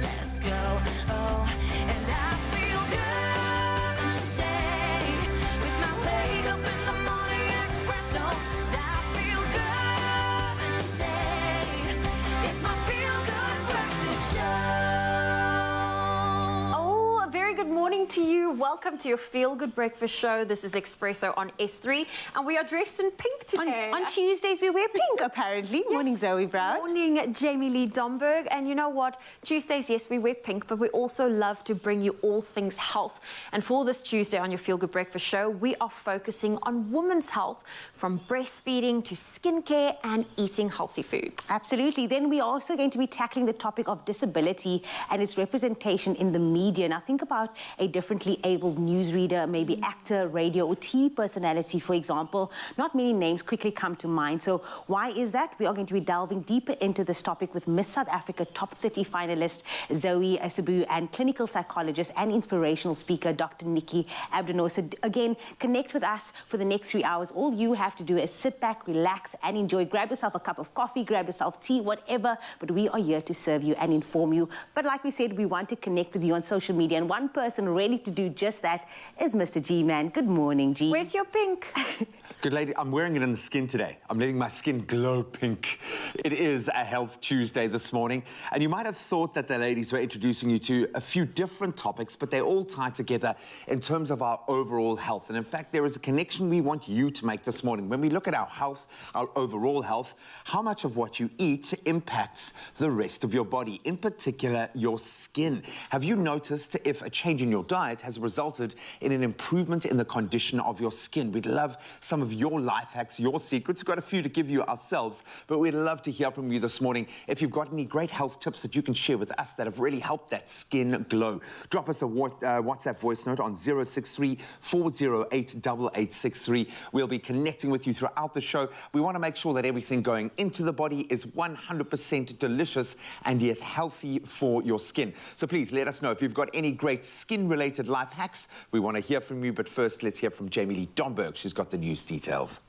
let's go. Oh, and I feel good today with my wake up in the morning espresso. I feel good today. It's my feel good breakfast show. Oh, a very good morning to you. Welcome to your Feel Good Breakfast Show. This is Expresso on S3, and we are dressed in pink today. On Tuesdays, we wear pink, apparently. Yes. Morning, Zoe Brown. Morning, Jamie Lee Domberg. And you know what? Tuesdays, yes, we wear pink, but we also love to bring you all things health. And for this Tuesday on your Feel Good Breakfast Show, we are focusing on women's health, from breastfeeding to skincare and eating healthy foods. Absolutely. Then we're also going to be tackling the topic of disability and its representation in the media. Now, think about a differently abled newsreader, maybe actor, radio or TV personality, for example. Not many names quickly come to mind. So why is that? We are going to be delving deeper into this topic with Miss South Africa Top 30 finalist Zoe Asabu and clinical psychologist and inspirational speaker Dr. Nikki Abdenoor. So again, connect with us for the next 3 hours. All you have to do is sit back, relax and enjoy. Grab yourself a cup of coffee, grab yourself tea, whatever. But we are here to serve you and inform you. But like we said, we want to connect with you on social media. And one person ready to do just that is Mr. G-Man. Good morning, G. Where's your pink? Good lady, I'm wearing it in the skin today. I'm letting my skin glow pink. It is a Health Tuesday this morning, and you might have thought that the ladies were introducing you to a few different topics, but they all tie together in terms of our overall health. And in fact, there is a connection we want you to make this morning. When we look at our health, our overall health, how much of what you eat impacts the rest of your body, in particular your skin. Have you noticed if a change in your diet has resulted in an improvement in the condition of your skin? We'd love some of your life hacks, your secrets. We've got a few to give you ourselves, but we'd love to hear from you this morning. If you've got any great health tips that you can share with us that have really helped that skin glow, drop us a WhatsApp voice note on 063 408 8863. We'll be connecting with you throughout the show. We want to make sure that everything going into the body is 100% delicious and yet healthy for your skin. So please let us know if you've got any great skin-related life hacks. We want to hear from you, but first let's hear from Jamie Lee Domberg. She's got the news details.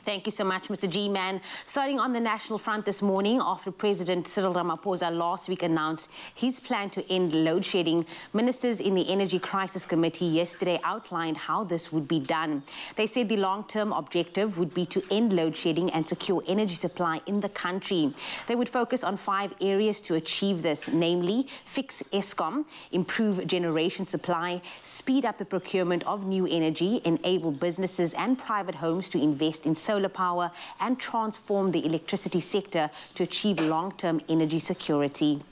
Thank you so much, Mr. G-Man. Starting on the national front this morning, after President Cyril Ramaphosa last week announced his plan to end load shedding, ministers in the Energy Crisis Committee yesterday outlined how this would be done. They said the long-term objective would be to end load shedding and secure energy supply in the country. They would focus on 5 areas to achieve this, namely fix Eskom, improve generation supply, speed up the procurement of new energy, enable businesses and private homes to invest in solar power and transform the electricity sector to achieve long-term energy security.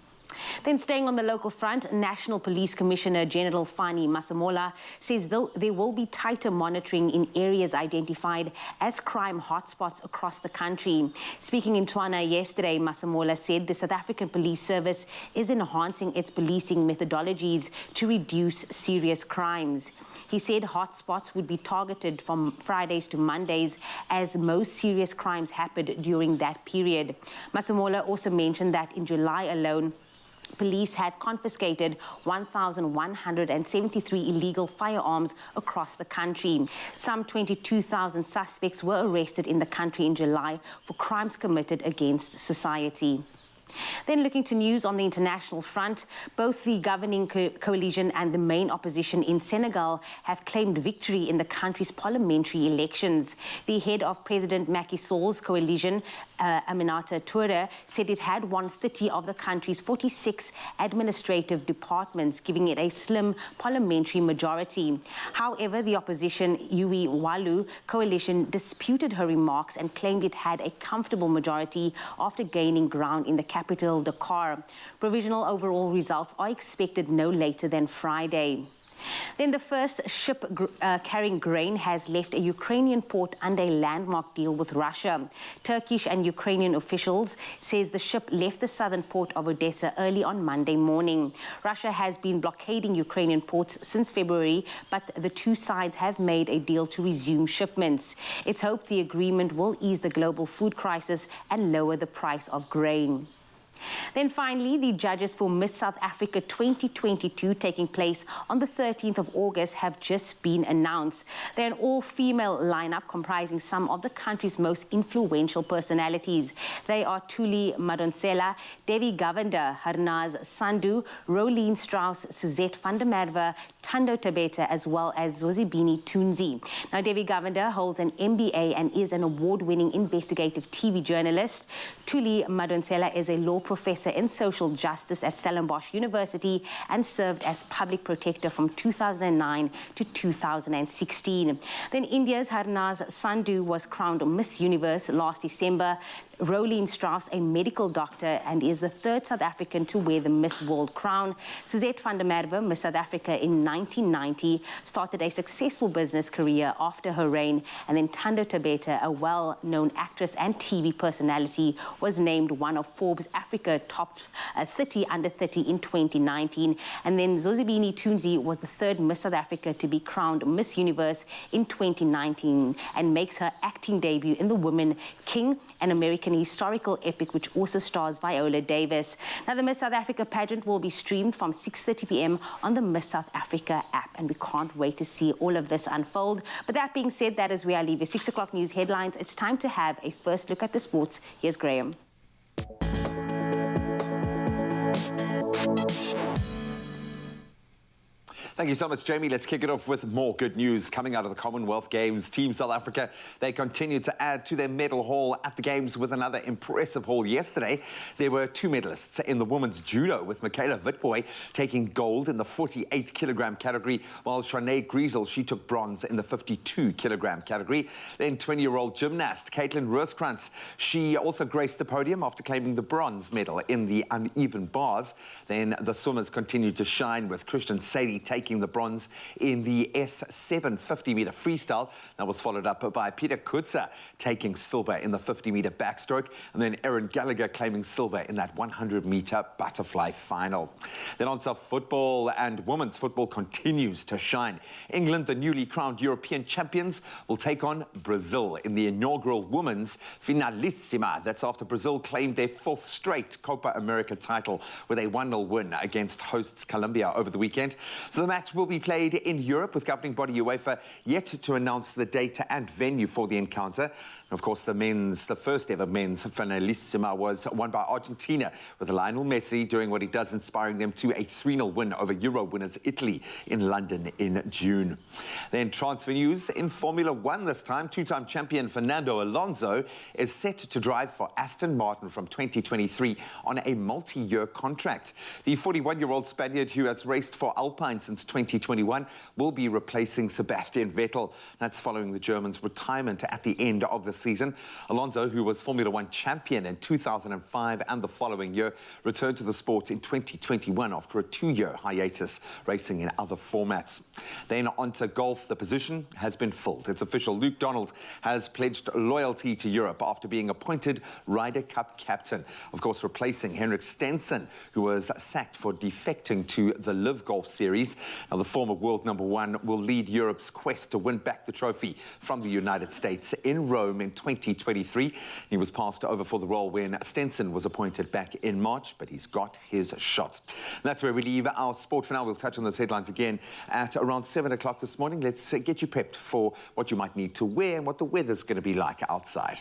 Then staying on the local front, National Police Commissioner General Fani Masemola says there will be tighter monitoring in areas identified as crime hotspots across the country. Speaking in Tswana yesterday, Masemola said the South African Police Service is enhancing its policing methodologies to reduce serious crimes. He said hotspots would be targeted from Fridays to Mondays as most serious crimes happened during that period. Masemola also mentioned that in July alone, police had confiscated 1,173 illegal firearms across the country. Some 22,000 suspects were arrested in the country in July for crimes committed against society. Then looking to news on the international front, both the governing coalition and the main opposition in Senegal have claimed victory in the country's parliamentary elections. The head of President Macky Sall's coalition, Aminata Touré, said it had won 30 of the country's 46 administrative departments, giving it a slim parliamentary majority. However, the opposition Yui Walu coalition disputed her remarks and claimed it had a comfortable majority after gaining ground in the capital, Dakar. Provisional overall results are expected no later than Friday. Then the first ship carrying grain has left a Ukrainian port under a landmark deal with Russia. Turkish and Ukrainian officials says the ship left the southern port of Odessa early on Monday morning. Russia has been blockading Ukrainian ports since February, but the two sides have made a deal to resume shipments. It's hoped the agreement will ease the global food crisis and lower the price of grain. Then finally, the judges for Miss South Africa 2022 taking place on the 13th of August have just been announced. They're an all-female lineup comprising some of the country's most influential personalities. They are Thuli Madonsela, Devi Govender, Harnaz Sandhu, Rolene Strauss, Suzette van der Merwe, Thando Tabeta, as well as Zozibini Tunzi. Now, Devi Govender holds an MBA and is an award-winning investigative TV journalist. Thuli Madonsela is a law professor in social justice at Stellenbosch University and served as public protector from 2009 to 2016. Then India's Harnaz Sandhu was crowned Miss Universe last December. Rolene Strauss, a medical doctor, and is the third South African to wear the Miss World crown. Suzette van der Merwe, Miss South Africa in 1990, started a successful business career after her reign. And then Thando Tabeta, a well-known actress and TV personality, was named one of Forbes Africa top 30 under 30 in 2019. And then Zozibini Tunzi was the third Miss South Africa to be crowned Miss Universe in 2019 and makes her acting debut in The Woman King, an American historical epic which also stars Viola Davis. Now, the Miss South Africa pageant will be streamed from 6:30 p.m. on the Miss South Africa app, and we can't wait to see all of this unfold. But that being said, that is where I leave your 6 o'clock news headlines. It's time to have a first look at the sports. Here's Graham. Thank you so much, Jamie. Let's kick it off with more good news coming out of the Commonwealth Games. Team South Africa, they continue to add to their medal haul at the Games with another impressive haul yesterday. There were 2 medalists in the women's judo, with Michaela Witbooi taking gold in the 48-kilogram category, while Shanae Griesel, she took bronze in the 52-kilogram category. Then 20-year-old gymnast Caitlin Rooskrantz, she also graced the podium after claiming the bronze medal in the uneven bars. Then the swimmers continued to shine, with Christian Sadie taking the bronze in the S7 50-meter freestyle. That was followed up by Peter Kutzer taking silver in the 50-meter backstroke, and then Erin Gallagher claiming silver in that 100-meter butterfly final. Then on to football, and women's football continues to shine. England, the newly crowned European champions, will take on Brazil in the inaugural women's Finalissima. That's after Brazil claimed their 4th straight Copa America title with a 1-0 win against hosts Colombia over the weekend. So the match will be played in Europe, with governing body UEFA yet to announce the date and venue for the encounter. And of course, the first ever men's Finalissima was won by Argentina, with Lionel Messi doing what he does, inspiring them to a 3-0 win over Euro winners Italy in London in June. Then transfer news in Formula One this time. 2-time champion Fernando Alonso is set to drive for Aston Martin from 2023 on a multi-year contract. The 41-year-old Spaniard, who has raced for Alpine since 2021, will be replacing Sebastian Vettel. That's following the German's retirement at the end of the season. Alonso, who was Formula One champion in 2005 and the following year, returned to the sport in 2021 after a 2-year hiatus, racing in other formats. Then on to golf. The position has been filled. It's official. Luke Donald has pledged loyalty to Europe after being appointed Ryder Cup captain, of course replacing Henrik Stenson, who was sacked for defecting to the Live Golf Series. Now, the former world #1 will lead Europe's quest to win back the trophy from the United States in Rome in 2023. He was passed over for the role when Stenson was appointed back in March, but he's got his shot. That's where we leave our sport for now. We'll touch on those headlines again at around 7 o'clock this morning. Let's get you prepped for what you might need to wear and what the weather's going to be like outside.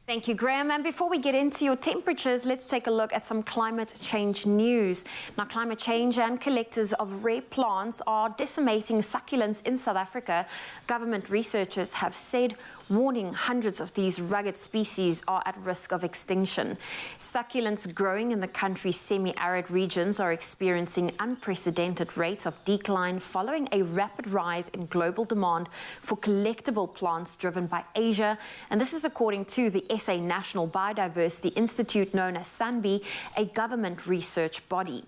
Thank you, Graham. And before we get into your temperatures, let's take a look at some climate change news. Now, climate change and collectors of rare plants are decimating succulents in South Africa. Government researchers have said, warning hundreds of these rugged species are at risk of extinction. Succulents growing in the country's semi-arid regions are experiencing unprecedented rates of decline following a rapid rise in global demand for collectible plants driven by Asia. And this is according to the SA National Biodiversity Institute, known as SANBI, a government research body.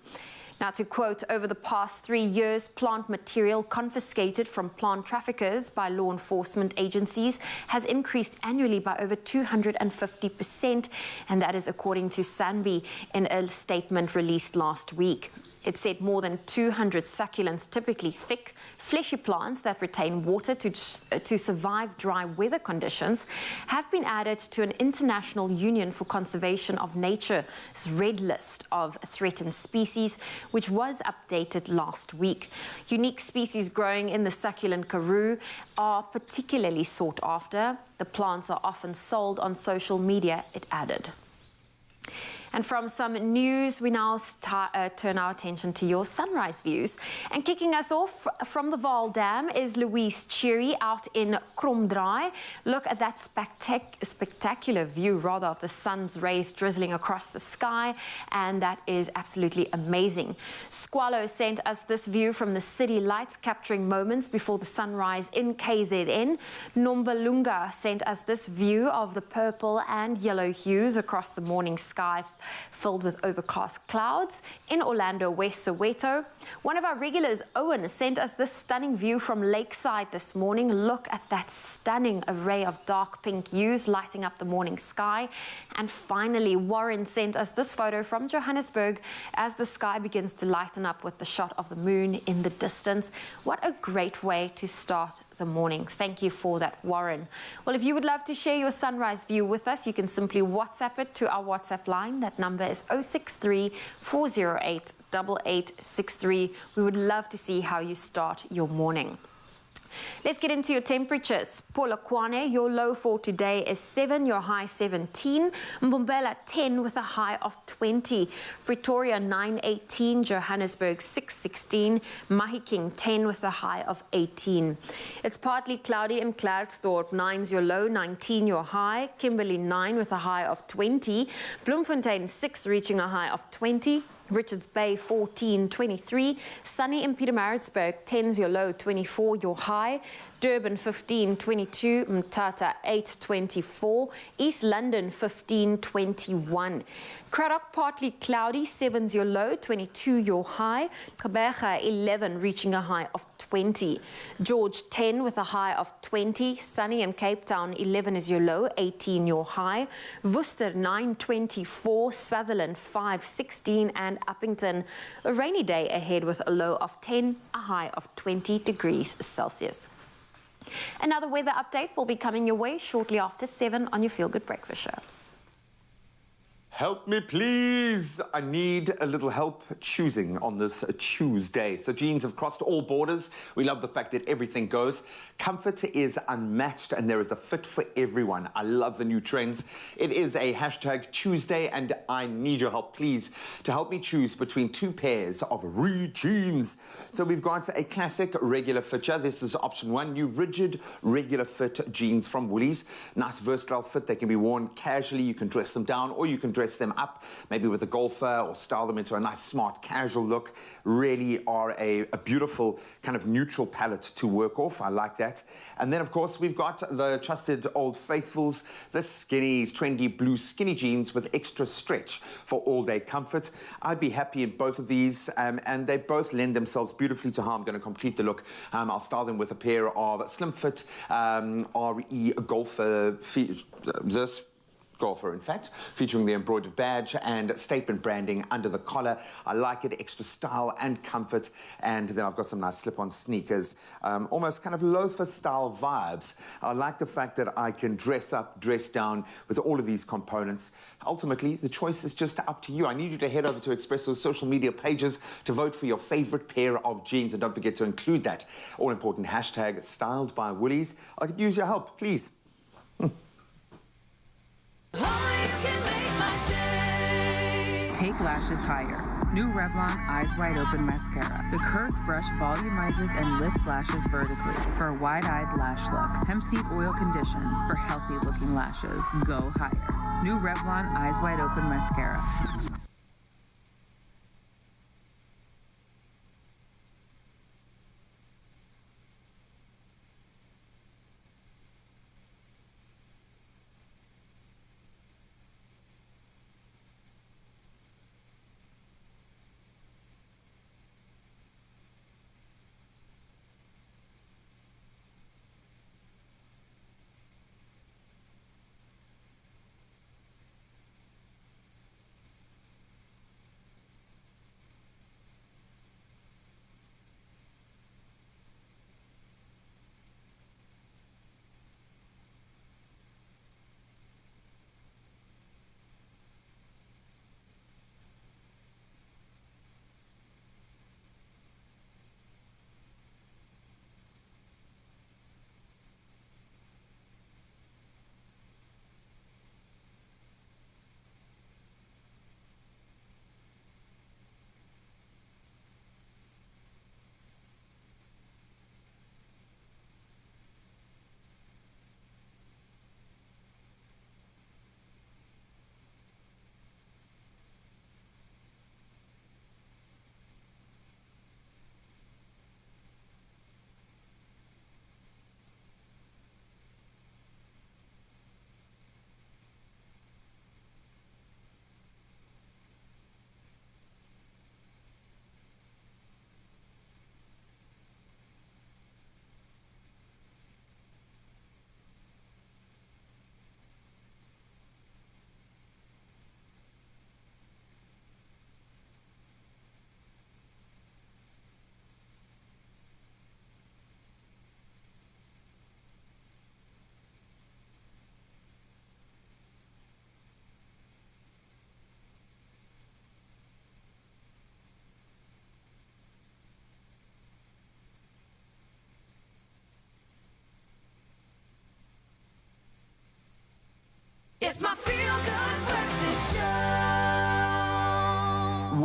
Now, to quote, over the past 3 years, plant material confiscated from plant traffickers by law enforcement agencies has increased annually by over 250%, and that is according to SANBI in a statement released last week. It said more than 200 succulents, typically thick, fleshy plants that retain water to survive dry weather conditions, have been added to an International Union for Conservation of Nature's red list of threatened species, which was updated last week. Unique species growing in the succulent karoo are particularly sought after. The plants are often sold on social media, it added. And from some news, we now turn our attention to your sunrise views. And kicking us off from the Vaal Dam is Louise Cherry out in Kromdraai. Look at that spectacular view, rather, of the sun's rays drizzling across the sky. And that is absolutely amazing. Squallow sent us this view from the city lights, capturing moments before the sunrise in KZN. Nombalunga sent us this view of the purple and yellow hues across the morning sky, filled with overcast clouds in Orlando, West Soweto. One of our regulars, Owen, sent us this stunning view from Lakeside this morning. Look at that stunning array of dark pink hues lighting up the morning sky. And finally, Warren sent us this photo from Johannesburg as the sky begins to lighten up with the shot of the moon in the distance. What a great way to start the morning. Thank you for that, Warren. Well, if you would love to share your sunrise view with us, you can simply WhatsApp it to our WhatsApp line. That number is 063 408 8863. We would love to see how you start your morning. Let's get into your temperatures. Polokwane, your low for today is 7, your high 17. Mbombela 10 with a high of 20. Pretoria 9:18, Johannesburg 6:16. Mahikeng 10 with a high of 18. It's partly cloudy in Klerksdorp. 9's your low, 19 your high. Kimberley 9 with a high of 20. Bloemfontein 6 reaching a high of 20. Richards Bay 14, 23. Sunny in Pietermaritzburg, 10's your low, 24 your high. Durban 15, 22. Mthatha 8, 24. East London 15, 21. Cradock partly cloudy, 7's your low, 22 your high. Gqeberha 11 reaching a high of 20. George 10 with a high of 20. Sunny in Cape Town 11 is your low, 18 your high. Worcester 9, 24. Sutherland 5, 16. And Uppington, a rainy day ahead with a low of 10, a high of 20 degrees Celsius. Another weather update will be coming your way shortly after 7 on your Feel Good Breakfast Show. Help me, please. I need a little help choosing on this Tuesday. So jeans have crossed all borders. We love the fact that everything goes. Comfort is unmatched and there is a fit for everyone. I love the new trends. It is a hashtag Tuesday and I need your help, please, to help me choose between two pairs of jeans. So we've got a classic regular fitture. This is option 1, new rigid regular fit jeans from Woolies. Nice versatile fit. They can be worn casually. You can dress them down or you can dress them up, maybe with a golfer, or style them into a nice smart casual look. Really are a beautiful kind of neutral palette to work off. I like that. And then of course we've got the trusted old faithfuls, the skinnies, trendy blue skinny jeans with extra stretch for all day comfort. I'd be happy in both of these and they both lend themselves beautifully to how I'm going to complete the look. I'll style them with a pair of slim fit RE golfer golfer, in fact, featuring the embroidered badge and statement branding under the collar. I like it, extra style and comfort. And then I've got some nice slip-on sneakers, almost kind of loafer style vibes. I like the fact that I can dress up, dress down with all of these components. Ultimately, the choice is just up to you. I need you to head over to Expresso's social media pages to vote for your favorite pair of jeans. And don't forget to include that all-important hashtag styled by Woolies. I could use your help, please. Take lashes higher. New Revlon Eyes Wide Open Mascara. The curved brush volumizes and lifts lashes vertically for a wide-eyed lash look. Hemp seed oil conditions for healthy-looking lashes. Go higher. New Revlon Eyes Wide Open Mascara.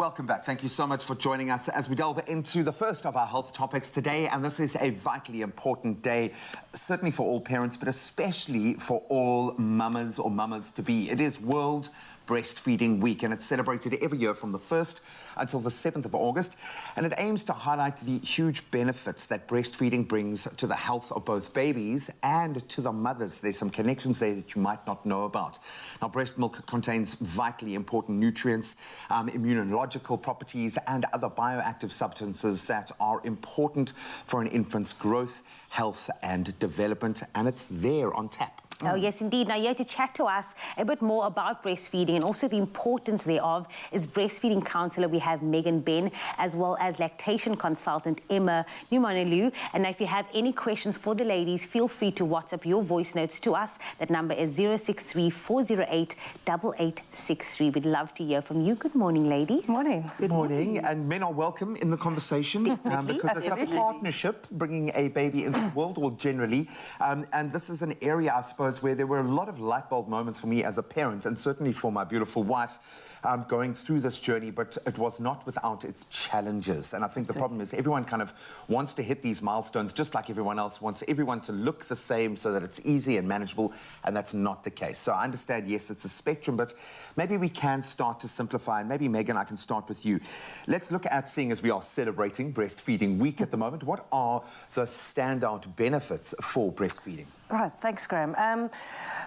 welcome back. Thank you so much for joining us as we delve into the first of our health topics today. And this is a vitally important day, certainly for all parents, but especially for all mamas or mamas-to-be. It is World Breastfeeding Week, and it's celebrated every year from the 1st until the 7th of August. And it aims to highlight the huge benefits that breastfeeding brings to the health of both babies and to the mothers. There's some connections there that you might not know about. Now, breast milk contains vitally important nutrients, immunological properties, and other bioactive substances that are important for an infant's growth, health, and development, and it's there on tap. Oh, yes, indeed. Now, here to chat to us a bit more about breastfeeding and also the importance thereof is breastfeeding counsellor. We have Megan Ben, as well as lactation consultant Emma Numanelu. And now, if you have any questions for the ladies, feel free to WhatsApp your voice notes to us. That number is 063 408 8863. We'd love to hear from you. Good morning, ladies. Morning. Good morning. And men are welcome in the conversation because it's a partnership bringing a baby into the world, or generally. And this is an area, I suppose, where there were a lot of light bulb moments for me as a parent, and certainly for my beautiful wife, going through this journey, but it was not without its challenges. And I think the problem is everyone kind of wants to hit these milestones just like everyone else, wants everyone to look the same so that it's easy and manageable, and that's not the case. So I understand, yes, it's a spectrum, but maybe we can start to simplify, and maybe, Megan, I can start with you. Let's look at, seeing as we are celebrating Breastfeeding Week at the moment, what are the standout benefits for breastfeeding? Right, thanks, Graham.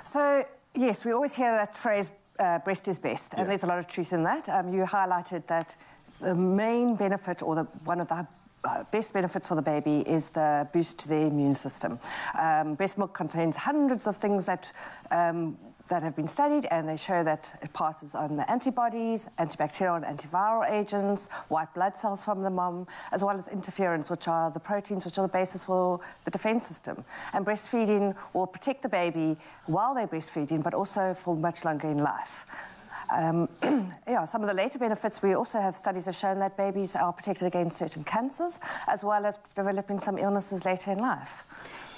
So, yes, we always hear that phrase, breast is best, and there's a lot of truth in that. You highlighted that the main benefit, or one of the best benefits for the baby, is the boost to their immune system. Breast milk contains hundreds of things that have been studied, and they show that it passes on the antibodies, antibacterial and antiviral agents, white blood cells from the mom, as well as interferons, which are the proteins which are the basis for the defense system. And breastfeeding will protect the baby while they're breastfeeding, but also for much longer in life. Some of the later benefits, we also have studies have shown that babies are protected against certain cancers, as well as developing some illnesses later in life.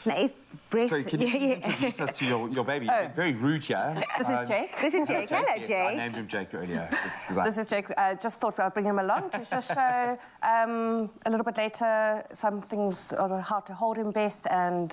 Now, if breast... Sorry, can you introduce us to your baby? Oh. Very rude here. This is Jake. This is Jake. Hello, Yes, Jake. I named him Jake earlier. This is Jake. Just thought I'd bring him along to just show a little bit later some things on how to hold him best and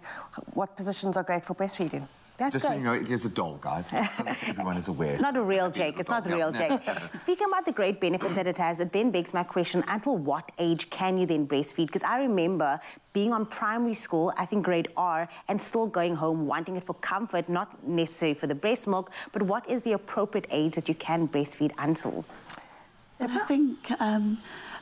what positions are great for breastfeeding. That's Just so great. you know, it is a doll, guys. So that everyone is aware. It's not a real Jake. It's not a real Jake. Speaking about the great benefits that it has, it then begs my question, until what age can you then breastfeed? Because I remember being on primary school, I think grade R, and still going home wanting it for comfort, not necessarily for the breast milk, but what is the appropriate age that you can breastfeed until? I think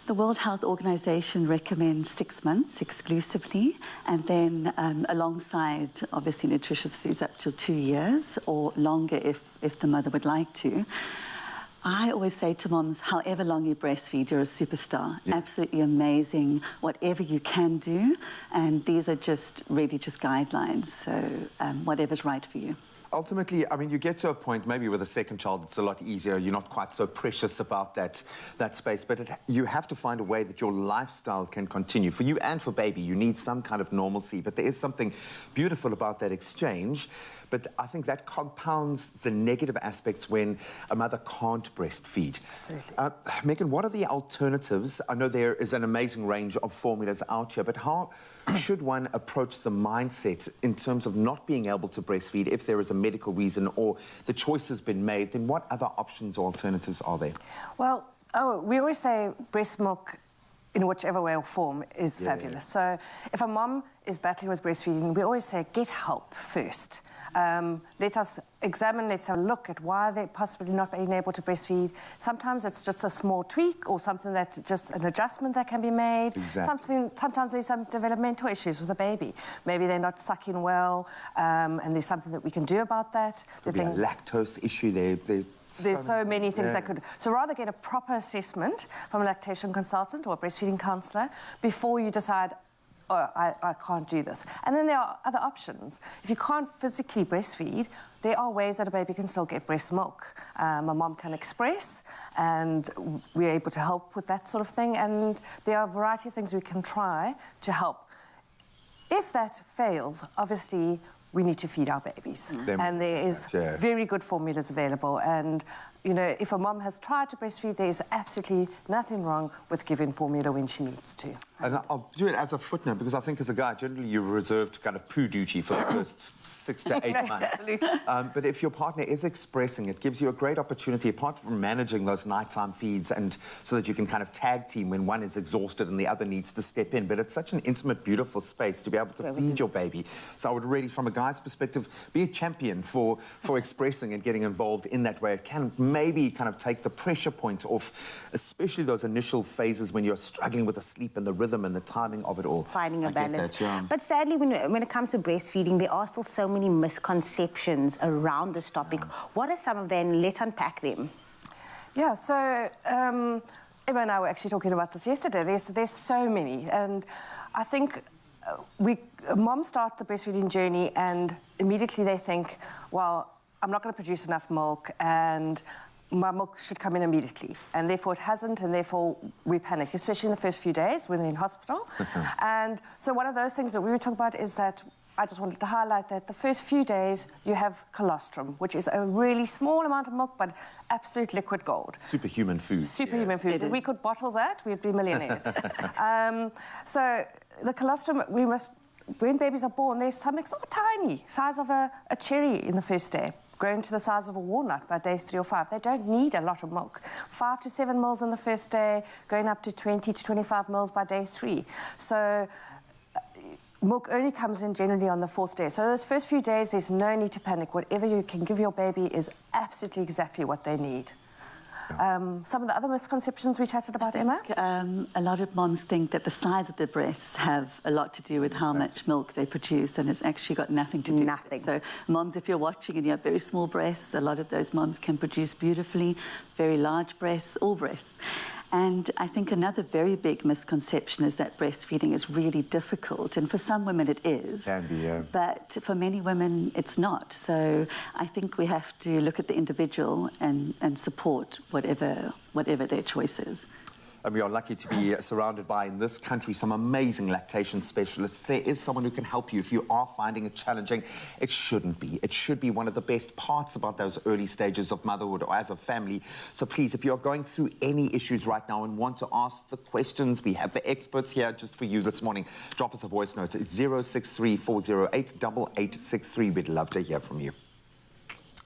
the World Health Organization recommends 6 months exclusively, and then alongside, obviously, nutritious foods up to 2 years, or longer if the mother would like to. I always say to moms, however long you breastfeed, you're a superstar. Yeah. Absolutely amazing, whatever you can do. And these are just really just guidelines, so whatever's right for you. Ultimately, I mean, you get to a point, maybe with a second child, it's a lot easier. You're not quite so precious about that space, but you have to find a way that your lifestyle can continue. For you and for baby, you need some kind of normalcy, but there is something beautiful about that exchange. But I think that compounds the negative aspects when a mother can't breastfeed. Absolutely. Megan, what are the alternatives? I know there is an amazing range of formulas out here, but how should one approach the mindset in terms of not being able to breastfeed if there is a medical reason or the choice has been made? Then what other options or alternatives are there? Well, we always say breast milk in whichever way or form is fabulous. So if a mom is battling with breastfeeding, we always say get help first. Let us examine, let's have a look at why they're possibly not being able to breastfeed. Sometimes it's just a small tweak or something that just an adjustment that can be made. Exactly. Sometimes there's some developmental issues with the baby. Maybe they're not sucking well, and there's something that we can do about that. Could be a lactose issue there. There's so many things that could... So rather get a proper assessment from a lactation consultant or a breastfeeding counsellor before you decide, oh, I can't do this. And then there are other options. If you can't physically breastfeed, there are ways that a baby can still get breast milk. A mom can express, and we're able to help with that sort of thing. And there are a variety of things we can try to help. If that fails, obviously, we need to feed our babies. And there is very good formulas available. And you know, if a mom has tried to breastfeed, there is absolutely nothing wrong with giving formula when she needs to. And I'll do it as a footnote because I think as a guy, generally you're reserved kind of poo duty for the first 6 to 8 months. Absolutely. But if your partner is expressing, it gives you a great opportunity, apart from managing those nighttime feeds, and so that you can kind of tag team when one is exhausted and the other needs to step in. But it's such an intimate, beautiful space to be able to feed your baby. So I would really, from a guy's perspective, be a champion for expressing and getting involved in that way. It can maybe kind of take the pressure point off, especially those initial phases when you're struggling with the sleep and the rhythm and the timing of it all. Finding a balance. That, yeah. But sadly, when it comes to breastfeeding, there are still so many misconceptions around this topic. What are some of them? Let's unpack them. Yeah, so Emma and I were actually talking about this yesterday. There's so many, and I think moms start the breastfeeding journey and immediately they think, well, I'm not going to produce enough milk and my milk should come in immediately. And therefore it hasn't, and therefore we panic, especially in the first few days when they're in hospital. And so one of those things that we were talking about is that I just wanted to highlight that the first few days you have colostrum, which is a really small amount of milk, but absolute liquid gold. Superhuman food. Superhuman food. If we could bottle that, we'd be millionaires. So the colostrum, when babies are born, they're so tiny, size of a cherry in the first day, growing to the size of a walnut by day 3 or 5. They don't need a lot of milk. 5 to 7 mils in the first day, going up to 20 to 25 mils by day 3. So milk only comes in generally on the 4th day. So those first few days, there's no need to panic. Whatever you can give your baby is absolutely exactly what they need. Some of the other misconceptions we chatted about, Emma? A lot of moms think that the size of the breasts have a lot to do with how much milk they produce, and it's actually got nothing to do with it. So moms, if you're watching and you have very small breasts, a lot of those moms can produce beautifully, very large breasts, all breasts. And I think another very big misconception is that breastfeeding is really difficult. And for some women it is. Can be, yeah. But for many women it's not. So I think we have to look at the individual and support whatever their choice is. And we are lucky to be surrounded by, in this country, some amazing lactation specialists. There is someone who can help you if you are finding it challenging. It shouldn't be. It should be one of the best parts about those early stages of motherhood or as a family. So please, if you're going through any issues right now and want to ask the questions, we have the experts here just for you this morning. Drop us a voice note. It's 063-408-8863. We'd love to hear from you.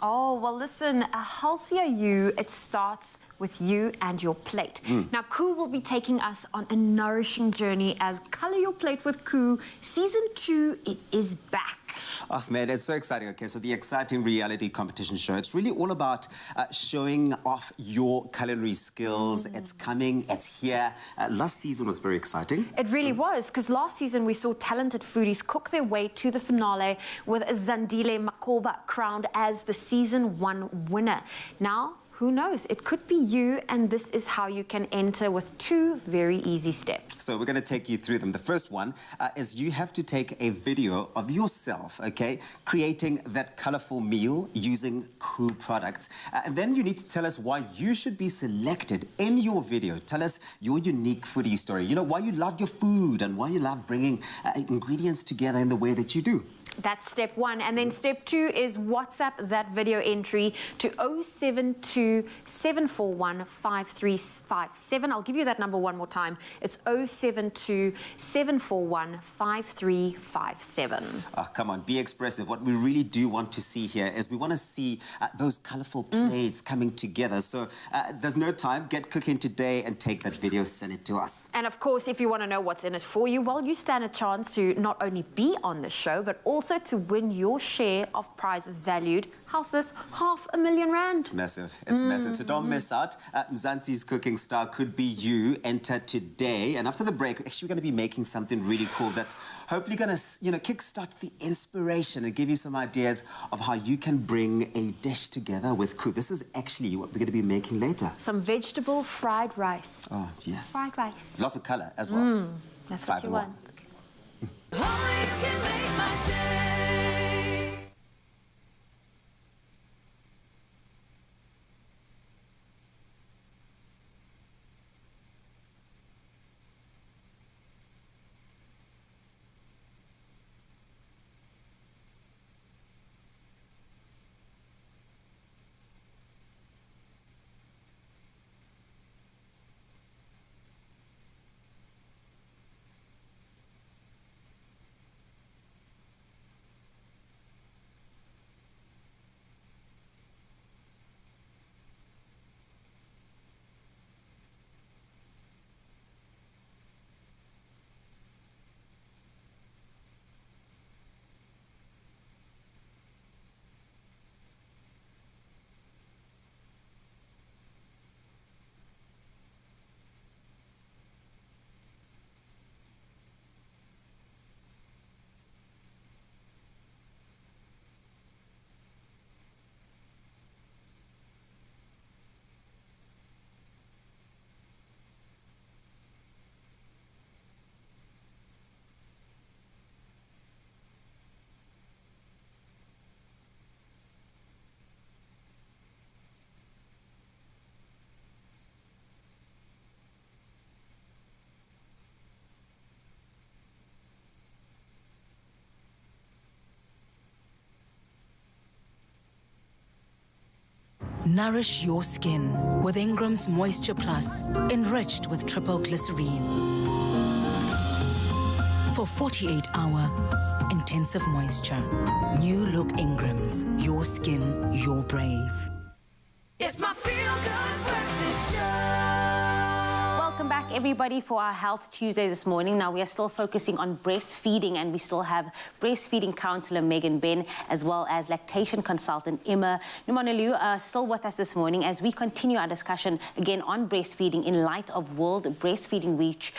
Oh, well, listen, a healthier you, it starts with you and your plate. Now, Koo will be taking us on a nourishing journey as Colour Your Plate with Koo. Season 2, it is back. Oh, man, it's so exciting. Okay, so the exciting reality competition show, it's really all about showing off your culinary skills. It's coming, it's here. Last season was very exciting. It really was, because last season we saw talented foodies cook their way to the finale with Zandile Makoba crowned as the Season 1 winner. Now, who knows? It could be you, and this is how you can enter with 2 very easy steps. So we're going to take you through them. The first one is you have to take a video of yourself, okay, creating that colorful meal using Koo products. And then you need to tell us why you should be selected in your video. Tell us your unique foodie story. You know, why you love your food and why you love bringing ingredients together in the way that you do. That's step 1. And then step 2 is WhatsApp that video entry to 072 741 5357. I'll give you that number one more time. It's 072 741 5357. Oh, come on, be expressive. What we really do want to see here is we want to see those colorful plates coming together. So there's no time. Get cooking today and take that video, send it to us. And of course, if you want to know what's in it for you, well, you stand a chance to not only be on the show, but also to win your share of prizes valued, how's this, R500,000. It's massive. It's massive. So don't miss out. Mzansi's cooking star could be you. Enter today. And after the break, actually, we're going to be making something really cool that's hopefully going to, you know, kickstart the inspiration and give you some ideas of how you can bring a dish together with Koo. This is actually what we're going to be making later. Some vegetable fried rice. Oh, yes. Fried rice. Lots of color as well. That's what you want. Only you can make my day. Nourish your skin with Ingram's Moisture Plus, enriched with triple glycerine. For 48-hour intensive moisture. New look Ingram's. Your skin, your brave. It's my feel-good breakfast show. Welcome back, everybody, for our Health Tuesday this morning. Now, we are still focusing on breastfeeding, and we still have breastfeeding counsellor Megan Ben, as well as lactation consultant Emma Numonelu, still with us this morning as we continue our discussion again on breastfeeding in light of World Breastfeeding Week,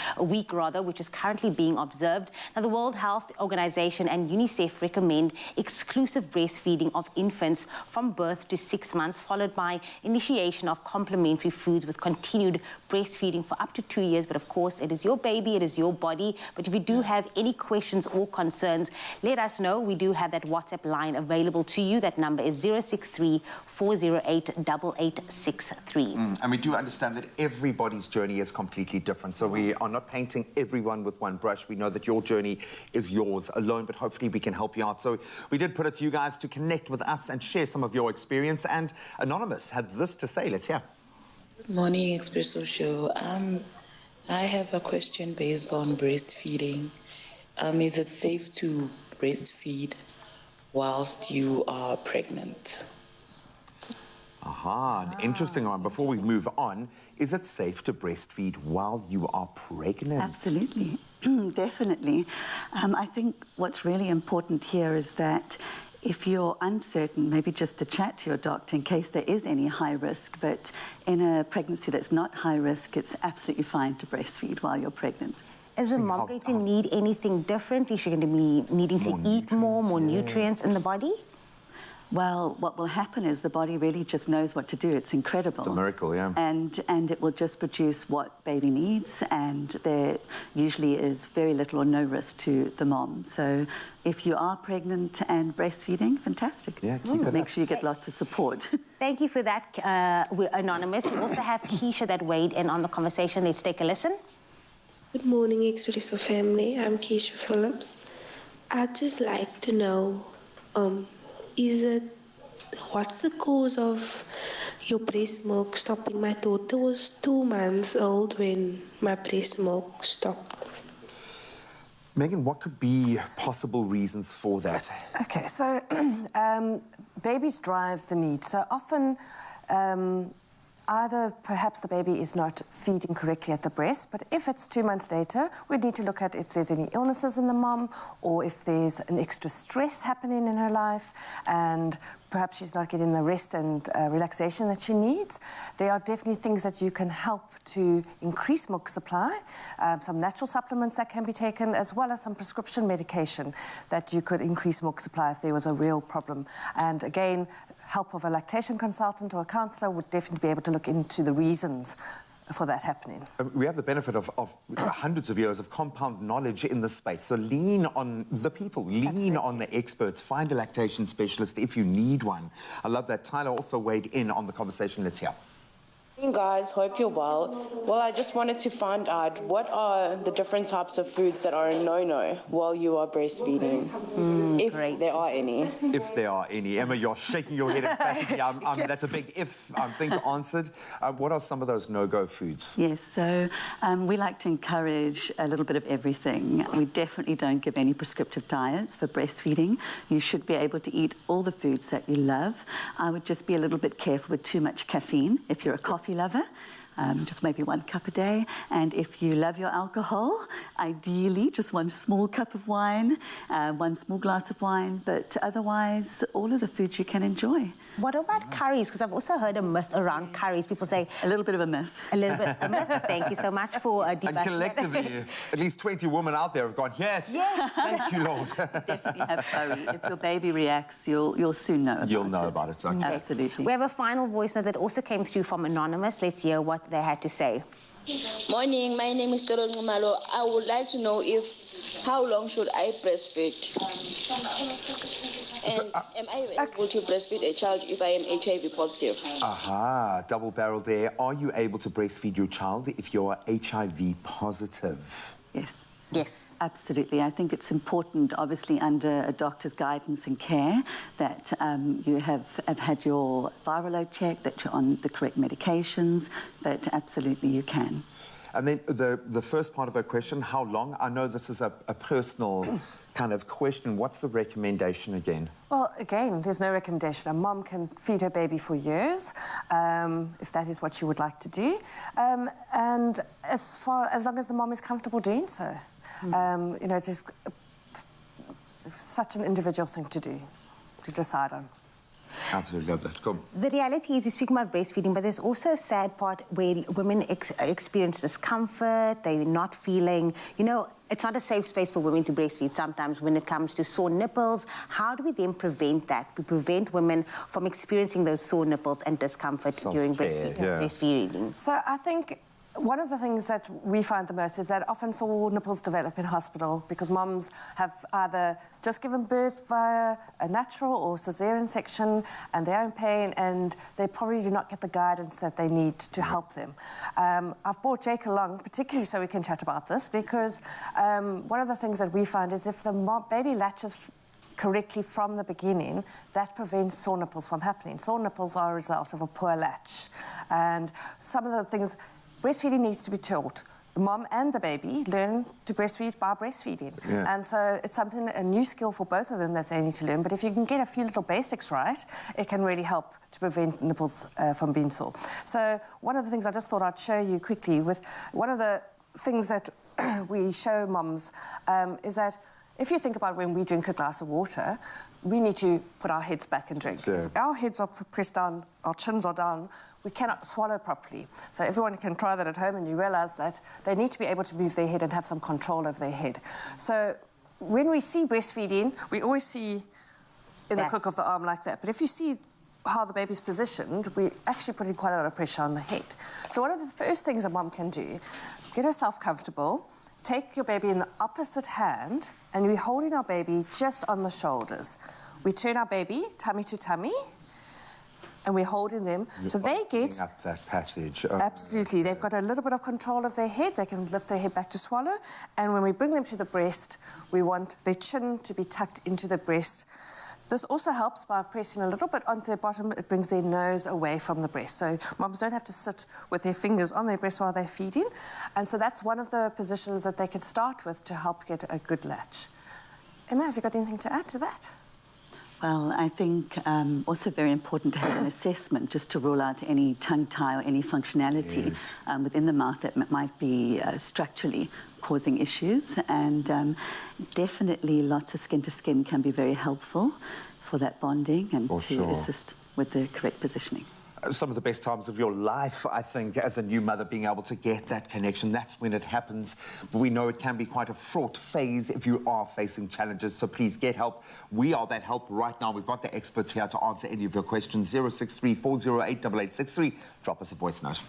which is currently being observed. Now, the World Health Organization and UNICEF recommend exclusive breastfeeding of infants from birth to 6 months, followed by initiation of complementary foods with continued breastfeeding for up to 2 years. But of course, it is your baby, it is your body. But if you do have any questions or concerns, let us know. We do have that WhatsApp line available to you. That number is 063 408 8863. And we do understand that everybody's journey is completely different. So we are not painting everyone with one brush. We know that your journey is yours alone, but hopefully we can help you out. So we did put it to you guys to connect with us and share some of your experience. And Anonymous had this to say. Let's hear. Good morning, Expresso show. I have a question based on breastfeeding. Is it safe to breastfeed whilst you are pregnant? An interesting one. Before we move on, is it safe to breastfeed while you are pregnant? Absolutely, definitely. I think what's really important here is that if you're uncertain, maybe just to chat to your doctor in case there is any high risk, but in a pregnancy that's not high risk, it's absolutely fine to breastfeed while you're pregnant. Is the mom going to need anything different? Is she going to be needing to eat more nutrients in the body? Well, what will happen is the body really just knows what to do. It's incredible. It's a miracle, yeah. And it will just produce what baby needs, and there usually is very little or no risk to the mom. So if you are pregnant and breastfeeding, fantastic. Yeah, keep it Make up. sure you get lots of support. Thank you for that, we're Anonymous. We also have Keisha that weighed in on the conversation. Let's take a listen. Good morning, Expresso family. I'm Keisha Phillips. I'd just like to know, what's the cause of your breast milk stopping? My daughter was 2 months old when my breast milk stopped. Megan, what could be possible reasons for that? Okay, so babies drive the need. So often, either perhaps the baby is not feeding correctly at the breast, but if it's 2 months later, we need to look at if there's any illnesses in the mom or if there's an extra stress happening in her life and perhaps she's not getting the rest and relaxation that she needs. There are definitely things that you can help to increase milk supply, some natural supplements that can be taken, as well as some prescription medication that you could increase milk supply if there was a real problem. And again, help of a lactation consultant or a counsellor would definitely be able to look into the reasons for that happening. We have the benefit of hundreds of years of compound knowledge in this space. So lean on the people, lean on the experts, find a lactation specialist if you need one. I love that. Tyler also weighed in on the conversation. Let's hear. Hey guys, hope you're well. Well, I just wanted to find out what are the different types of foods that are a no-no while you are breastfeeding, if there are any. If there are any. Emma, you're shaking your head emphatically. That's a big if, I think, answered. What are some of those no-go foods? Yes, so we like to encourage a little bit of everything. We definitely don't give any prescriptive diets for breastfeeding. You should be able to eat all the foods that you love. I would just be a little bit careful with too much caffeine. If you're a coffee lover, just maybe 1 cup a day. And if you love your alcohol, ideally just 1 small cup of wine, 1 small glass of wine, but otherwise all of the foods you can enjoy. What about curries? Because I've also heard a myth around curries. People say... A little bit of a myth. A little bit of a myth. Thank you so much for debunking And collectively, at least 20 women out there have gone, yes, thank you, Lord. Definitely have curry. If your baby reacts, you'll soon know about it. You'll know about it. Okay. Absolutely. We have a final voice note that also came through from Anonymous. Let's hear what they had to say. Morning, my name is Toro Ngumalo. I would like to know how long should I breastfeed? And am I able to breastfeed a child if I am HIV positive? Double barrel there. Are you able to breastfeed your child if you're HIV positive? Yes. Yes. Absolutely. I think it's important, obviously, under a doctor's guidance and care, that you have had your viral load checked, that you're on the correct medications, but absolutely you can. And then the first part of her question, how long? I know this is a personal kind of question. What's the recommendation again? Well, again, there's no recommendation. A mom can feed her baby for years, if that is what she would like to do, and as long as the mom is comfortable doing so. You know, it is such an individual thing to do, to decide on. Absolutely love that. Come. The reality is, we speak about breastfeeding, but there's also a sad part where women experience discomfort, they're not feeling, you know, it's not a safe space for women to breastfeed sometimes when it comes to sore nipples. How do we then prevent that? We prevent women from experiencing those sore nipples and discomfort during breastfeeding. So I think one of the things that we find the most is that often sore nipples develop in hospital because moms have either just given birth via a natural or cesarean section and they're in pain and they probably do not get the guidance that they need to help them. I've brought Jake along particularly so we can chat about this because one of the things that we find is if the baby latches correctly from the beginning, that prevents sore nipples from happening. Sore nipples are a result of a poor latch. And some of the things, breastfeeding needs to be taught. The mom and the baby learn to breastfeed by breastfeeding. Yeah. And so it's something, a new skill for both of them that they need to learn. But if you can get a few little basics right, it can really help to prevent nipples from being sore. So one of the things I just thought I'd show you quickly with one of the things that we show moms is that if you think about when we drink a glass of water, we need to put our heads back and drink. Yeah. If our heads are pressed down, our chins are down, we cannot swallow properly. So everyone can try that at home and you realise that they need to be able to move their head and have some control of their head. So when we see breastfeeding, we always see in the crook of the arm like that. But if you see how the baby's positioned, we actually put in quite a lot of pressure on the head. So one of the first things a mum can do, get herself comfortable, take your baby in the opposite hand, and we're holding our baby just on the shoulders. We turn our baby tummy to tummy, and we're holding them. So they get up that passage. Absolutely. They've got a little bit of control of their head. They can lift their head back to swallow. And when we bring them to the breast, we want their chin to be tucked into the breast. This also helps by pressing a little bit onto their bottom. It brings their nose away from the breast. So moms don't have to sit with their fingers on their breast while they're feeding. And so that's one of the positions that they can start with to help get a good latch. Emma, have you got anything to add to that? Well, I think also very important to have an assessment just to rule out any tongue tie or any functionality within the mouth that might be structurally causing issues. And definitely lots of skin-to-skin can be very helpful for that bonding and to assist with the correct positioning. Some of the best times of your life, I think, as a new mother, being able to get that connection, that's when it happens. But we know it can be quite a fraught phase if you are facing challenges, so please get help. We are that help right now. We've got the experts here to answer any of your questions. 063 408 8863. Drop us a voice note.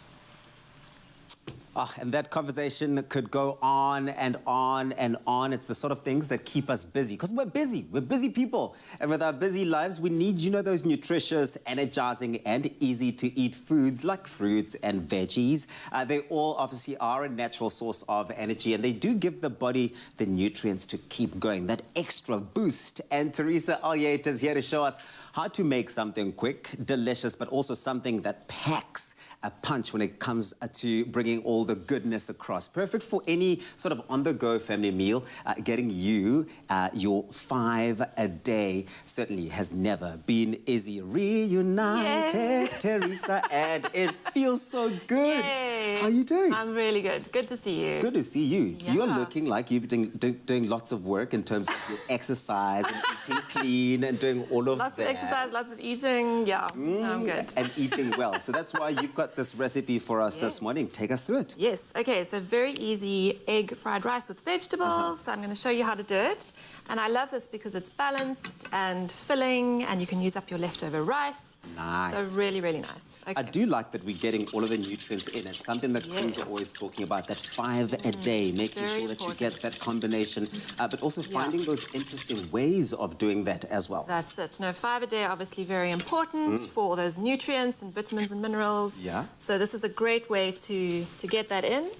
And that conversation could go on and on and on. It's the sort of things that keep us busy, because we're busy. We're busy people. And with our busy lives, we need, you know, those nutritious, energizing, and easy-to-eat foods like fruits and veggies. They all obviously are a natural source of energy, and they do give the body the nutrients to keep going, that extra boost. And Teresa Alyate is here to show us how to make something quick, delicious, but also something that packs a punch when it comes to bringing all the goodness across. Perfect for any sort of on-the-go family meal. Getting you your 5 a day certainly has never been easy. Reunited, Teresa, and it feels so good. Yay. How are you doing? I'm really good. Good to see you. Good to see you. Yeah. You're looking like you've been doing lots of work in terms of your exercise and eating clean and doing all of that. Lots of exercise, lots of eating. Yeah, I'm good. And eating well. So that's why you've got this recipe for us this morning. Take us through it. Yes, okay, so very easy egg fried rice with vegetables. So I'm going to show you how to do it. And I love this because it's balanced and filling, and you can use up your leftover rice. Nice. So really, really nice. Okay. I do like that we're getting all of the nutrients in. It's something that crews are always talking about, that 5 a day, making sure that you get that combination, but also finding those interesting ways of doing that as well. That's it. No, 5 a day, obviously very important for all those nutrients and vitamins and minerals. Yeah. So this is a great way to get that in.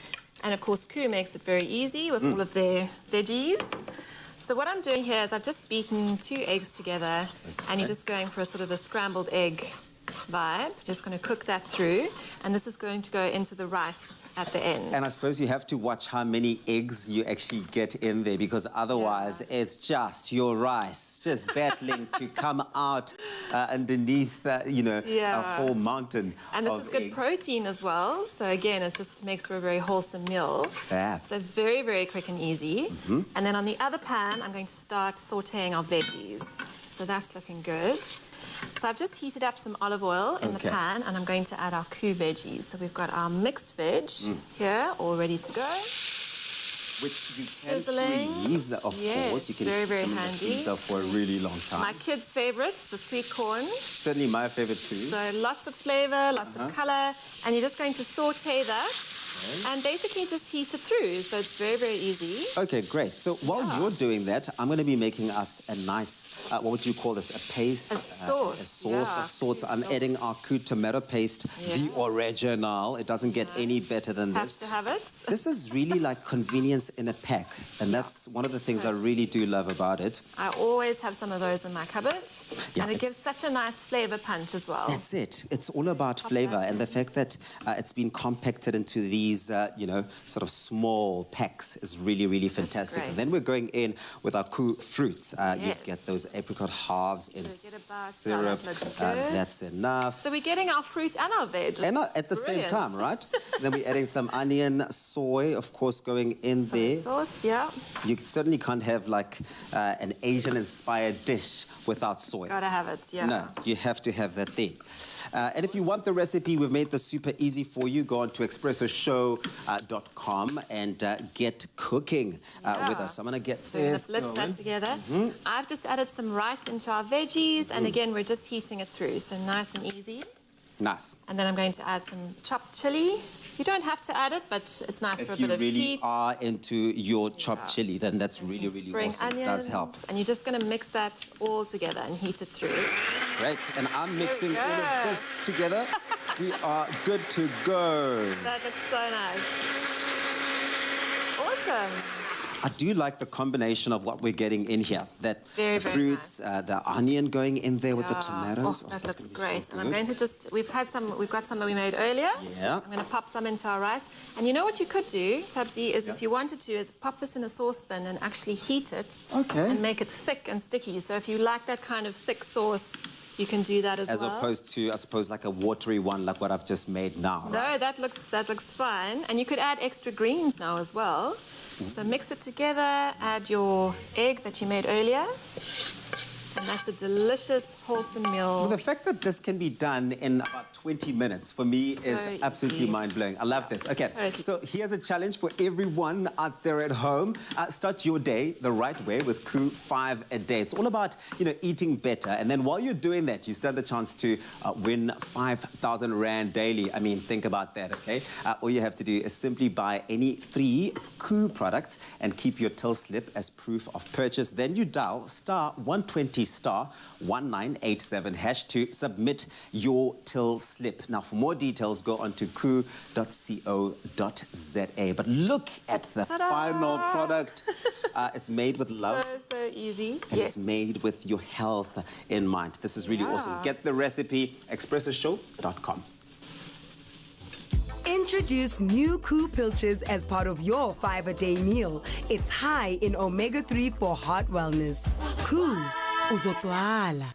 And of course, Koo makes it very easy with all of their veggies. So what I'm doing here is I've just beaten 2 eggs together, and you're just going for a sort of a scrambled egg vibe. Just going to cook that through, and this is going to go into the rice at the end. And I suppose you have to watch how many eggs you actually get in there, because otherwise it's just your rice just battling to come out underneath, a whole mountain And this of is good eggs. protein as well. So again, it just makes for a very wholesome meal. Yeah. So very, very quick and easy. And then on the other pan, I'm going to start sauteing our veggies. So that's looking good. So I've just heated up some olive oil in the pan, and I'm going to add our Koo veggies. So we've got our mixed veg here, all ready to go. Which you can Sizzling. freeze, of course. You can very, very keep them in the handy. freezer for a really long time. My kids' favourites, the sweet corn. Certainly my favorite too. So lots of flavour, lots of colour, and you're just going to saute that and basically just heat it through. So it's very, very easy. Okay, great. So while you're doing that, I'm going to be making us a nice, what would you call this, a paste? A sauce. A sauce of sorts. I'm adding our Koo tomato paste, the original. It doesn't get any better than Have this. to have it. This is really like convenience in a pack, and that's one of the things I really do love about it. I always have some of those in my cupboard, Yeah, and it it's- gives such a nice flavour punch as well. That's it. It's all about flavor, and the fact that it's been compacted into these, sort of small packs is really, really fantastic. great. And then we're going in with our Koo fruits. You get those apricot halves in syrup. that looks good. That's enough. So we're getting our fruit and our veg. And at the same Brilliant. time, right? Then we're adding some onion, soy, of course, going in there. Sauce, yeah. You certainly can't have like an Asian-inspired dish without soy. Gotta have it, yeah. No, you have to have that there. And if you want the recipe, we've made this super easy for you. Go on to expressoshow.com and get cooking with us. I'm going to get So this let's going. that together. I've just added some rice into our veggies, and again, we're just heating it through, so nice and easy. Nice. And then I'm going to add some chopped chili. You don't have to add it, but it's nice for a If you bit of really heat. are into your chopped chili, then that's really, really Spring awesome. onions, It does help. And you're just going to mix that all together and heat it through. Great. And I'm mixing all of this together. We are good to go. That looks so nice. Awesome. I do like the combination of what we're getting in here. That Very, the very fruits, the onion going in there with the tomatoes. Oh, that that's looks gonna be so great. And I'm good. going to we've got some that we made earlier. Yeah. I'm going to pop some into our rice. And you know what you could do, Tabzi, is if you wanted to, is pop this in a saucepan and actually heat it. Okay. And make it thick and sticky. So if you like that kind of thick sauce, you can do that as well. As opposed to, I suppose, like a watery one like what I've just made now. No, that looks fine. And you could add extra greens now as well. So mix it together, add your egg that you made earlier. And that's a delicious, wholesome meal. Well, the fact that this can be done in about 20 minutes, for me, is So absolutely easy. mind-blowing. I love this. Okay, Totally. so here's a challenge for everyone out there at home. Start your day the right way with Koo 5 a day. It's all about, eating better. And then while you're doing that, you stand the chance to win 5,000 Rand daily. I mean, think about that, okay? All you have to do is simply buy any 3 Koo products and keep your till slip as proof of purchase. Then you dial *120 *1987 hash to submit your till slip. Now, for more details, go on to koo.co.za. But look at the final product. It's made with love. So easy. And it's made with your health in mind. This is really awesome. Get the recipe, expressoshow.com. Introduce new Koo Pilches as part of your 5-a-day meal. It's high in omega-3 for heart wellness. Koo, uzotwala.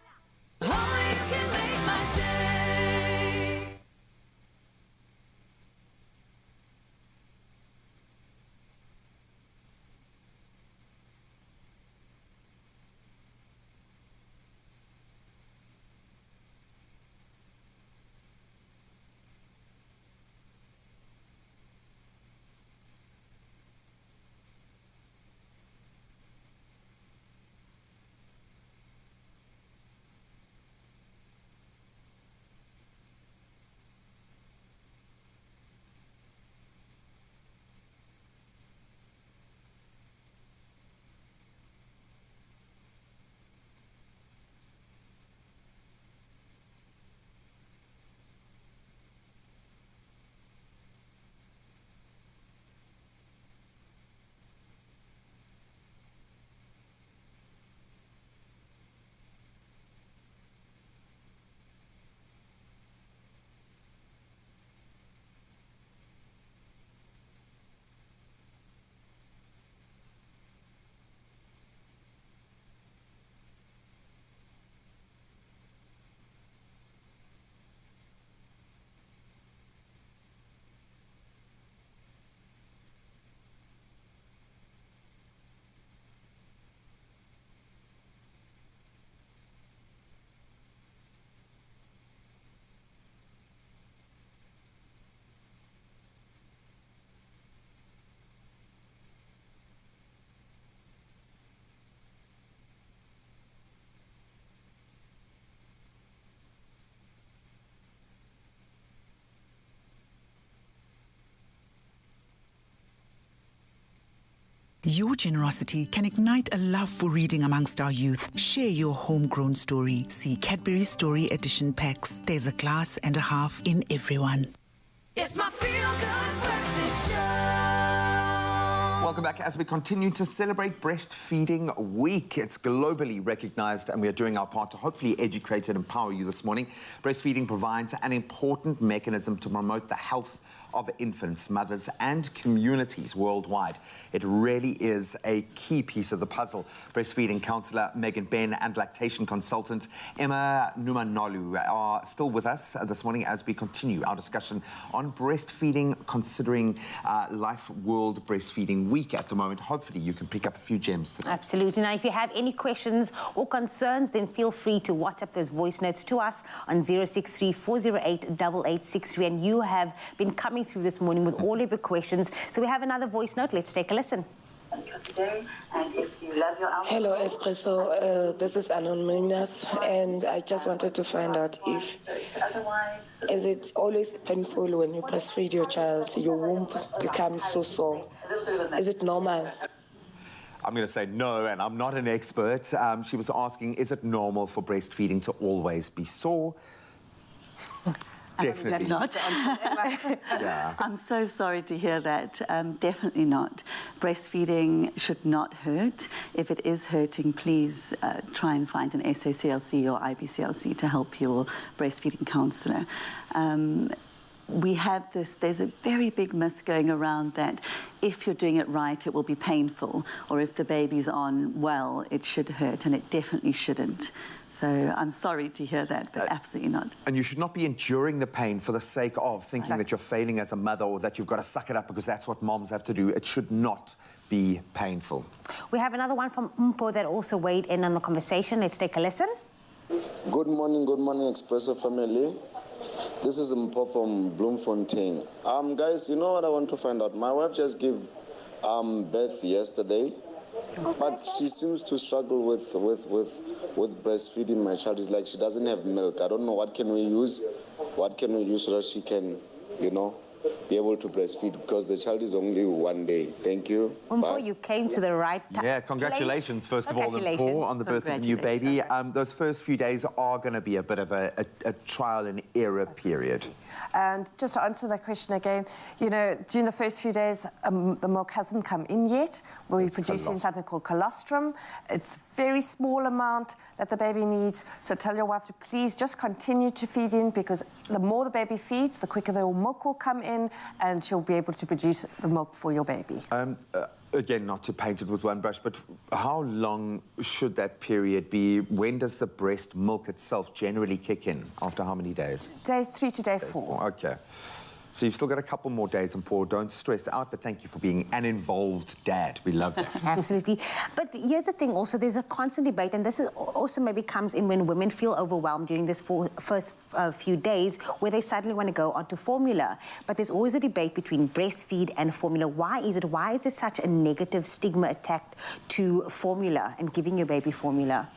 Your generosity can ignite a love for reading amongst our youth. Share your homegrown story. See Cadbury Story Edition packs. There's a glass and a half in everyone. It's my feel-good breakfast show. Welcome back as we continue to celebrate Breastfeeding Week. It's globally recognized and we are doing our part to hopefully educate and empower you this morning. Breastfeeding provides an important mechanism to promote the health of infants, mothers and communities worldwide. It really is a key piece of the puzzle. Breastfeeding counsellor Megan Ben and lactation consultant Emma Numanolu are still with us this morning as we continue our discussion on breastfeeding, considering Life World Breastfeeding Week at the moment. Hopefully you can pick up a few gems today. Absolutely. Now, if you have any questions or concerns, then feel free to WhatsApp those voice notes to us on 063 408 8863. And you have been coming through this morning with all of your questions. So we have another voice note. Let's take a listen. Hello, Expresso. This is Anonymous, and I just wanted to find out if is it always painful when you breastfeed your child? Your womb becomes so sore. Is it normal? I'm going to say no, and I'm not an expert. She was asking, is it normal for breastfeeding to always be sore? Definitely not. Yeah. I'm so sorry to hear that. Definitely not. Breastfeeding should not hurt. If it is hurting, please try and find an SACLC or IBCLC to help your breastfeeding counsellor. We have this, there's a very big myth going around that if you're doing it right, it will be painful, or if the baby's on well, it should hurt, and it definitely shouldn't. So I'm sorry to hear that, but absolutely not. And you should not be enduring the pain for the sake of thinking that you're failing as a mother or that you've got to suck it up because that's what moms have to do. It should not be painful. We have another one from Mpo that also weighed in on the conversation. Let's take a listen. Good morning, Expresso family. This is Mpo from Bloemfontein. Guys, you know what I want to find out? My wife just gave birth yesterday. But she seems to struggle with breastfeeding my child. It's like she doesn't have milk. I don't know what can we use so that she can, you know, be able to breastfeed because the child is only 1 day. Thank you. Umpo, you came to the right time. Yeah, congratulations, first of all, Paul, on the birth of a new baby. Those first few days are going to be a bit of a trial and error period. And just to answer that question again, you know, during the first few days, the milk hasn't come in yet. We're producing something called colostrum. It's a very small amount that the baby needs. So tell your wife to please just continue to feed in because the more the baby feeds, the quicker the milk will come in and she'll be able to produce the milk for your baby. Again, not to paint it with one brush, but how long should that period be? When does the breast milk itself generally kick in? After how many days? Day 3 to day 4. Okay. So you've still got a couple more days, and Paul, don't stress out, but thank you for being an involved dad. We love that. Absolutely. But here's the thing also, there's a constant debate, and this is also maybe comes in when women feel overwhelmed during this first few days where they suddenly want to go onto formula. But there's always a debate between breastfeed and formula. Why is it? Why is there such a negative stigma attached to formula and giving your baby formula?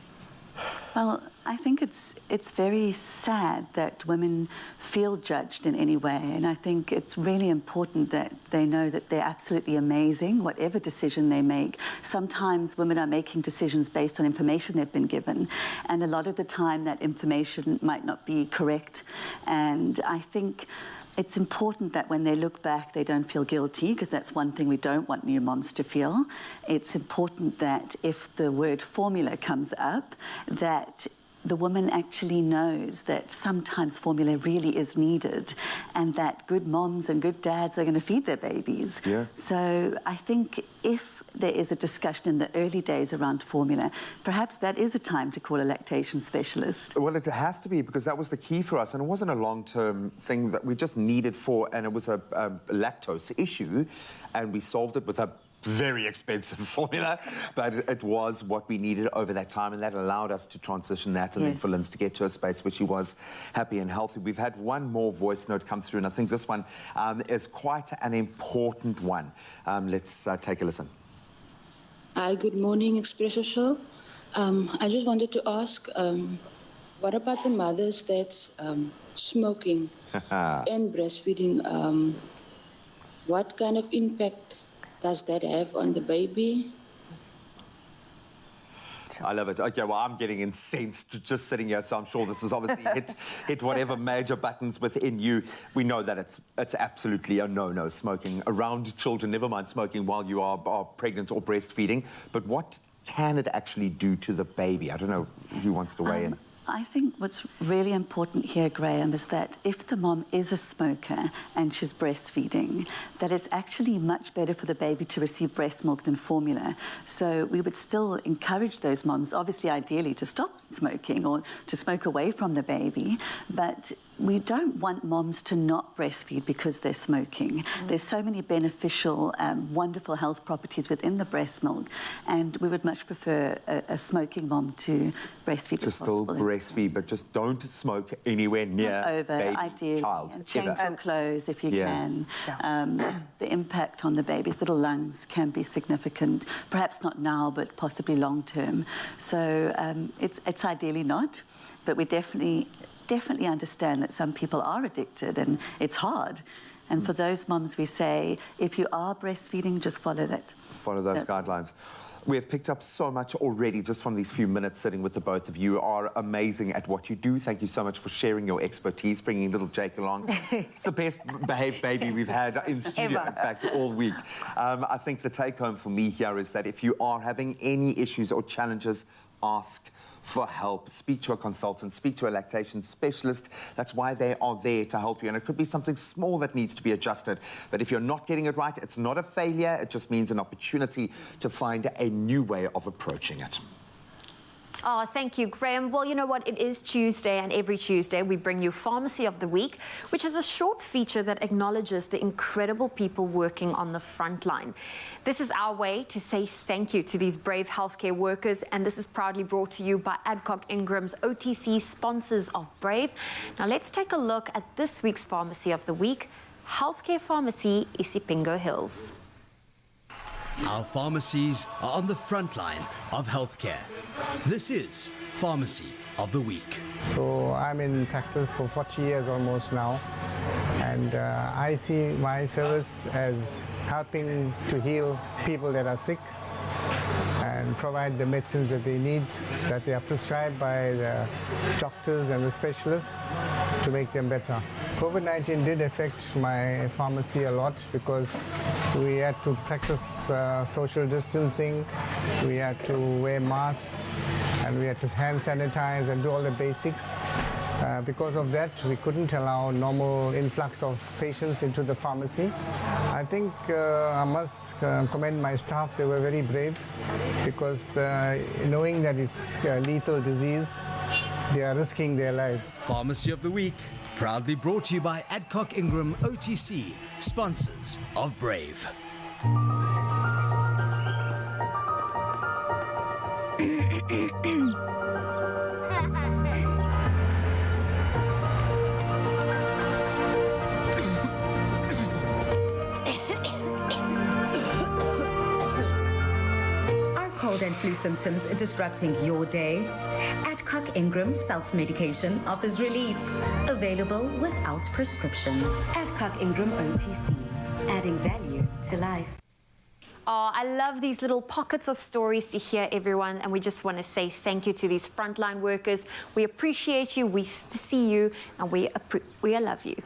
Well, I think it's very sad that women feel judged in any way, and I think it's really important that they know that they're absolutely amazing, whatever decision they make. Sometimes women are making decisions based on information they've been given, and a lot of the time that information might not be correct, and I think it's important that when they look back, they don't feel guilty, because that's one thing we don't want new moms to feel. It's important that if the word formula comes up, that the woman actually knows that sometimes formula really is needed and that good moms and good dads are going to feed their babies. Yeah. So I think if there is a discussion in the early days around formula, perhaps that is a time to call a lactation specialist. Well, it has to be, because that was the key for us, and it wasn't a long-term thing that we just needed for, and it was a lactose issue, and we solved it with a very expensive formula, but it was what we needed over that time, and that allowed us to transition that and then for Linz to get to a space where she was happy and healthy. We've had one more voice note come through, and I think this one is quite an important one. Let's take a listen. Hi, good morning, Expresso show. I just wanted to ask, what about the mothers that's smoking and breastfeeding? What kind of impact does that have on the baby? I love it. Okay, well, I'm getting incensed just sitting here, so I'm sure this has obviously hit whatever major buttons within you. We know that it's absolutely a no-no, smoking around children, never mind smoking while you are pregnant or breastfeeding. But what can it actually do to the baby? I don't know who wants to weigh in. I think what's really important here, Graham, is that if the mom is a smoker and she's breastfeeding, that it's actually much better for the baby to receive breast milk than formula. So we would still encourage those moms, obviously ideally to stop smoking or to smoke away from the baby, but we don't want moms to not breastfeed because they're smoking. There's so many beneficial, wonderful health properties within the breast milk, and we would much prefer a smoking mom to breastfeed. To still breastfeed, but just don't smoke anywhere near baby, ideally, child, and change ever. your clothes if you can. The impact on the baby's little lungs can be significant, perhaps not now, but possibly long term. So it's ideally not, but we definitely understand that some people are addicted and it's hard. And for those mums, we say, if you are breastfeeding, just follow that. Follow those guidelines. We have picked up so much already just from these few minutes sitting with the both of you. You are amazing at what you do. Thank you so much for sharing your expertise, bringing little Jake along. It's the best behaved baby we've had in studio, in fact, all week. I think the take home for me here is that if you are having any issues or challenges, ask for help. Speak to a consultant, speak to a lactation specialist. That's why they are there to help you. And it could be something small that needs to be adjusted. But if you're not getting it right, it's not a failure. It just means an opportunity to find a new way of approaching it. Oh, thank you, Graham. Well, you know what? It is Tuesday, and every Tuesday we bring you Pharmacy of the Week, which is a short feature that acknowledges the incredible people working on the front line. This is our way to say thank you to these brave healthcare workers, and this is proudly brought to you by Adcock Ingram's OTC, sponsors of Brave. Now, let's take a look at this week's Pharmacy of the Week, Healthcare Pharmacy, Isipingo Hills. Our pharmacies are on the front line of healthcare. This is Pharmacy of the Week. So I'm in practice for 40 years almost now, and I see my service as helping to heal people that are sick and provide the medicines that they need, that they are prescribed by the doctors and the specialists to make them better. COVID-19 did affect my pharmacy a lot because we had to practice social distancing, we had to wear masks, and we had to hand sanitize and do all the basics. Because of that, we couldn't allow normal influx of patients into the pharmacy. I think I must commend my staff. They were very brave because knowing that it's a lethal disease, they are risking their lives. Pharmacy of the Week, proudly brought to you by Adcock Ingram OTC, sponsors of Brave. Cold and flu symptoms disrupting your day? Adcock Ingram self-medication offers relief. Available without prescription. Adcock Ingram OTC, adding value to life. Oh, I love these little pockets of stories to hear, everyone, and we just want to say thank you to these frontline workers. We appreciate you, we see you, and we love you.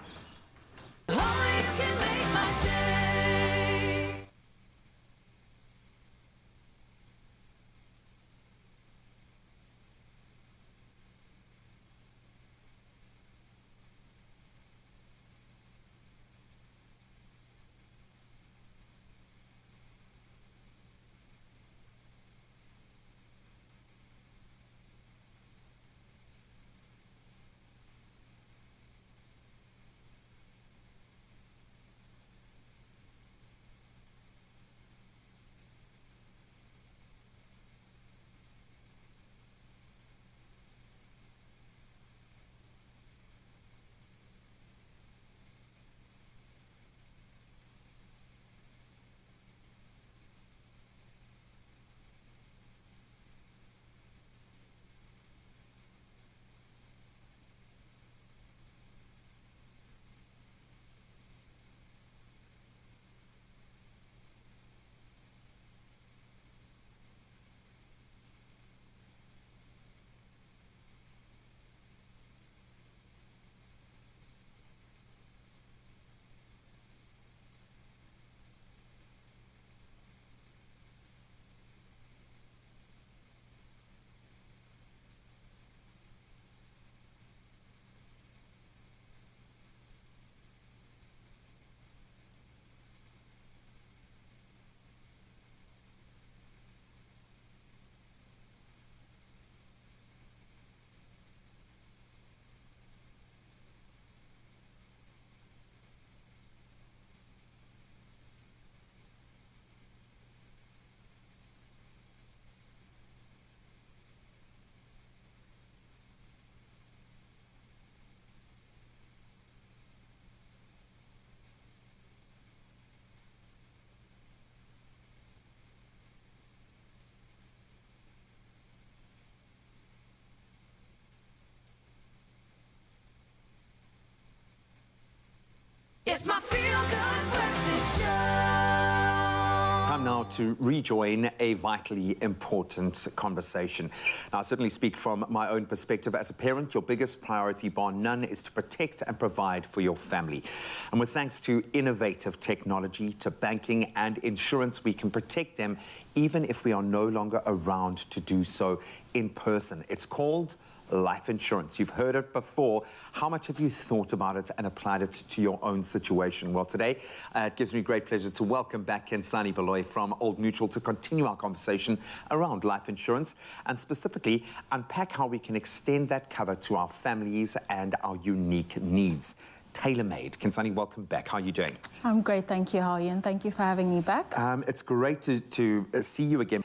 to rejoin a vitally important conversation. Now, I certainly speak from my own perspective. As a parent, your biggest priority, bar none, is to protect and provide for your family. And with thanks to innovative technology, to banking and insurance, we can protect them even if we are no longer around to do so in person. It's called life insurance. You've heard it before. How much have you thought about it and applied it to your own situation? Well, today, it gives me great pleasure to welcome back Kensani Baloy from Old Mutual to continue our conversation around life insurance and specifically unpack how we can extend that cover to our families and our unique needs. Tailor-made. Kensani, welcome back. How are you doing? I'm great, thank you. How are you? And thank you for having me back. It's great to see you again.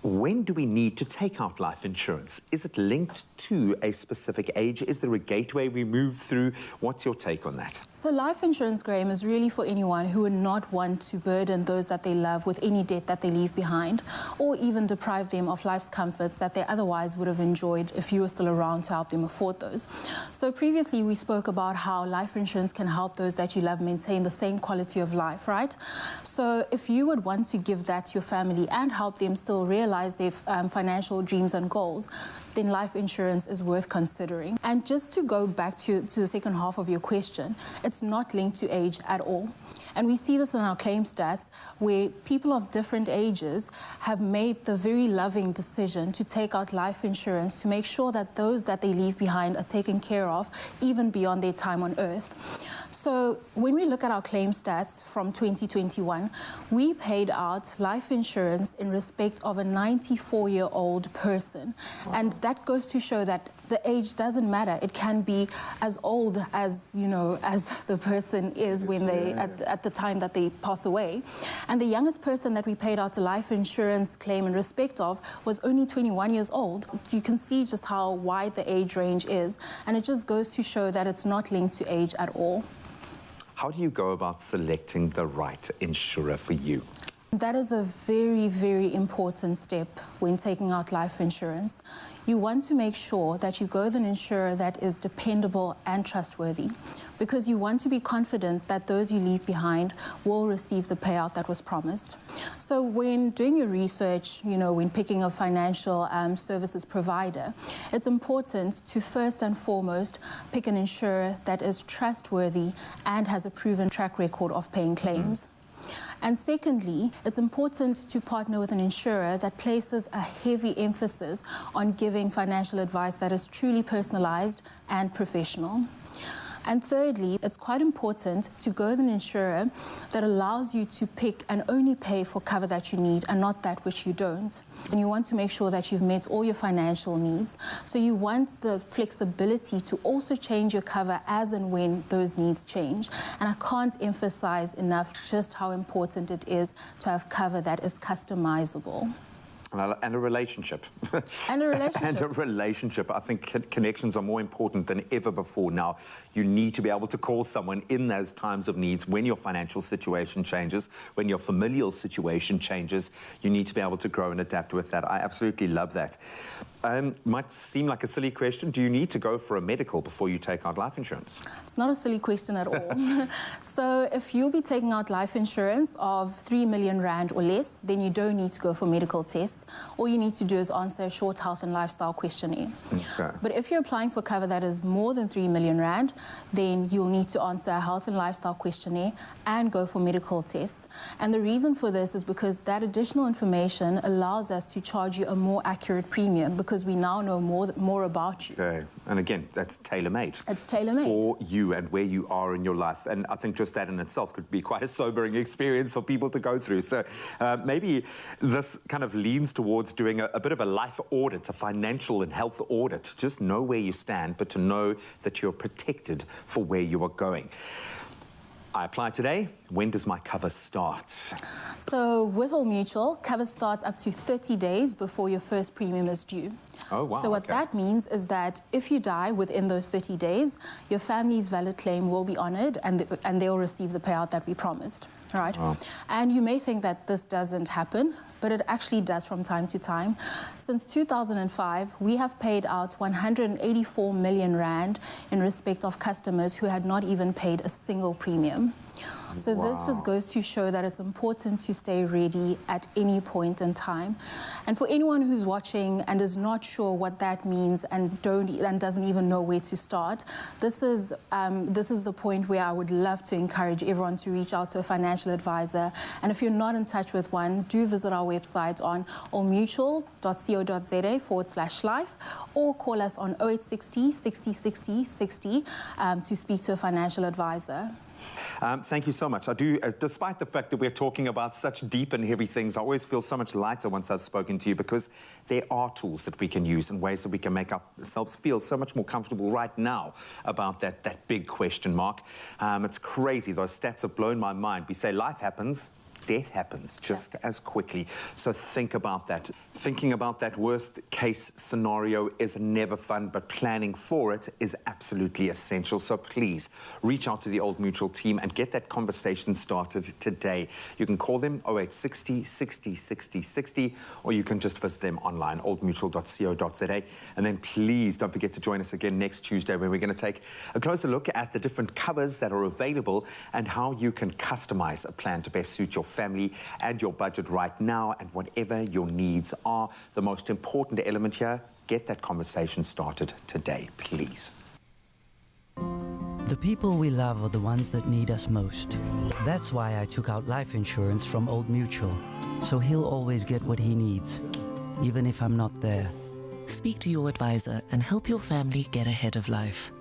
When do we need to take out life insurance? Is it linked to a specific age? Is there a gateway we move through? What's your take on that? So life insurance, Graham, is really for anyone who would not want to burden those that they love with any debt that they leave behind, or even deprive them of life's comforts that they otherwise would have enjoyed if you were still around to help them afford those. So previously we spoke about how life insurance can help those that you love maintain the same quality of life, right? So if you would want to give that to your family and help them still realize their financial dreams and goals, then life insurance is worth considering. And just to go back to the second half of your question, it's not linked to age at all. And we see this in our claim stats where people of different ages have made the very loving decision to take out life insurance to make sure that those that they leave behind are taken care of even beyond their time on earth. So when we look at our claim stats from 2021, we paid out life insurance in respect of a 94-year-old person. And that goes to show that the age doesn't matter. It can be as old as, you know, as the person is when they, at the time that they pass away. And the youngest person that we paid out a life insurance claim in respect of was only 21 years old. You can see just how wide the age range is. And it just goes to show that it's not linked to age at all. How do you go about selecting the right insurer for you? That is a very, very important step when taking out life insurance. You want to make sure that you go with an insurer that is dependable and trustworthy, because you want to be confident that those you leave behind will receive the payout that was promised. So when doing your research, you know, when picking a financial services provider, it's important to first and foremost pick an insurer that is trustworthy and has a proven track record of paying claims. And secondly, it's important to partner with an insurer that places a heavy emphasis on giving financial advice that is truly personalized and professional. And thirdly, it's quite important to go with an insurer that allows you to pick and only pay for cover that you need and not that which you don't. And you want to make sure that you've met all your financial needs. So you want the flexibility to also change your cover as and when those needs change. And I can't emphasize enough just how important it is to have cover that is customizable. And a relationship. And a relationship. And a relationship. I think connections are more important than ever before now. You need to be able to call someone in those times of needs when your financial situation changes, when your familial situation changes. You need to be able to grow and adapt with that. I absolutely love that. Might seem like a silly question. Do you need to go for a medical before you take out life insurance? It's not a silly question at all. So if you'll be taking out life insurance of 3 million rand or less, then you don't need to go for medical tests. All you need to do is answer a short health and lifestyle questionnaire. Okay. But if you're applying for cover that is more than 3 million rand, then you'll need to answer a health and lifestyle questionnaire and go for medical tests. And the reason for this is because that additional information allows us to charge you a more accurate premium, because we now know more about you. Okay. And again, that's tailor-made. It's tailor-made. For you and where you are in your life. And I think just that in itself could be quite a sobering experience for people to go through. So maybe this kind of leans towards doing a bit of a life audit, a financial and health audit. Just know where you stand, but to know that you're protected for where you are going. I apply today. When does my cover start? So with Old Mutual, cover starts up to 30 days before your first premium is due. Oh, wow. So what that means is that if you die within those 30 days, your family's valid claim will be honoured and they'll receive the payout that we promised. Right? Wow. And you may think that this doesn't happen, but it actually does from time to time. Since 2005, we have paid out 184 million rand in respect of customers who had not even paid a single premium. So this just goes to show that it's important to stay ready at any point in time. And for anyone who's watching and is not sure what that means and doesn't even know where to start, this is the point where I would love to encourage everyone to reach out to a financial advisor. And if you're not in touch with one, do visit our website on allmutual.co.za/life or call us on 0860 60 60 60 to speak to a financial advisor. Thank you so much. I do, despite the fact that we're talking about such deep and heavy things, I always feel so much lighter once I've spoken to you, because there are tools that we can use and ways that we can make ourselves feel so much more comfortable right now about that big question mark. It's crazy. Those stats have blown my mind. We say life happens, death happens just as quickly. So think about that. Thinking about that worst case scenario is never fun, but planning for it is absolutely essential. So please reach out to the Old Mutual team and get that conversation started today. You can call them 0860 60 60 60, or you can just visit them online, oldmutual.co.za. And then please don't forget to join us again next Tuesday, where we're going to take a closer look at the different covers that are available and how you can customize a plan to best suit your family and your budget right now, and whatever your needs are. The most important element here, get that conversation started today, please. The people we love are the ones that need us most. That's why I took out life insurance from Old Mutual, so he'll always get what he needs, even if I'm not there. Speak to your advisor and help your family get ahead of life.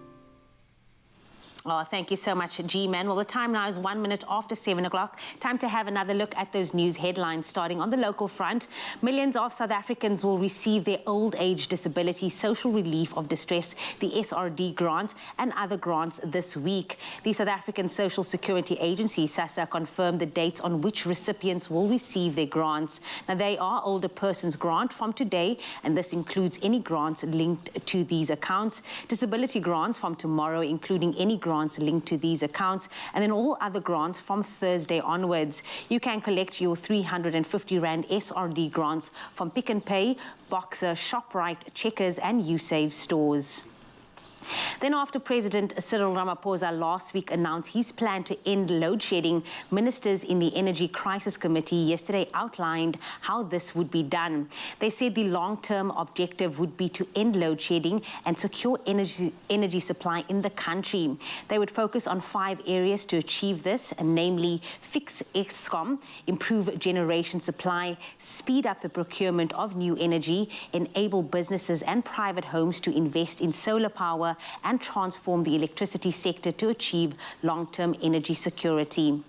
Oh, thank you so much, G-Man. Well, the time now is 1 minute after 7 o'clock. Time to have another look at those news headlines. Starting on the local front, millions of South Africans will receive their old age disability social relief of distress, the SRD grant, and other grants this week. The South African Social Security Agency, SASSA, confirmed the dates on which recipients will receive their grants. Now, they are older persons grant from today, and this includes any grants linked to these accounts. Disability grants from tomorrow, including any grants linked to these accounts, and then all other grants from Thursday onwards. You can collect your 350 Rand SRD grants from Pick n Pay, Boxer, ShopRite, Checkers, and Usave stores. Then, after President Cyril Ramaphosa last week announced his plan to end load shedding, ministers in the Energy Crisis Committee yesterday outlined how this would be done. They said the long-term objective would be to end load shedding and secure energy supply in the country. They would focus on 5 areas to achieve this, namely fix Eskom, improve generation supply, speed up the procurement of new energy, enable businesses and private homes to invest in solar power, and transform the electricity sector to achieve long-term energy security.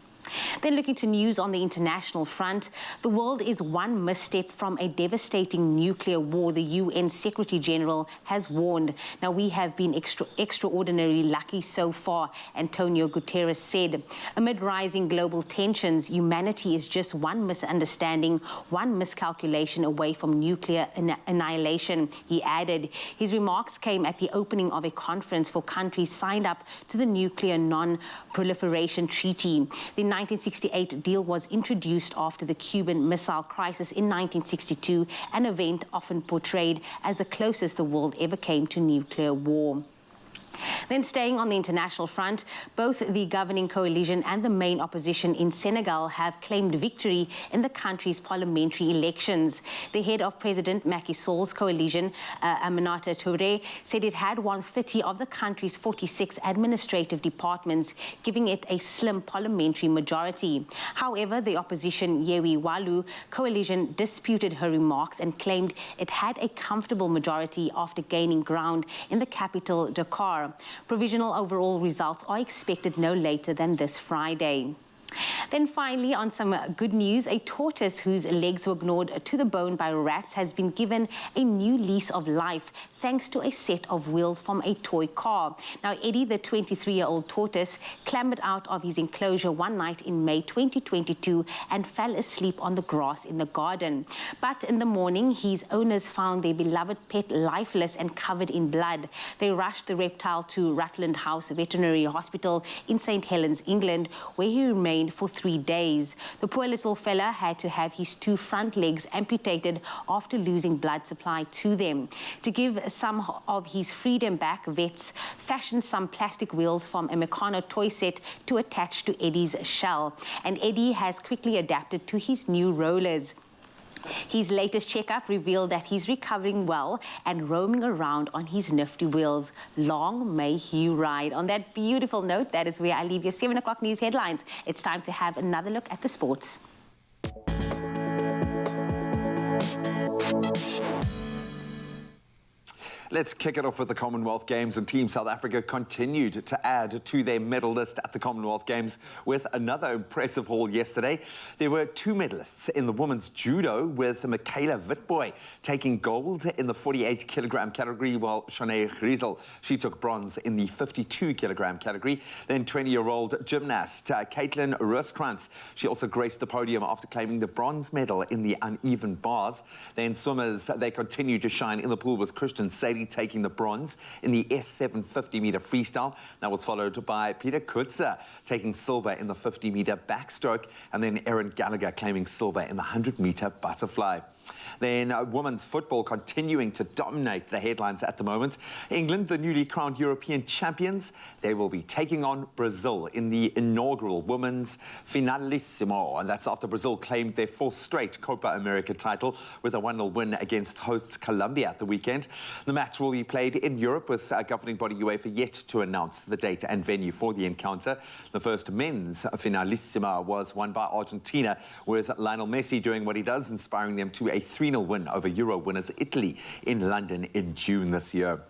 Then, looking to news on the international front, the world is one misstep from a devastating nuclear war, the UN Secretary General has warned. Now, we have been extraordinarily lucky so far, Antonio Guterres said. Amid rising global tensions, humanity is just one misunderstanding, one miscalculation away from nuclear annihilation, he added. His remarks came at the opening of a conference for countries signed up to the Nuclear Non-Proliferation Treaty. The 1968 deal was introduced after the Cuban Missile Crisis in 1962, an event often portrayed as the closest the world ever came to nuclear war. Then, staying on the international front, both the governing coalition and the main opposition in Senegal have claimed victory in the country's parliamentary elections. The head of President Macky Sall's coalition, Aminata Touré, said it had won 30 of the country's 46 administrative departments, giving it a slim parliamentary majority. However, the opposition Yewi Walu coalition disputed her remarks and claimed it had a comfortable majority after gaining ground in the capital, Dakar. Provisional overall results are expected no later than this Friday. Then finally, on some good news, a tortoise whose legs were gnawed to the bone by rats has been given a new lease of life thanks to a set of wheels from a toy car. Now, Eddie, the 23-year-old tortoise, clambered out of his enclosure one night in May 2022 and fell asleep on the grass in the garden. But in the morning, his owners found their beloved pet lifeless and covered in blood. They rushed the reptile to Rutland House Veterinary Hospital in St. Helens, England, where he remained remained for 3 days. The poor little fella had to have his 2 front legs amputated after losing blood supply to them. To give some of his freedom back, vets fashioned some plastic wheels from a Meccano toy set to attach to Eddie's shell. And Eddie has quickly adapted to his new rollers. His latest checkup revealed that he's recovering well and roaming around on his nifty wheels. Long may he ride. On that beautiful note, that is where I leave your 7 o'clock news headlines. It's time to have another look at the sports. Let's kick it off with the Commonwealth Games, and Team South Africa continued to add to their medal list at the Commonwealth Games with another impressive haul yesterday. There were 2 medalists in the women's judo, with Michaela Witbooi taking gold in the 48-kilogram category, while Shanae Griesel, she took bronze in the 52-kilogram category. Then 20-year-old gymnast Caitlin Roskrantz, she also graced the podium after claiming the bronze medal in the uneven bars. Then swimmers, they continued to shine in the pool, with Christian Sadie taking the bronze in the S750-meter freestyle. That was followed by Peter Kutzer taking silver in the 50-meter backstroke, and then Erin Gallagher claiming silver in the 100-meter butterfly. Then women's football continuing to dominate the headlines at the moment. England, the newly crowned European champions, they will be taking on Brazil in the inaugural women's finalissimo. And that's after Brazil claimed their 4th straight Copa America title with a 1-0 win against hosts Colombia at the weekend. The match will be played in Europe, with governing body UEFA yet to announce the date and venue for the encounter. The first men's finalissima was won by Argentina, with Lionel Messi doing what he does, inspiring them to a 3-0 win over Euro winners Italy in London in June this year.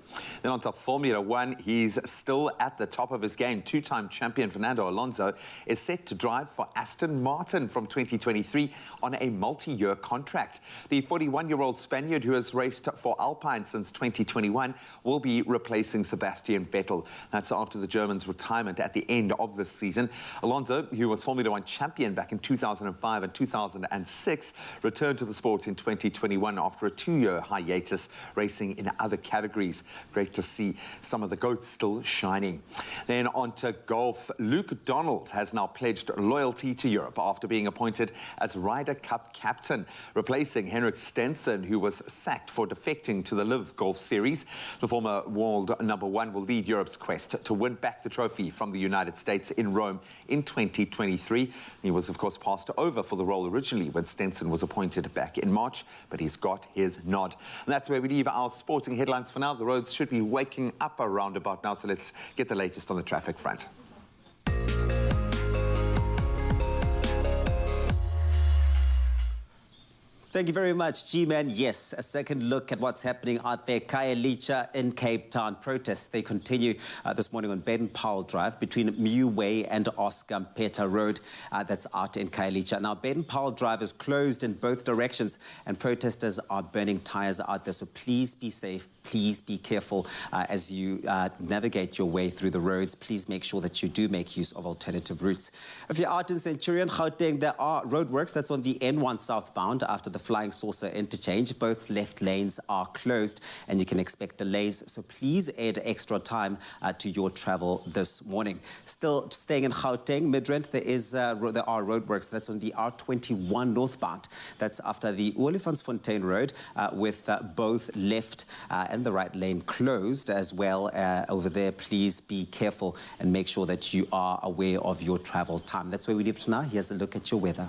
Then on to Formula One, he's still at the top of his game. 2-time champion Fernando Alonso is set to drive for Aston Martin from 2023 on a multi-year contract. The 41-year-old Spaniard, who has raced for Alpine since 2021, will be replacing Sebastian Vettel. That's after the German's retirement at the end of this season. Alonso, who was Formula One champion back in 2005 and 2006, returned to the sport in 2021 after a 2-year hiatus, racing in other categories. Great to see some of the GOATs still shining. Then on to golf. Luke Donald has now pledged loyalty to Europe after being appointed as Ryder Cup captain, replacing Henrik Stenson, who was sacked for defecting to the Live Golf Series. The former world #1 will lead Europe's quest to win back the trophy from the United States in Rome in 2023. He was, of course, passed over for the role originally when Stenson was appointed back in March, but he's got his nod. And that's where we leave our sporting headlines for now. The roads should be waking up around about now, so let's get the latest on the traffic front. Thank you very much, G-Man. Yes, a second look at what's happening out there. Khayelitsha in Cape Town. Protests, they continue this morning on Baden-Powell Drive between Mew Way and Oscar Mpeta Road. That's out in Khayelitsha. Now, Baden-Powell Drive is closed in both directions, and protesters are burning tyres out there. So please be safe. Please be careful as you navigate your way through the roads. Please make sure that you do make use of alternative routes. If you're out in Centurion, Gauteng, there are roadworks. That's on the N1 southbound after the Flying Saucer interchange. Both left lanes are closed, and you can expect delays. So please add extra time to your travel this morning. Still staying in Gauteng, Midrand, there are roadworks. That's on the R21 northbound. That's after the Olifantsfontein Road with both left and the right lane closed as well over there. Please be careful and make sure that you are aware of your travel time. That's where we leave for now. Here's a look at your weather.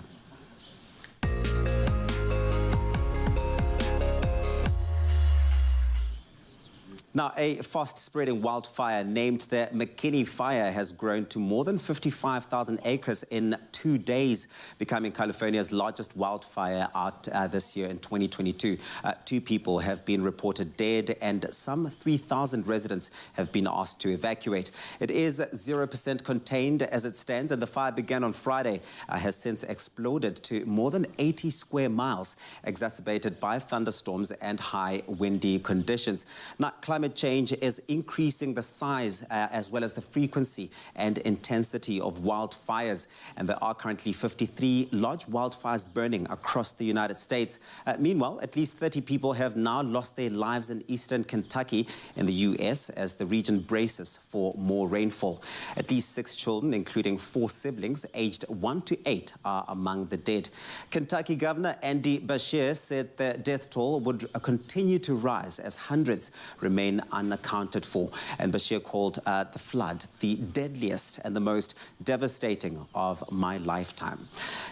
Now, a fast-spreading wildfire named the McKinney Fire has grown to more than 55,000 acres in 2 days, becoming California's largest wildfire out this year in 2022. 2 people have been reported dead, and some 3,000 residents have been asked to evacuate. It is 0% contained as it stands, and the fire began on Friday, has since exploded to more than 80 square miles, exacerbated by thunderstorms and high windy conditions. Now, climate climate change is increasing the size as well as the frequency and intensity of wildfires. And there are currently 53 large wildfires burning across the United States. Meanwhile, at least 30 people have now lost their lives in eastern Kentucky in the U.S. as the region braces for more rainfall. At least 6 children, including 4 siblings aged 1 to 8, are among the dead. Kentucky Governor Andy Beshear said the death toll would continue to rise as hundreds remain unaccounted for. And Beshear called the flood the deadliest and the most devastating of my lifetime.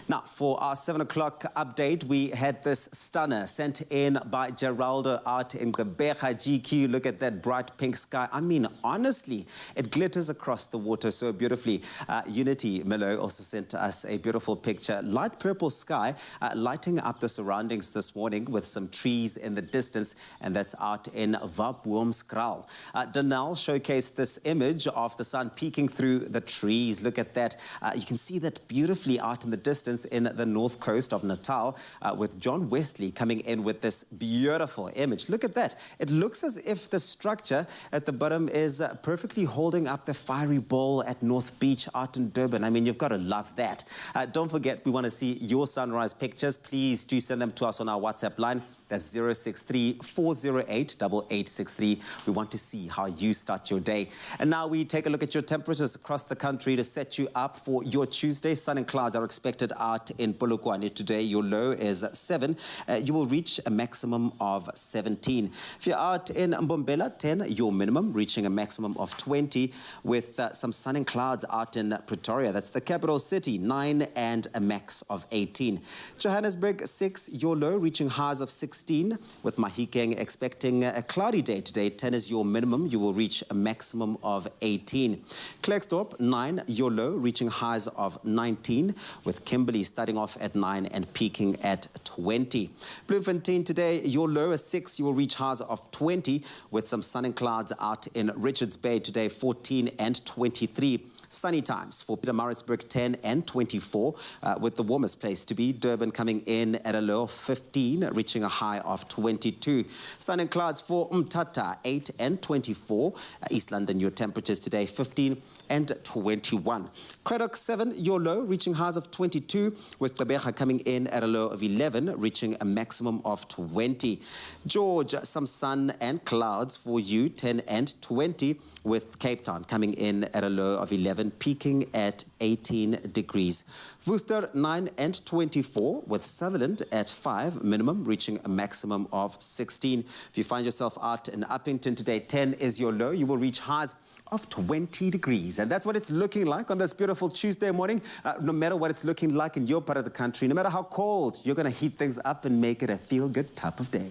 Now, for our 7 o'clock update, we had this stunner sent in by Geraldo out in Gqeberha GQ. Look at that bright pink sky. I mean, honestly, it glitters across the water so beautifully. Unity Milo also sent us a beautiful picture. Light purple sky lighting up the surroundings this morning with some trees in the distance, and that's out in Wapboomskraal. Danelle showcased this image of the sun peeking through the trees. Look at that. You can see that beautifully out in the distance in the north coast of Natal, with John Wesley coming in with this beautiful image. Look at that. It looks as if the structure at the bottom is perfectly holding up the fiery ball at North Beach out in Durban. I mean, you've got to love that. Don't forget, we want to see your sunrise pictures. Please do send them to us on our WhatsApp line. That's 063-408-8863. We want to see how you start your day. And now we take a look at your temperatures across the country to set you up for your Tuesday. Sun and clouds are expected out in Polokwane today. Your low is 7. You will reach a maximum of 17. If you're out in Mbombela, 10, your minimum, reaching a maximum of 20, with some sun and clouds out in Pretoria. That's the capital city, 9, and a max of 18. Johannesburg, 6, your low, reaching highs of 16. With Mahikeng expecting a cloudy day today. 10 is your minimum. You will reach a maximum of 18. Klerksdorp, 9, your low, reaching highs of 19. With Kimberley starting off at 9 and peaking at 20. Bloemfontein today, your low is 6. You will reach highs of 20 with some sun and clouds out in Richards Bay today, 14 and 23. Sunny times for Pietermaritzburg, 10 and 24, with the warmest place to be Durban coming in at a low of 15, reaching a high of 22. Sun and clouds for Umtata, 8 and 24. East London, your temperatures today 15 and 21. Craddock, 7, your low, reaching highs of 22, with Gqeberha coming in at a low of 11, reaching a maximum of 20. George, some sun and clouds for you, 10 and 20, with Cape Town coming in at a low of 11, peaking at 18 degrees. Worcester, 9 and 24, with Sutherland at 5, minimum, reaching a maximum of 16. If you find yourself out in Uppington today, 10 is your low. You will reach highs of 20 degrees. And that's what it's looking like on this beautiful Tuesday morning. No matter what it's looking like in your part of the country, no matter how cold, you're going to heat things up and make it a feel-good type of day.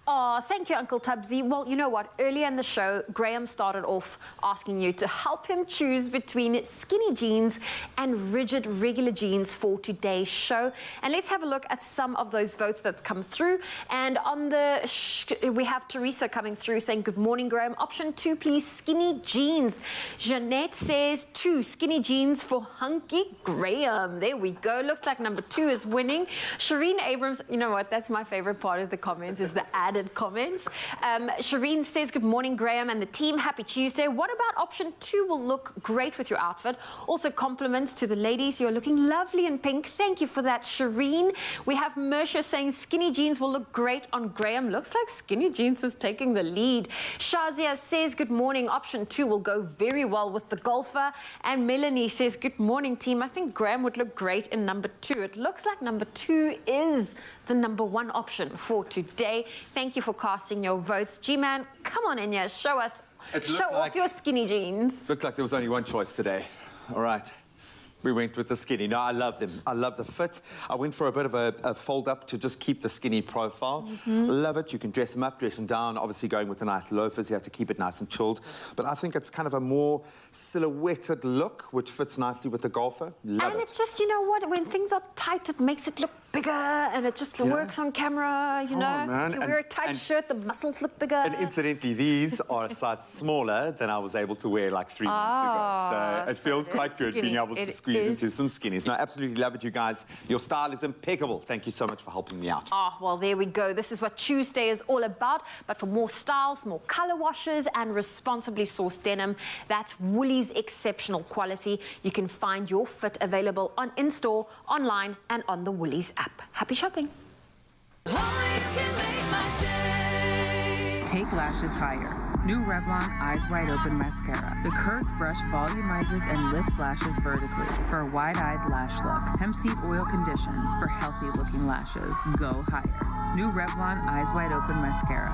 Oh, thank you, Uncle Tubbsy. Well, you know what? Earlier in the show, Graham started off asking you to help him choose between skinny jeans and rigid regular jeans for today's show. And let's have a look at some of those votes that's come through. And on the we have Teresa coming through saying, good morning, Graham. Option 2, please, skinny jeans. Jeanette says 2, skinny jeans for hunky Graham. There we go. Looks like number 2 is winning. Shireen Abrams, you know what? That's my favorite part of the comments, is the added comments. Shireen says, good morning, Graham and the team. Happy Tuesday. What about option 2 will look great with your outfit? Also, compliments to the ladies. You're looking lovely in pink. Thank you for that, Shireen. We have Mersha saying skinny jeans will look great on Graham. Looks like skinny jeans is taking the lead. Shazia says, good morning. Option 2 will go very well with the golfer. And Melanie says, good morning, team. I think Graham would look great in number 2. It looks like number 2 is the number 1 option for today. Thank you for casting your votes. G-Man, come on in here. Show us. Show off your skinny jeans. Looked like there was only one choice today. All right. We went with the skinny. No, I love them. I love the fit. I went for a bit of a fold up to just keep the skinny profile. Love it. You can dress them up, dress them down. Obviously going with the nice loafers, you have to keep it nice and chilled. But I think it's kind of a more silhouetted look, which fits nicely with the golfer. Love it. And it's just, you know what, when things are tight, it makes it look bigger and it just works on camera, you know. man. You wear a tight shirt, the muscles look bigger. And incidentally, these are a size smaller than I was able to wear like 3 months ago. So it feels quite good being able to squeeze into some skinnies. No, I absolutely love it, you guys. Your style is impeccable. Thank you so much for helping me out. Well, there we go. This is what Tuesday is all about. But for more styles, more color washes and responsibly sourced denim, that's Woolies exceptional quality. You can find your fit available in-store, online and on the Woolies app. Happy shopping. Take lashes higher. New Revlon Eyes Wide Open Mascara. The curved brush volumizes and lifts lashes vertically for a wide-eyed lash look. Hemp seed oil conditions for healthy-looking lashes. Go higher. New Revlon Eyes Wide Open Mascara.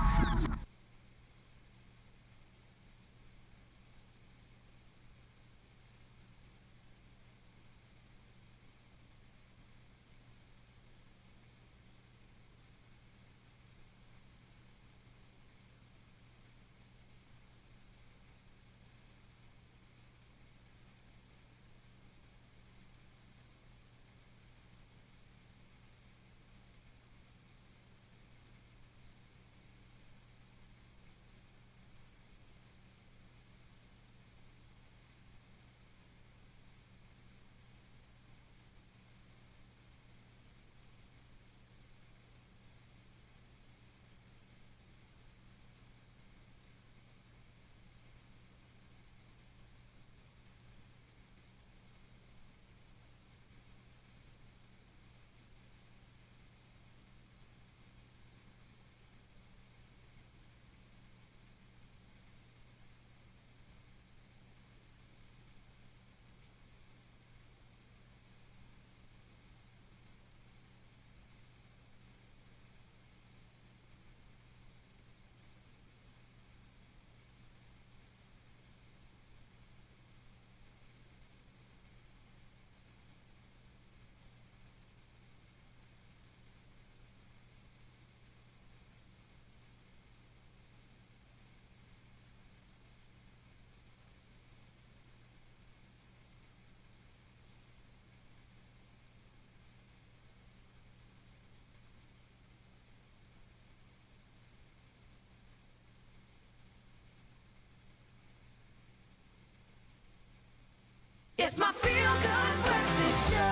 It's my feel-good breakfast show.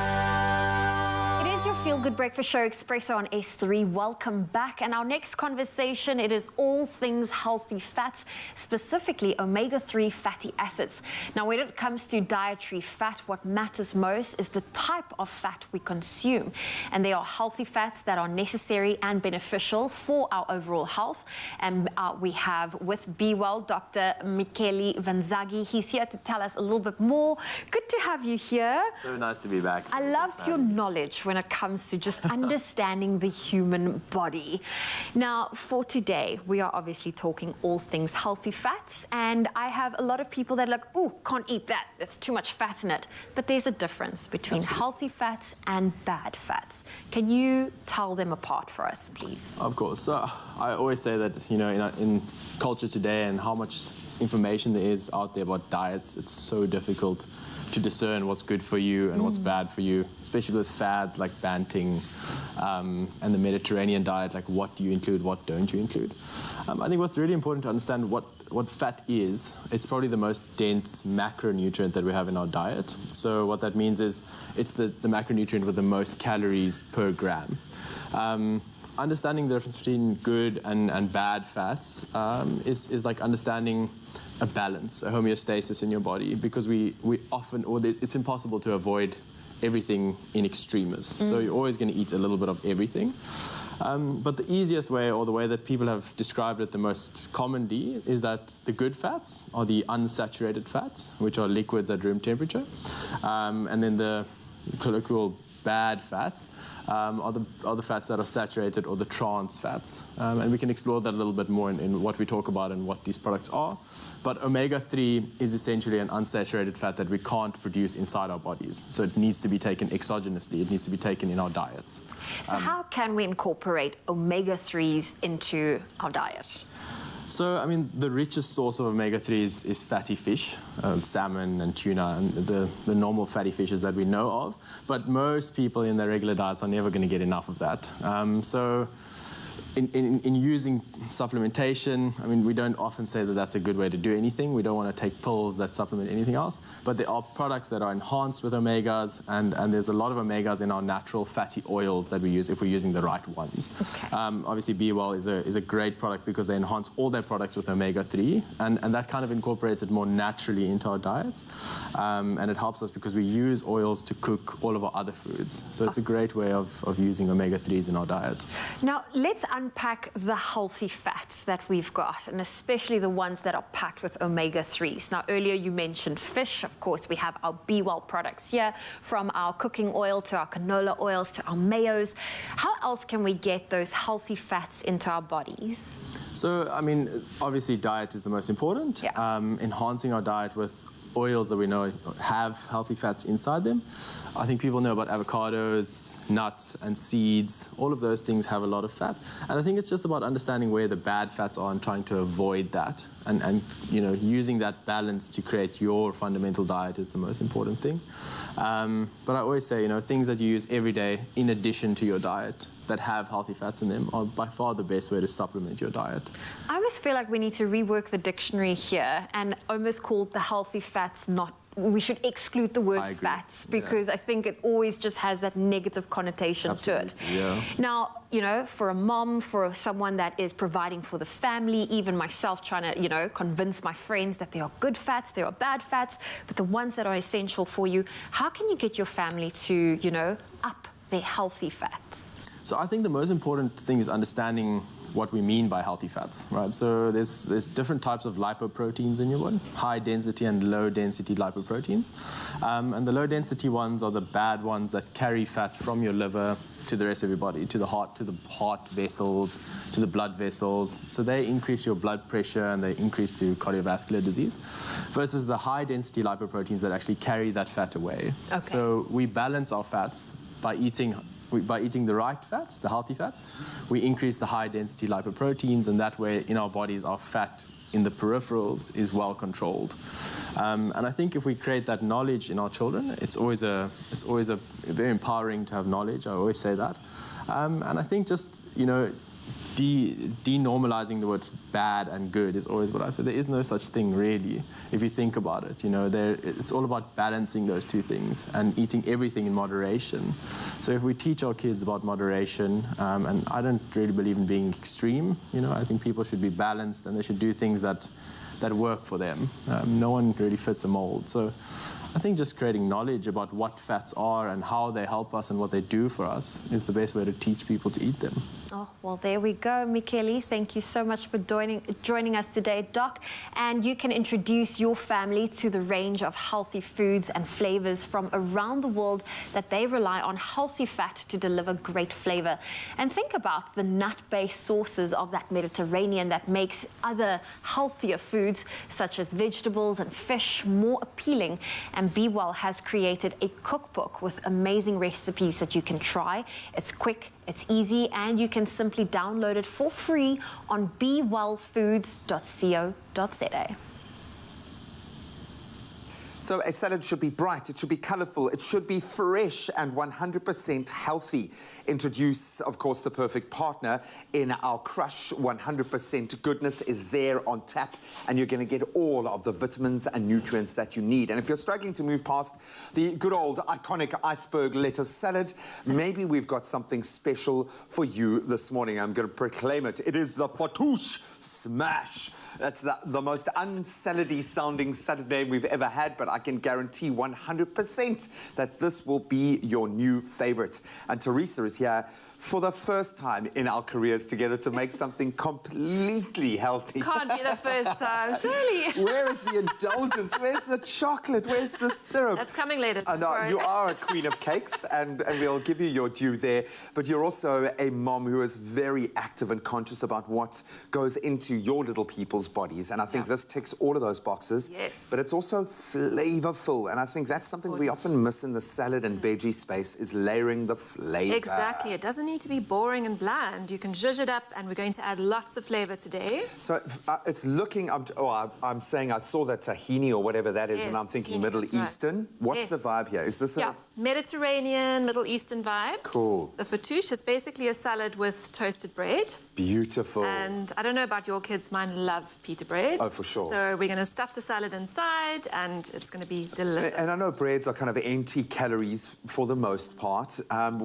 It is your feel-good breakfast show, Expresso on S3. Welcome back. And our next conversation, it is all things healthy fats, specifically omega-3 fatty acids. Now, when it comes to dietary fat, what matters most is the type of fat we consume. And they are healthy fats that are necessary and beneficial for our overall health. And we have with Be Well, Dr. Michele Vanzaghi. He's here to tell us a little bit more. Good to have you here. So nice to be back. I love your knowledge when it comes to just understanding the human body. Now, for today, we are obviously talking all things healthy fats, and I have a lot of people that are like, ooh, can't eat that. That's too much fat in it. But there's a difference between healthy fats and bad fats. Can you tell them apart for us, please? Of course. So I always say that, you know, in culture today and how much information there is out there about diets, it's so difficult to discern what's good for you and what's bad for you, especially with fads like Banting and the Mediterranean diet, like what do you include, what don't you include. I think what's really important to understand what fat is, it's probably the most dense macronutrient that we have in our diet. So what that means is it's the macronutrient with the most calories per gram. Understanding the difference between good and bad fats is like understanding a balance, a homeostasis in your body, because we often, it's impossible to avoid everything in extremis. So you're always going to eat a little bit of everything. But the easiest way, or the way that people have described it the most commonly, is that the good fats are the unsaturated fats, which are liquids at room temperature. And then the colloquial bad fats are the fats that are saturated, or the trans fats. And we can explore that a little bit more in what we talk about and what these products are. But omega-3 is essentially an unsaturated fat that we can't produce inside our bodies. So it needs to be taken exogenously. It needs to be taken in our diets. So how can we incorporate omega-3s into our diet? So, I mean, the richest source of omega-3s is fatty fish, salmon and tuna, and the normal fatty fishes that we know of. But most people in their regular diets are never going to get enough of that. So in using supplementation, I mean, we don't often say that that's a good way to do anything. We don't want to take pills that supplement anything else. But there are products that are enhanced with omegas, and there's a lot of omegas in our natural fatty oils that we use if we're using the right ones. Okay. Obviously, Be Well is a great product because they enhance all their products with omega-3, and that kind of incorporates it more naturally into our diets. And it helps us because we use oils to cook all of our other foods. So it's a great way of using omega-3s in our diet. Now, let's unpack the healthy fats that we've got, and especially the ones that are packed with omega-3s. Now, earlier you mentioned fish. Of course, we have our Be Well products here, from our cooking oil to our canola oils to our mayos. How else can we get those healthy fats into our bodies? So, I mean, obviously diet is the most important. Yeah. Enhancing our diet with oils that we know have healthy fats inside them. I think people know about avocados, nuts, and seeds. All of those things have a lot of fat. And I think it's just about understanding where the bad fats are and trying to avoid that. And you know, using that balance to create your fundamental diet is the most important thing. But I always say, you know, things that you use every day in addition to your diet that have healthy fats in them are by far the best way to supplement your diet. I almost feel like we need to rework the dictionary here and almost call the healthy fats not. We should exclude the word fats, because I think it always just has that negative connotation to it. Yeah. Now, you know, for a mom, for someone that is providing for the family, even myself trying to, you know, convince my friends that there are good fats, there are bad fats, but the ones that are essential for you, how can you get your family to, you know, up their healthy fats? So I think the most important thing is understanding what we mean by healthy fats, right? So there's different types of lipoproteins in your body, high density and low density lipoproteins. And the low density ones are the bad ones that carry fat from your liver to the rest of your body, to the heart vessels, to the blood vessels. So they increase your blood pressure and they increase to cardiovascular disease, versus the high density lipoproteins that actually carry that fat away. Okay. So we balance our fats by eating the right fats, the healthy fats. We increase the high-density lipoproteins, and that way in our bodies, our fat in the peripherals is well controlled. And I think if we create that knowledge in our children, it's always very empowering to have knowledge. I always say that. And I think just, you know, denormalizing the word bad and good is always what I say. There is no such thing, really, if you think about it. You know, it's all about balancing those two things and eating everything in moderation. So if we teach our kids about moderation, and I don't really believe in being extreme, you know, I think people should be balanced and they should do things that work for them. No one really fits a mold. So I think just creating knowledge about what fats are and how they help us and what they do for us is the best way to teach people to eat them. Oh, well, there we go. Michele, thank you so much for joining us today, Doc. And you can introduce your family to the range of healthy foods and flavors from around the world that they rely on healthy fat to deliver great flavor. And think about the nut-based sauces of that Mediterranean that makes other healthier foods, such as vegetables and fish, more appealing. And Be Well has created a cookbook with amazing recipes that you can try. It's quick, it's easy, and you can simply download it for free on bewellfoods.co.za. So a salad should be bright, it should be colourful, it should be fresh and 100% healthy. Introduce, of course, the perfect partner in our Crush. 100% goodness is there on tap, and you're going to get all of the vitamins and nutrients that you need. And if you're struggling to move past the good old iconic iceberg lettuce salad, maybe we've got something special for you this morning. I'm going to proclaim it. It is the Fatouche Smash. That's the most unsalady sounding salad name we've ever had, but I can guarantee 100% that this will be your new favorite. And Teresa is here for the first time in our careers together to make something completely healthy. Can't be the first time, surely. Where is the indulgence? Where's the chocolate? Where's the syrup? That's coming later. No, you are a queen of cakes, and we'll give you your due there. But you're also a mom who is very active and conscious about what goes into your little people's bodies. And I think this ticks all of those boxes. Yes. But it's also flavorful. And I think that's something we often miss in the salad and veggie space, is layering the flavor. Exactly. It doesn't need to be boring and bland. You can zhuzh it up, and we're going to add lots of flavor today. So it's looking, I'm saying I saw that tahini or whatever that is, Yes, and I'm thinking tahini, Middle that's right. Eastern. What's Yes. the vibe here? Is this Yeah, Mediterranean, Middle Eastern vibe. Cool. The fattoush is basically a salad with toasted bread. Beautiful. And I don't know about your kids, mine love pita bread. Oh, for sure. So we're going to stuff the salad inside, and it's going to be delicious. And I know breads are kind of empty calories for the most part.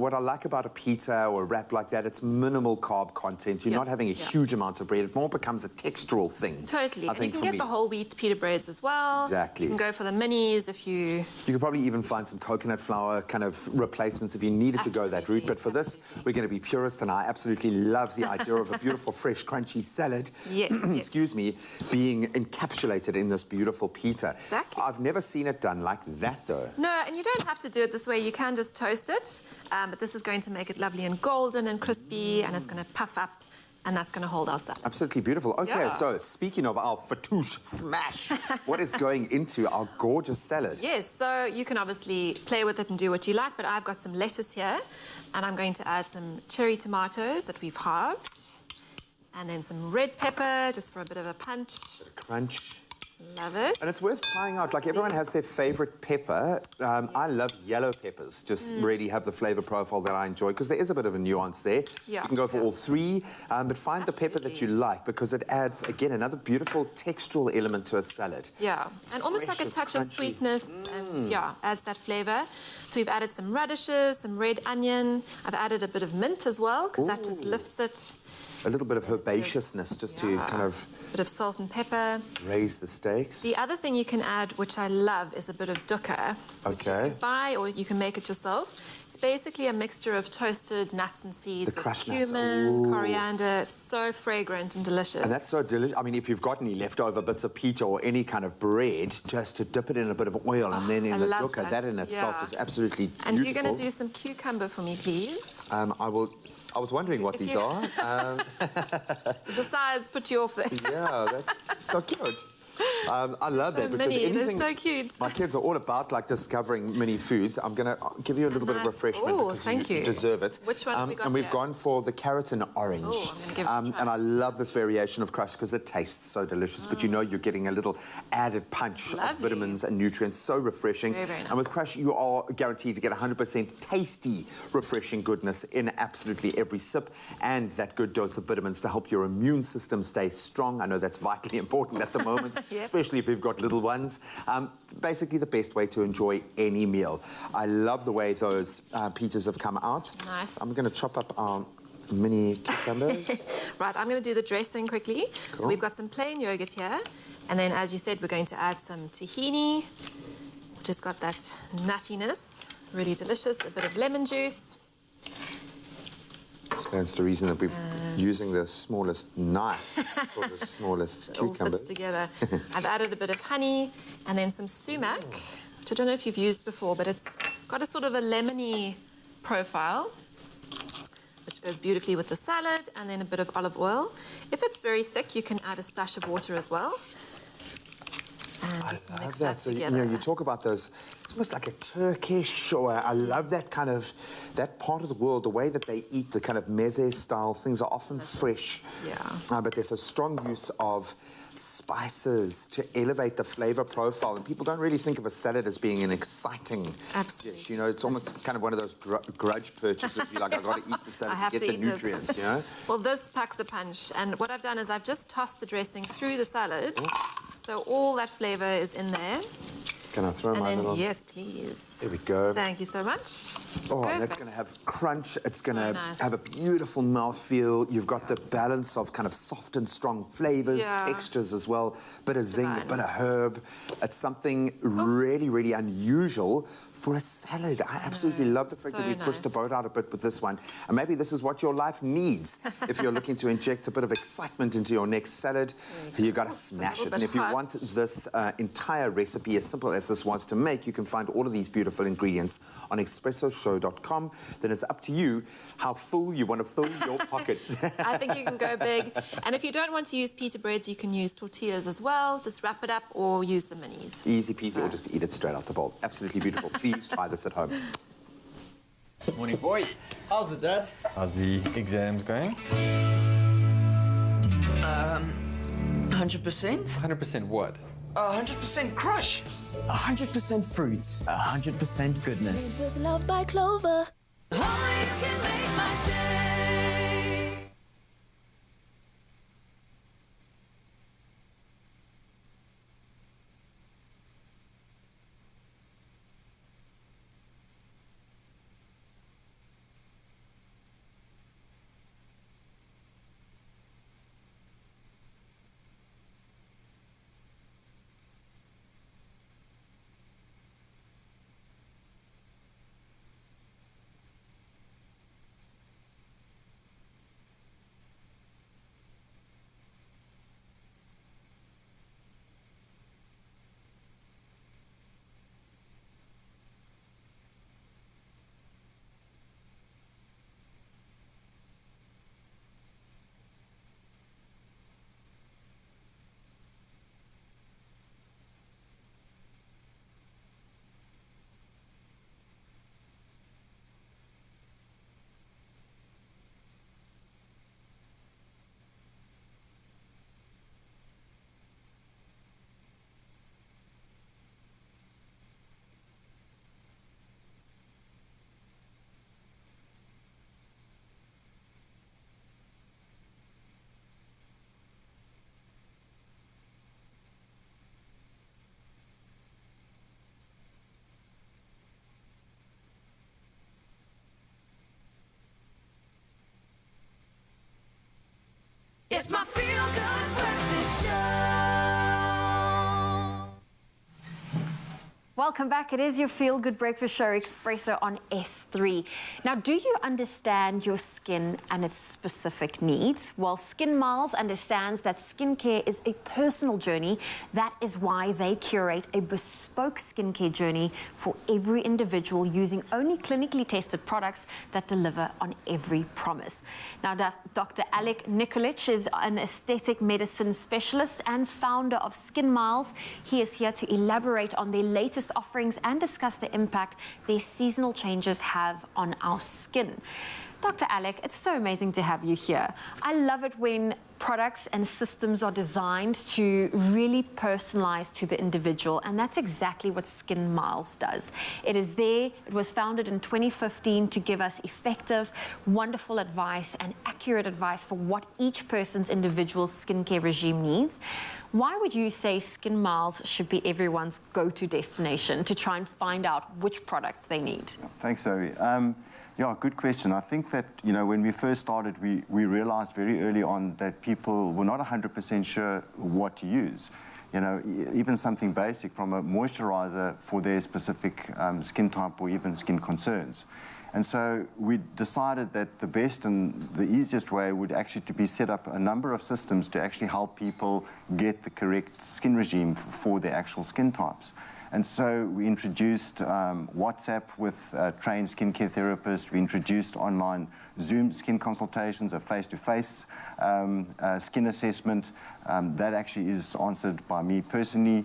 What I like about a pita or a wrap like that, it's minimal carb content. You're not having a huge amount of bread. It more becomes a textural thing. Totally. I And think you for can get me. the whole wheat pita breads as well. Exactly. You can go for the minis if you... You could probably even find some coconut flour kind of replacements if you needed to go that route. But for this, we're going to be purist, and I absolutely love the idea of a beautiful, fresh, crunchy salad. Yes, excuse me, being encapsulated in this beautiful pita. Exactly. I've never seen it done like that, though. No, and you don't have to do it this way. You can just toast it. But this is going to make it lovely and golden and crispy, and it's going to puff up, and that's going to hold our salad. Absolutely beautiful. Okay, Yeah. so speaking of our fattoush smash, what is going into our gorgeous salad? Yes, so you can obviously play with it and do what you like, but I've got some lettuce here, and I'm going to add some cherry tomatoes that we've halved, and then some red pepper, just for a bit of a punch. Crunch. Love it. And it's worth trying out. Like, everyone has their favorite pepper. I love yellow peppers. Just really have the flavor profile that I enjoy, because there is a bit of a nuance there. Yeah. You can go for all three, but find the pepper that you like, because it adds, again, another beautiful textural element to a salad. Yeah, and almost fresh, like a it's touch of crunchy. sweetness, and yeah, adds that flavor. So we've added some radishes, some red onion. I've added a bit of mint as well, because that just lifts it. A little bit of herbaceousness just to kind of Bit of salt and pepper. raise the stakes. The other thing you can add, which I love, is a bit of dukkha. Okay. Buy, or you can make it yourself. It's basically a mixture of toasted nuts and seeds The with crushed nuts. cumin, Ooh. coriander. It's so fragrant and delicious. And that's so delicious. I mean, if you've got any leftover bits of pita or any kind of bread, just to dip it in a bit of oil and then I in the love dukkha, that in itself Yeah. is absolutely And beautiful. you're going to do some cucumber for me, please. I was wondering what If these you- are. The size put you off there. Yeah, that's so cute. I love that, because mini, they're anything. so cute. My kids are all about like discovering mini foods. I'm going to give you a little bit of Nice. refreshment Ooh, because thank you. deserve it. Which one have we got And we've here? gone for the carrot and orange. Ooh, I'm gonna give it a try. And I love this variation of crush because it tastes so delicious, but you know you're getting a little added punch of Lovely. vitamins and nutrients. So refreshing. Very, very nice. And with crush, you are guaranteed to get 100% tasty, refreshing goodness in absolutely every sip, and that good dose of vitamins to help your immune system stay strong. I know that's vitally important at the moment, Yep. especially if you've got little ones. Basically the best way to enjoy any meal. I love the way those pizzas have come out. Nice. So I'm going to chop up our mini cucumbers. Right, I'm going to do the dressing quickly. So Cool. we've got some plain yogurt here. And then, as you said, we're going to add some tahini. Just got that nuttiness. Really delicious. A bit of lemon juice. So that's the reason that we're using the smallest knife for the smallest It all cucumbers. fits together. I've added a bit of honey and then some sumac, which I don't know if you've used before, but it's got a sort of a lemony profile, which goes beautifully with the salad, and then a bit of olive oil. If it's very thick, you can add a splash of water as well. And just I mix love that that. So, together. you talk about those, it's almost like a Turkish, or I love that kind of, that part of the world, the way that they eat, the kind of meze style things are often fresh. Yeah. But there's a strong use of spices to elevate the flavor profile, and people don't really think of a salad as being an exciting dish. You know, it's almost kind of one of those grudge purchases. You're like, I've got to eat the salad I have to get to the eat this. nutrients, you know? Well, this packs a punch. And what I've done is I've just tossed the dressing through the salad. So all that flavour is in there. Can I throw And my then, little... yes, please. There we go. Thank you so much. Oh, and that's Perfect. going to have crunch. It's going to nice. have a beautiful mouthfeel. You've got the balance of kind of soft and strong flavors, Yeah. textures as well. Bit of zing, Divine. bit of herb. It's something really, really unusual for a salad. I absolutely love the fact so that we pushed the nice. boat out a bit with this one. And maybe this is what your life needs. If you're looking to inject a bit of excitement into your next salad, you've got to smash little it. And bit if you hot. want this entire recipe, as simple as this was to make, you can find all of these beautiful ingredients on expressoshow.com. Then it's up to you how full you want to fill your pockets. I think you can go big. And if you don't want to use pita breads, you can use tortillas as well. Just wrap it up or use the minis. Easy peasy, or just eat it straight out the bowl. Absolutely beautiful. Please try this at home. Morning, boy. How's it, Dad? How's the exams going? 100%? 100% what? 100% crush. 100% fruit. 100% goodness. With love by Clover. Only you can make my day. It's my feel-good breakfast show. Welcome back. It is your Feel Good Breakfast Show, Expresso on S3. Now, do you understand your skin and its specific needs? Well, Skin Miles understands that skincare is a personal journey. That is why they curate a bespoke skincare journey for every individual using only clinically tested products that deliver on every promise. Now, Dr. Alec Nikolic is an aesthetic medicine specialist and founder of Skin Miles. He is here to elaborate on their latest offerings and discuss the impact their seasonal changes have on our skin. Dr. Alec, it's so amazing to have you here. I love it when products and systems are designed to really personalize to the individual, and that's exactly what Skin Miles does. It is there, it was founded in 2015 to give us effective, wonderful advice and accurate advice for what each person's individual skincare regime needs. Why would you say Skin Miles should be everyone's go-to destination to try and find out which products they need? Thanks, Zoe. Yeah, good question. I think that, when we first started, we realized very early on that people were not 100% sure what to use. Even something basic from a moisturizer for their specific skin type or even skin concerns. And so we decided that the best and the easiest way would actually to be set up a number of systems to actually help people get the correct skin regime for their actual skin types. And so we introduced WhatsApp with trained skincare therapists. We introduced online Zoom skin consultations, a face-to-face skin assessment. That actually is answered by me personally.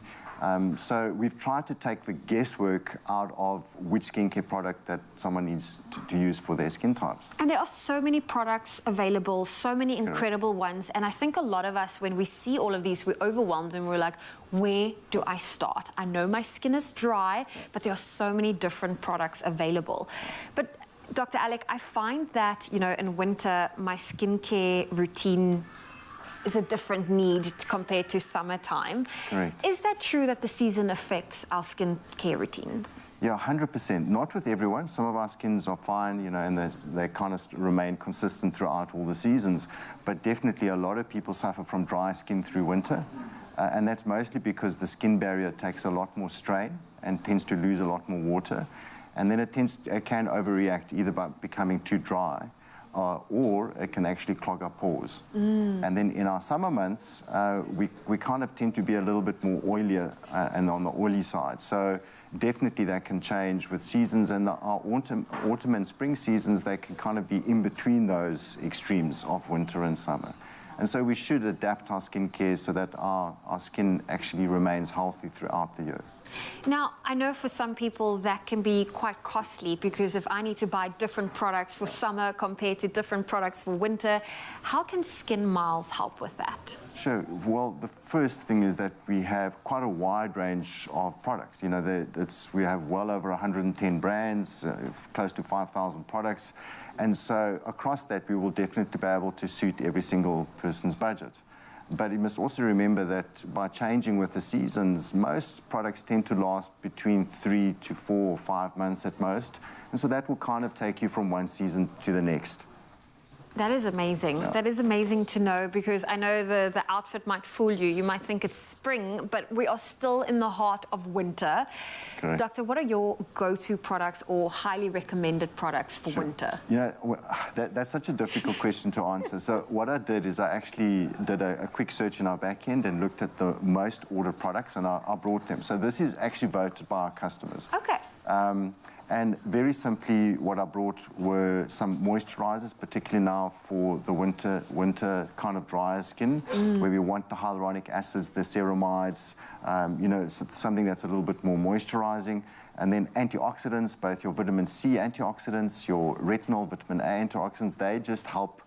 So we've tried to take the guesswork out of which skincare product that someone needs to use for their skin types. And there are so many products available, so many incredible ones. And I think a lot of us, when we see all of these, we're overwhelmed and we're like, where do I start? I know my skin is dry, but there are so many different products available. But Dr. Alec, I find that, in winter, my skincare routine is a different need compared to summertime. Correct. Is that true that the season affects our skincare routines? Yeah, 100%. Not with everyone. Some of our skins are fine, and they kind of remain consistent throughout all the seasons. But definitely a lot of people suffer from dry skin through winter. And that's mostly because the skin barrier takes a lot more strain and tends to lose a lot more water. And then it can overreact either by becoming too dry or it can actually clog up pores. And then in our summer months, we kind of tend to be a little bit more oilier and on the oily side. So definitely that can change with seasons, and our autumn and spring seasons, they can kind of be in between those extremes of winter and summer. And so we should adapt our skincare so that our skin actually remains healthy throughout the year. Now, I know for some people that can be quite costly because if I need to buy different products for summer compared to different products for winter, how can Skin Miles help with that? Sure. Well, the first thing is that we have quite a wide range of products. You know, we have well over 110 brands, close to 5,000 products. And so across that, we will definitely be able to suit every single person's budget. But you must also remember that by changing with the seasons, most products tend to last between 3 to 4 or 5 months at most. And so that will kind of take you from one season to the next. That is amazing. Yeah. That is amazing to know because I know the outfit might fool you. You might think it's spring, but we are still in the heart of winter. Correct. Doctor, what are your go-to products or highly recommended products for winter? Yeah, well, that's such a difficult question to answer. So what I did is I actually did a quick search in our back end and looked at the most ordered products and I brought them. So this is actually voted by our customers. Okay. And very simply, what I brought were some moisturizers, particularly now for the winter kind of drier skin, where we want the hyaluronic acids, the ceramides, you know, something that's a little bit more moisturizing. And then antioxidants, both your vitamin C antioxidants, your retinol, vitamin A antioxidants, they just help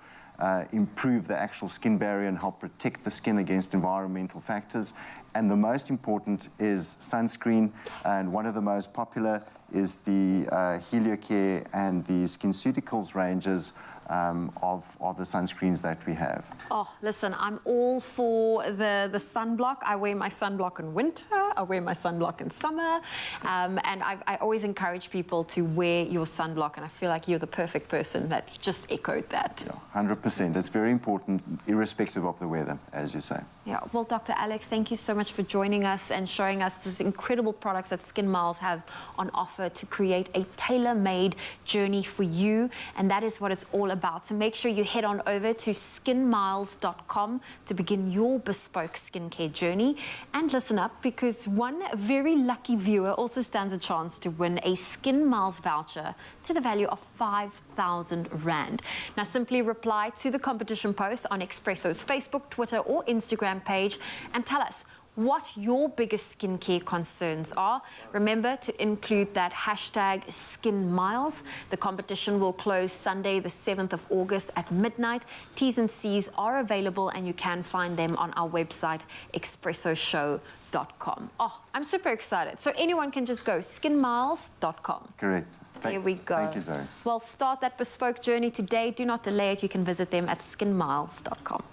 improve the actual skin barrier and help protect the skin against environmental factors. And the most important is sunscreen, and one of the most popular is the HelioCare and the SkinCeuticals ranges of the sunscreens that we have. Oh, listen, I'm all for the sunblock. I wear my sunblock in winter, I wear my sunblock in summer, and I always encourage people to wear your sunblock, and I feel like you're the perfect person that just echoed that. Yeah, 100%. It's very important, irrespective of the weather, as you say. Yeah, well, Dr. Alec, thank you so much for joining us and showing us these incredible products that Skin Miles have on offer to create a tailor-made journey for you, and that is what it's all about. So make sure you head on over to skinmiles.com to begin your bespoke skincare journey. And listen up, because one very lucky viewer also stands a chance to win a Skin Miles voucher to the value of 5,000 Rand. Now simply reply to the competition post on Expresso's Facebook, Twitter or Instagram page and tell us what your biggest skincare concerns are. Remember to include that hashtag SkinMiles. The competition will close Sunday the 7th of August at midnight. T's and C's are available and you can find them on our website expressoshow.com. Oh, I'm super excited. So anyone can just go skinmiles.com. Correct. There we go. Thank you, Zoe. Well, start that bespoke journey today. Do not delay it. You can visit them at skinmiles.com.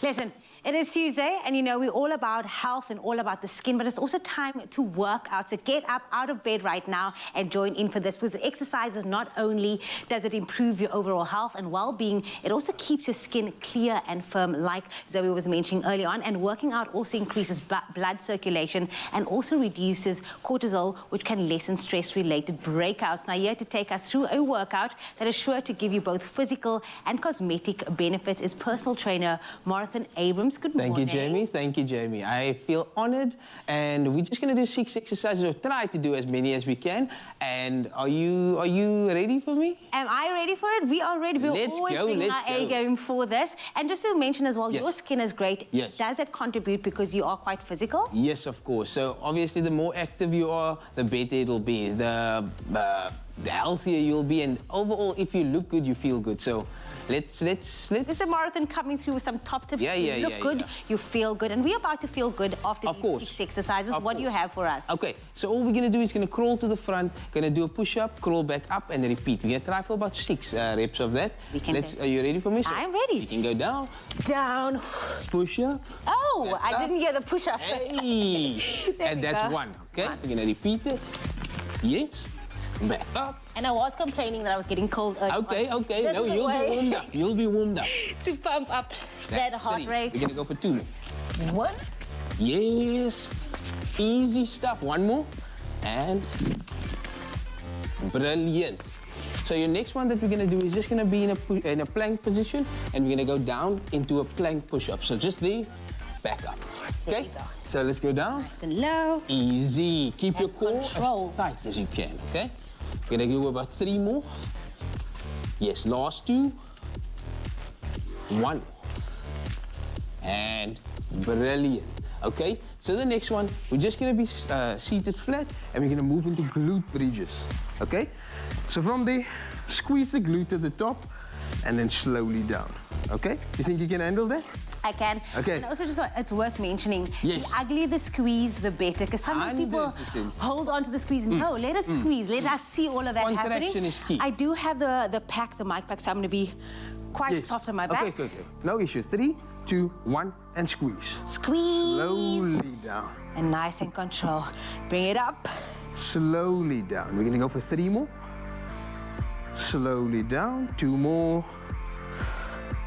Listen, it is Tuesday, and you know we're all about health and all about the skin, but it's also time to work out. So get up out of bed right now and join in for this, because exercises, not only does it improve your overall health and well-being, it also keeps your skin clear and firm, like Zoe was mentioning earlier on. And working out also increases blood circulation and also reduces cortisol, which can lessen stress-related breakouts. Now, here to take us through a workout that is sure to give you both physical and cosmetic benefits is personal trainer Marathon Abrams. Good morning. Thank you, Jamie. Thank you, Jamie. I feel honored, and we're just going to do 6 exercises, or try to do as many as we can. And are you ready for me? Am I ready for it? We are ready. We're always bringing our A game for this. And just to mention as well, your skin is great. Yes. Does that contribute because you are quite physical? Yes, of course. So obviously, the more active you are, the better it'll be. The healthier you'll be, and overall, if you look good, you feel good. So let's. This is a marathon coming through with some top tips. Yeah, you yeah, look yeah, good, yeah. you feel good, and we're about to feel good after these 6 exercises. What do you have for us? Okay, so all we're going to do is going to crawl to the front, going to do a push-up, crawl back up, and repeat. We're going to try for about 6 reps of that. Are you ready for me? So I'm ready. You can go down. Down. Push-up. Oh, I didn't hear the push-up. Hey. And that's 1, okay? We're going to repeat it. Yes. Back up. And I was complaining that I was getting cold earlier. Okay. No, you'll be warmed up. You'll be warmed up. To pump up that heart 3. rate. We're going to go for 2. 1. Yes. Easy stuff. 1 more. And brilliant. So your next one that we're going to do is just going to be in a plank position, and we're going to go down into a plank push-up. So just there, back up. Okay? So let's go down. Nice and low. Easy. Keep your core as control. tight as you can, okay? We're going to do about 3 more. Yes, last 2. 1. And brilliant. Okay, so the next one, we're just gonna be seated flat and we're gonna move into glute bridges. Okay, so from there, squeeze the glute at the top and then slowly down. Okay, you think you can handle that? I can. Okay. And also, just it's worth mentioning, Yes. the uglier the squeeze, the better. Because sometimes people 100%. hold on to the squeeze. No, let it squeeze. Let us see all of that happening. Contraction is key. I do have the mic pack, so I'm going to be quite soft on my back. Okay, okay. No issue. 3, 2, 1, and squeeze. Squeeze. Slowly down. And nice and control. Bring it up. Slowly down. We're gonna go for 3 more. Slowly down. 2 more.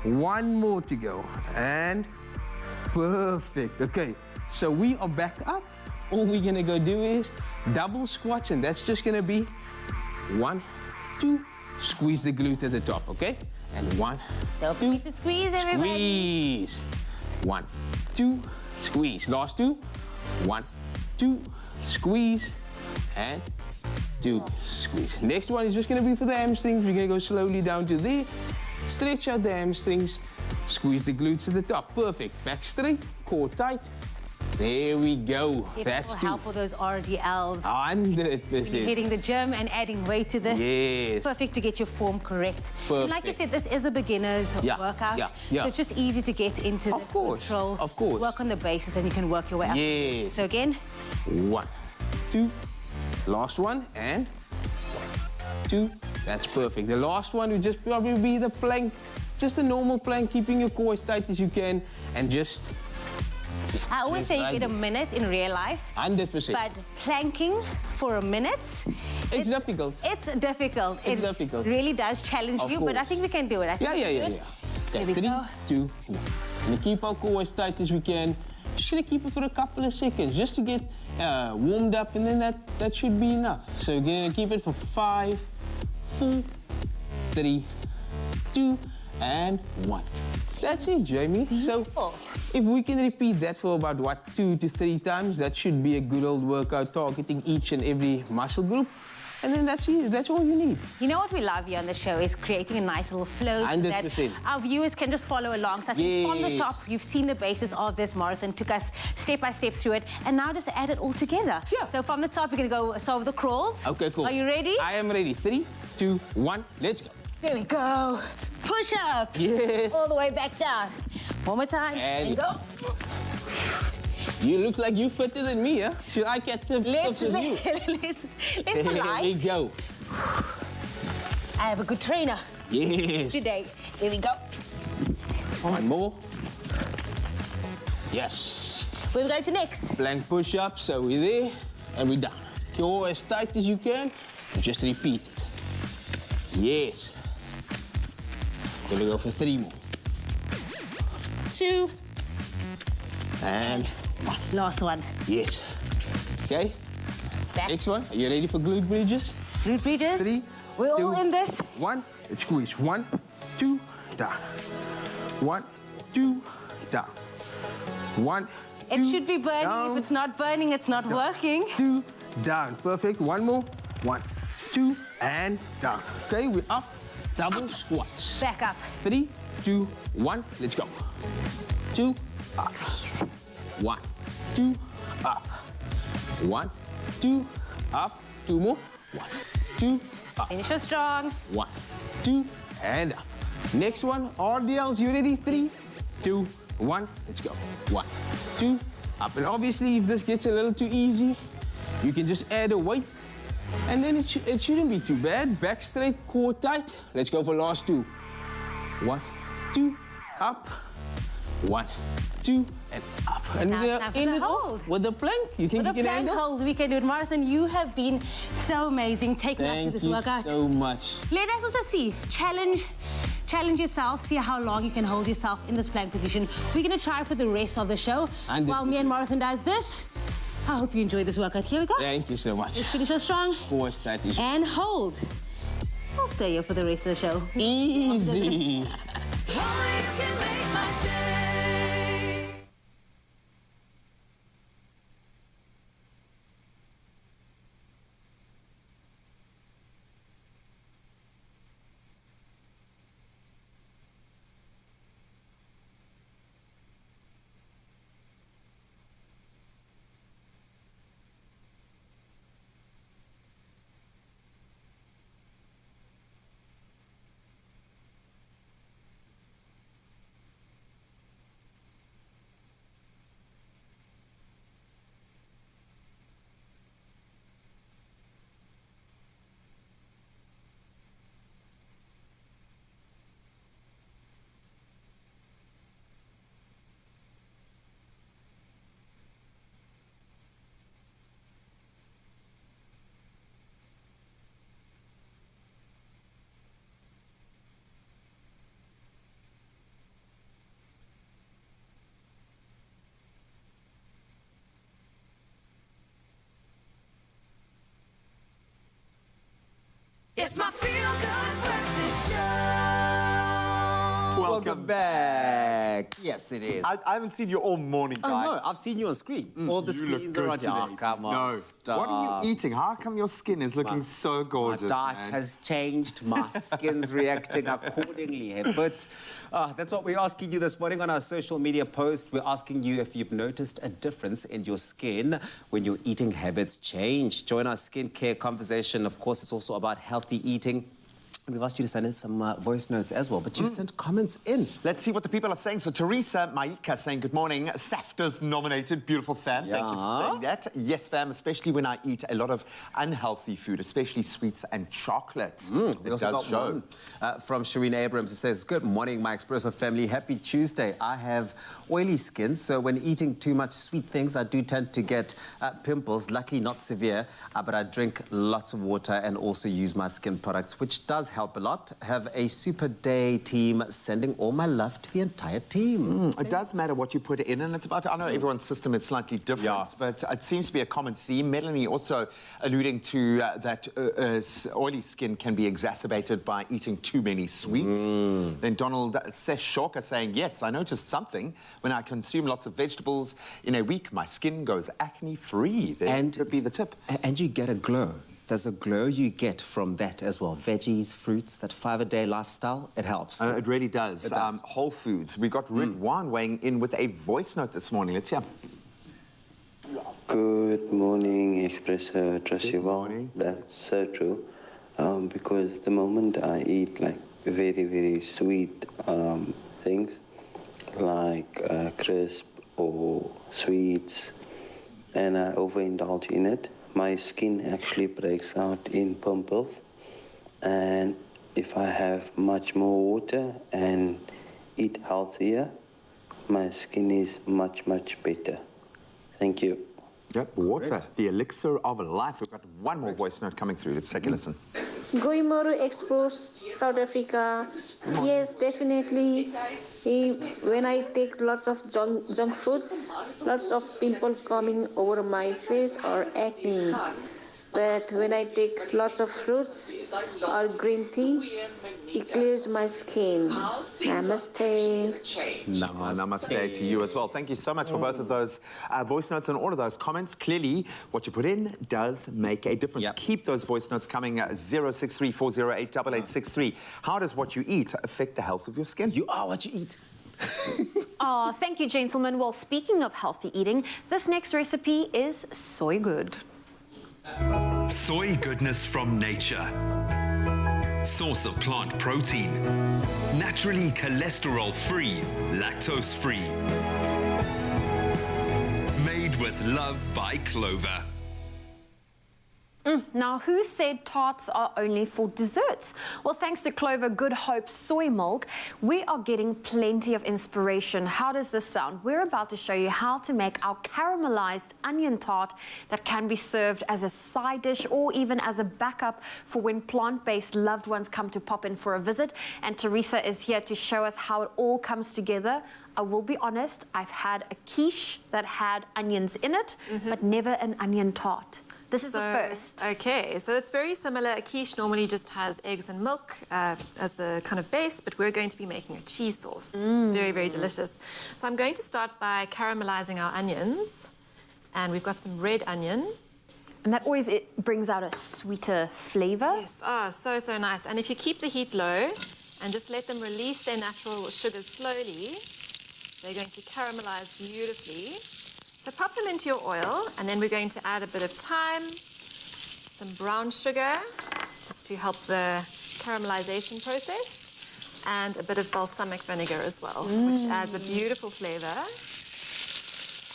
1 more to go. And perfect. Okay, so we are back up. All we're gonna go do is double squats, and that's just gonna be 1, 2, squeeze the glute at the top, okay? And 1, Don't forget to squeeze, everybody. squeeze. 1, 2, squeeze. Last 2. 1, 2, squeeze. And 2, squeeze. Next one is just gonna be for the hamstrings. We're gonna go slowly down to there. Stretch out the hamstrings. Squeeze the glutes at the top. Perfect. Back straight, core tight. There we go. It will help with those RDLs. 100%. Hitting the gym and adding weight to this. Yes. Perfect to get your form correct. And like I Perfect. said, this is a beginner's workout. Yeah. So it's just easy to get into the control. Of course. Work on the basis and you can work your way up. Yes. So again. 1, 2, last one, and 2. That's perfect. The last one would just probably be the plank. Just a normal plank, keeping your core as tight as you can, and just... I always say you get a minute in real life. 100%. But planking for a minute... It's difficult. It's difficult. It's it difficult. really does challenge Of you, but I course. think we can do it. I think Yeah. we can do it. Okay, Here we 3, go. 2, 1. Gonna keep our core as tight as we can. Just gonna keep it for a couple of seconds, just to get warmed up, and then that should be enough. So we're gonna keep it for 5, 4, 3, 2, and 1. That's it, Jamie. So if we can repeat that for about, 2 to 3 times, that should be a good old workout, targeting each and every muscle group. And then that's it. That's all you need. You know what we love here on the show is creating a nice little flow so that 100%. our viewers can just follow along. So I think from the Yes. top, you've seen the basis of this marathon, took us step by step through it, and now just add it all together. Yeah. So from the top, we're going to go solve the crawls. Okay, cool. Are you ready? I am ready. 3, 2, 1, let's go. There we go. Push up. Yes. All the way back down. One more time. And go. You look like you fitter than me, huh? Should I get tips Let's as you? let's Here we live. go. I have a good trainer Yes. today. Here we go. One more. Yes. Where are we going to next? Plank push-up, so we're there and we're down. Core as tight as you can, and just repeat it. Yes. Here we go for 3 more. 2. And 1. Last one. Yes. Okay. Back. Next one. Are you ready for glute bridges? Glute bridges. 3, We're 2, all in this. 1. Let's squeeze. 1, 2, down. 1, 2, down. 1, 2, It should be burning. down. If it's not burning, it's not working. 2, down. Perfect. 1 more. 1, 2, and down. Okay, we're up. Double squats. Back up. 3, 2, 1. Let's go. 2, up. 1, 2, up. 1, 2, up. 2 more. 1, 2, up. Finish her strong. 1, 2, and up. Next one, RDLs. You ready? 3, 2, 1. Let's go. 1, 2, up. And obviously, if this gets a little too easy, you can just add a weight. And then it shouldn't be too bad. Back straight, core tight. Let's go for last 2. 1, 2, up. 1, 2, and up. And Now we're it's gonna time for end the it off hold. with the plank. You think With you a can plank handle? hold, we can do it. Marathon, you have been so amazing taking us through Thank this you workout. so much. Let us also see. Challenge yourself. See how long you can hold yourself in this plank position. We're going to try for the rest of the show. 100%. While me and Marathon does this. I hope you enjoyed this workout. Here we go. Thank you so much. Let's finish her strong. Core as tight as you And hold. I'll stay here for the rest of the show. Easy. Welcome back. Yes, it is. I haven't seen you all morning, guy. I know. I've seen you on screen. All the You look screens good are on. today. Oh, come on. No. Stop. What are you eating? How come your skin is looking so gorgeous? My diet has changed. My skin's reacting accordingly. But that's what we're asking you this morning on our social media post. We're asking you if you've noticed a difference in your skin when your eating habits change. Join our skincare conversation. Of course, it's also about healthy eating. And we've asked you to send in some voice notes as well, but you've sent comments in. Let's see what the people are saying. So Teresa Maika saying, good morning. SAFTA's nominated. Beautiful, fam. Thank you for saying that. Yes, fam, especially when I eat a lot of unhealthy food, especially sweets and chocolate. We also got one from Shireen Abrams. It says, good morning, my Expresso family. Happy Tuesday. I have oily skin, so when eating too much sweet things, I do tend to get pimples. Luckily, not severe, but I drink lots of water and also use my skin products, which does help a lot. Have a super day, team. Sending all my love to the entire team. It does matter what you put in, and it's about, I know everyone's system is slightly different, but it seems to be a common theme. Melanie also alluding to that oily skin can be exacerbated by eating too many sweets. Then Donald Seshoka saying, yes, I noticed something. When I consume lots of vegetables in a week, my skin goes acne-free. That could be the tip. And you get a glow. There's a glow you get from that as well. Veggies, fruits, that 5-a-day lifestyle, it helps. It really does. It does. Whole Foods. We got Ridwan weighing in with a voice note this morning. Let's hear. Good morning, Expresso. Trust you well. That's so true. Because the moment I eat like very, very sweet things, like crisp or sweets, and I overindulge in it, my skin actually breaks out in pimples. And if I have much more water and eat healthier, my skin is much, much better. Thank you. Yep, water, the elixir of life. We've got one more voice note coming through. Let's take a listen. Goeiemorgen, Expo, South Africa. Yes, definitely. When I take lots of junk foods, lots of pimples coming over my face or acne. But when I take lots of fruits or green tea, it clears my skin. Namaste. Namaste to you as well. Thank you so much for both of those voice notes and all of those comments. Clearly, what you put in does make a difference. Keep those voice notes coming. 063-408-8863. How does what you eat affect the health of your skin? You are what you eat. Oh, thank you, gentlemen. Well, speaking of healthy eating, this next recipe is soy good. Soy goodness from nature. Source of plant protein. Naturally cholesterol-free, lactose-free. Made with love by Clover. Now, who said tarts are only for desserts? Well, thanks to Clover Good Hope soy milk, we are getting plenty of inspiration. How does this sound? We're about to show you how to make our caramelized onion tart that can be served as a side dish or even as a backup for when plant-based loved ones come to pop in for a visit. And Teresa is here to show us how it all comes together. I will be honest, I've had a quiche that had onions in it, but never an onion tart. This is the first. Okay, so it's very similar. A quiche normally just has eggs and milk as the kind of base, but we're going to be making a cheese sauce. Very, very delicious. So I'm going to start by caramelizing our onions. And we've got some red onion. And that always brings out a sweeter flavor. Yes, so, so nice. And if you keep the heat low and just let them release their natural sugars slowly, they're going to caramelize beautifully. So pop them into your oil, and then we're going to add a bit of thyme, some brown sugar, just to help the caramelization process, and a bit of balsamic vinegar as well, which adds a beautiful flavor.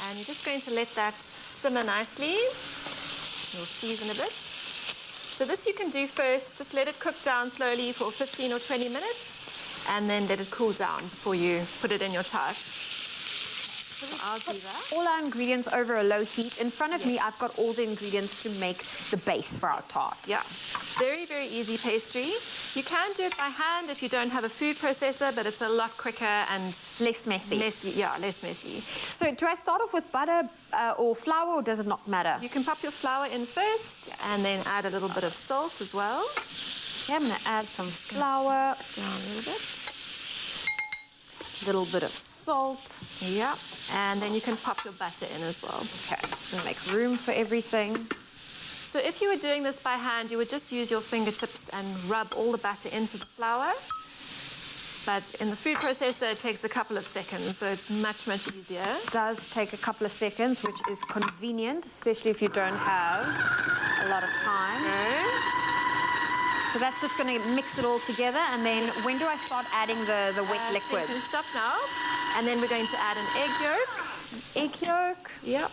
And you're just going to let that simmer nicely. You'll season a bit. So this you can do first, just let it cook down slowly for 15 or 20 minutes, and then let it cool down before you put it in your tart. I'll do that. All our ingredients over a low heat. In front of me, I've got all the ingredients to make the base for our tart. Yeah, very, very easy pastry. You can do it by hand if you don't have a food processor, but it's a lot quicker and less messy. Less messy. So do I start off with butter or flour, or does it not matter? You can pop your flour in first and then add a little bit of salt as well. Okay, I'm going to add some flour. Down a little bit. little bit of salt. Yeah, and then you can pop your butter in as well. Okay, just gonna make room for everything. So if you were doing this by hand, you would just use your fingertips and rub all the batter into the flour. But in the food processor, it takes a couple of seconds, so it's much, much easier. It does take a couple of seconds, which is convenient, especially if you don't have a lot of time. Okay. So that's just going to mix it all together, and then when do I start adding the wet So liquid? you can stop now, and then we're going to add an egg yolk. Egg yolk. Yep.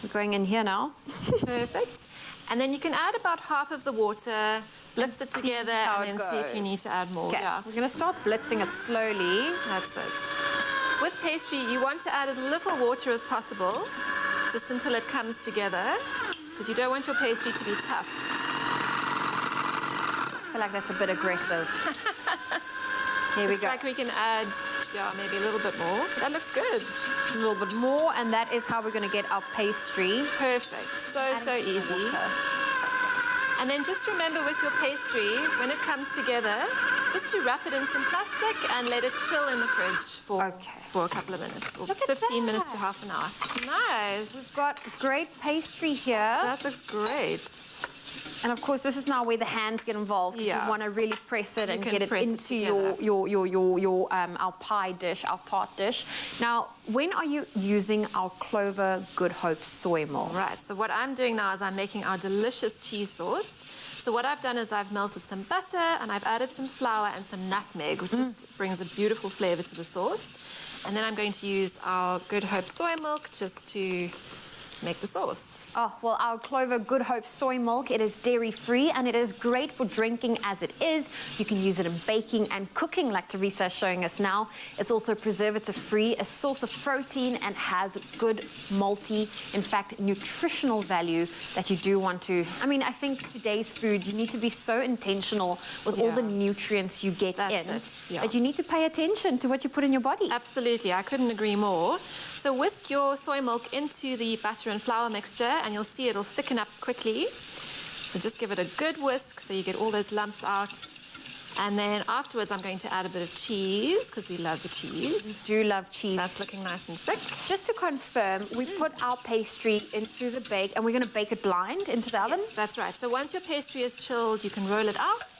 We're going in here now. Perfect. And then you can add about half of the water, blitz it together, and then see if you need to add more. Okay, Yeah. we're going to start blitzing it slowly. That's it. With pastry, you want to add as little water as possible, just until it comes together, because you don't want your pastry to be tough. I feel like that's a bit aggressive. Here we Looks go. like we can add, yeah, maybe a little bit more. That looks good. A little bit more, and that is how we're going to get our pastry. Perfect. So easy. And then just remember with your pastry, when it comes together, just to wrap it in some plastic and let it chill in the fridge for a couple of minutes, or 15 minutes to half an hour. Nice. We've got great pastry here. That looks great. And of course, this is now where the hands get involved. Yeah. You want to really press it You and can get it press it into your our pie dish, our tart dish. Now, when are you using our Clover Good Hope soy milk? Right, so what I'm doing now is I'm making our delicious cheese sauce. So what I've done is I've melted some butter and I've added some flour and some nutmeg, which just brings a beautiful flavor to the sauce. And then I'm going to use our Good Hope soy milk just to make the sauce. Oh, well, our Clover Good Hope soy milk, it is dairy-free and it is great for drinking as it is. You can use it in baking and cooking like Teresa is showing us now. It's also preservative-free, a source of protein, and has good in fact, nutritional value that you do want to... I mean, I think today's food, you need to be so intentional with all the nutrients you get that you need to pay attention to what you put in your body. Absolutely, I couldn't agree more. So whisk your soy milk into the butter and flour mixture, and you'll see it'll thicken up quickly. So just give it a good whisk so you get all those lumps out. And then afterwards, I'm going to add a bit of cheese, because we love the cheese. We do love cheese. That's looking nice and thick. Just to confirm, we put our pastry into the bake, and we're going to bake it blind into the oven? Yes, that's right. So once your pastry is chilled, you can roll it out,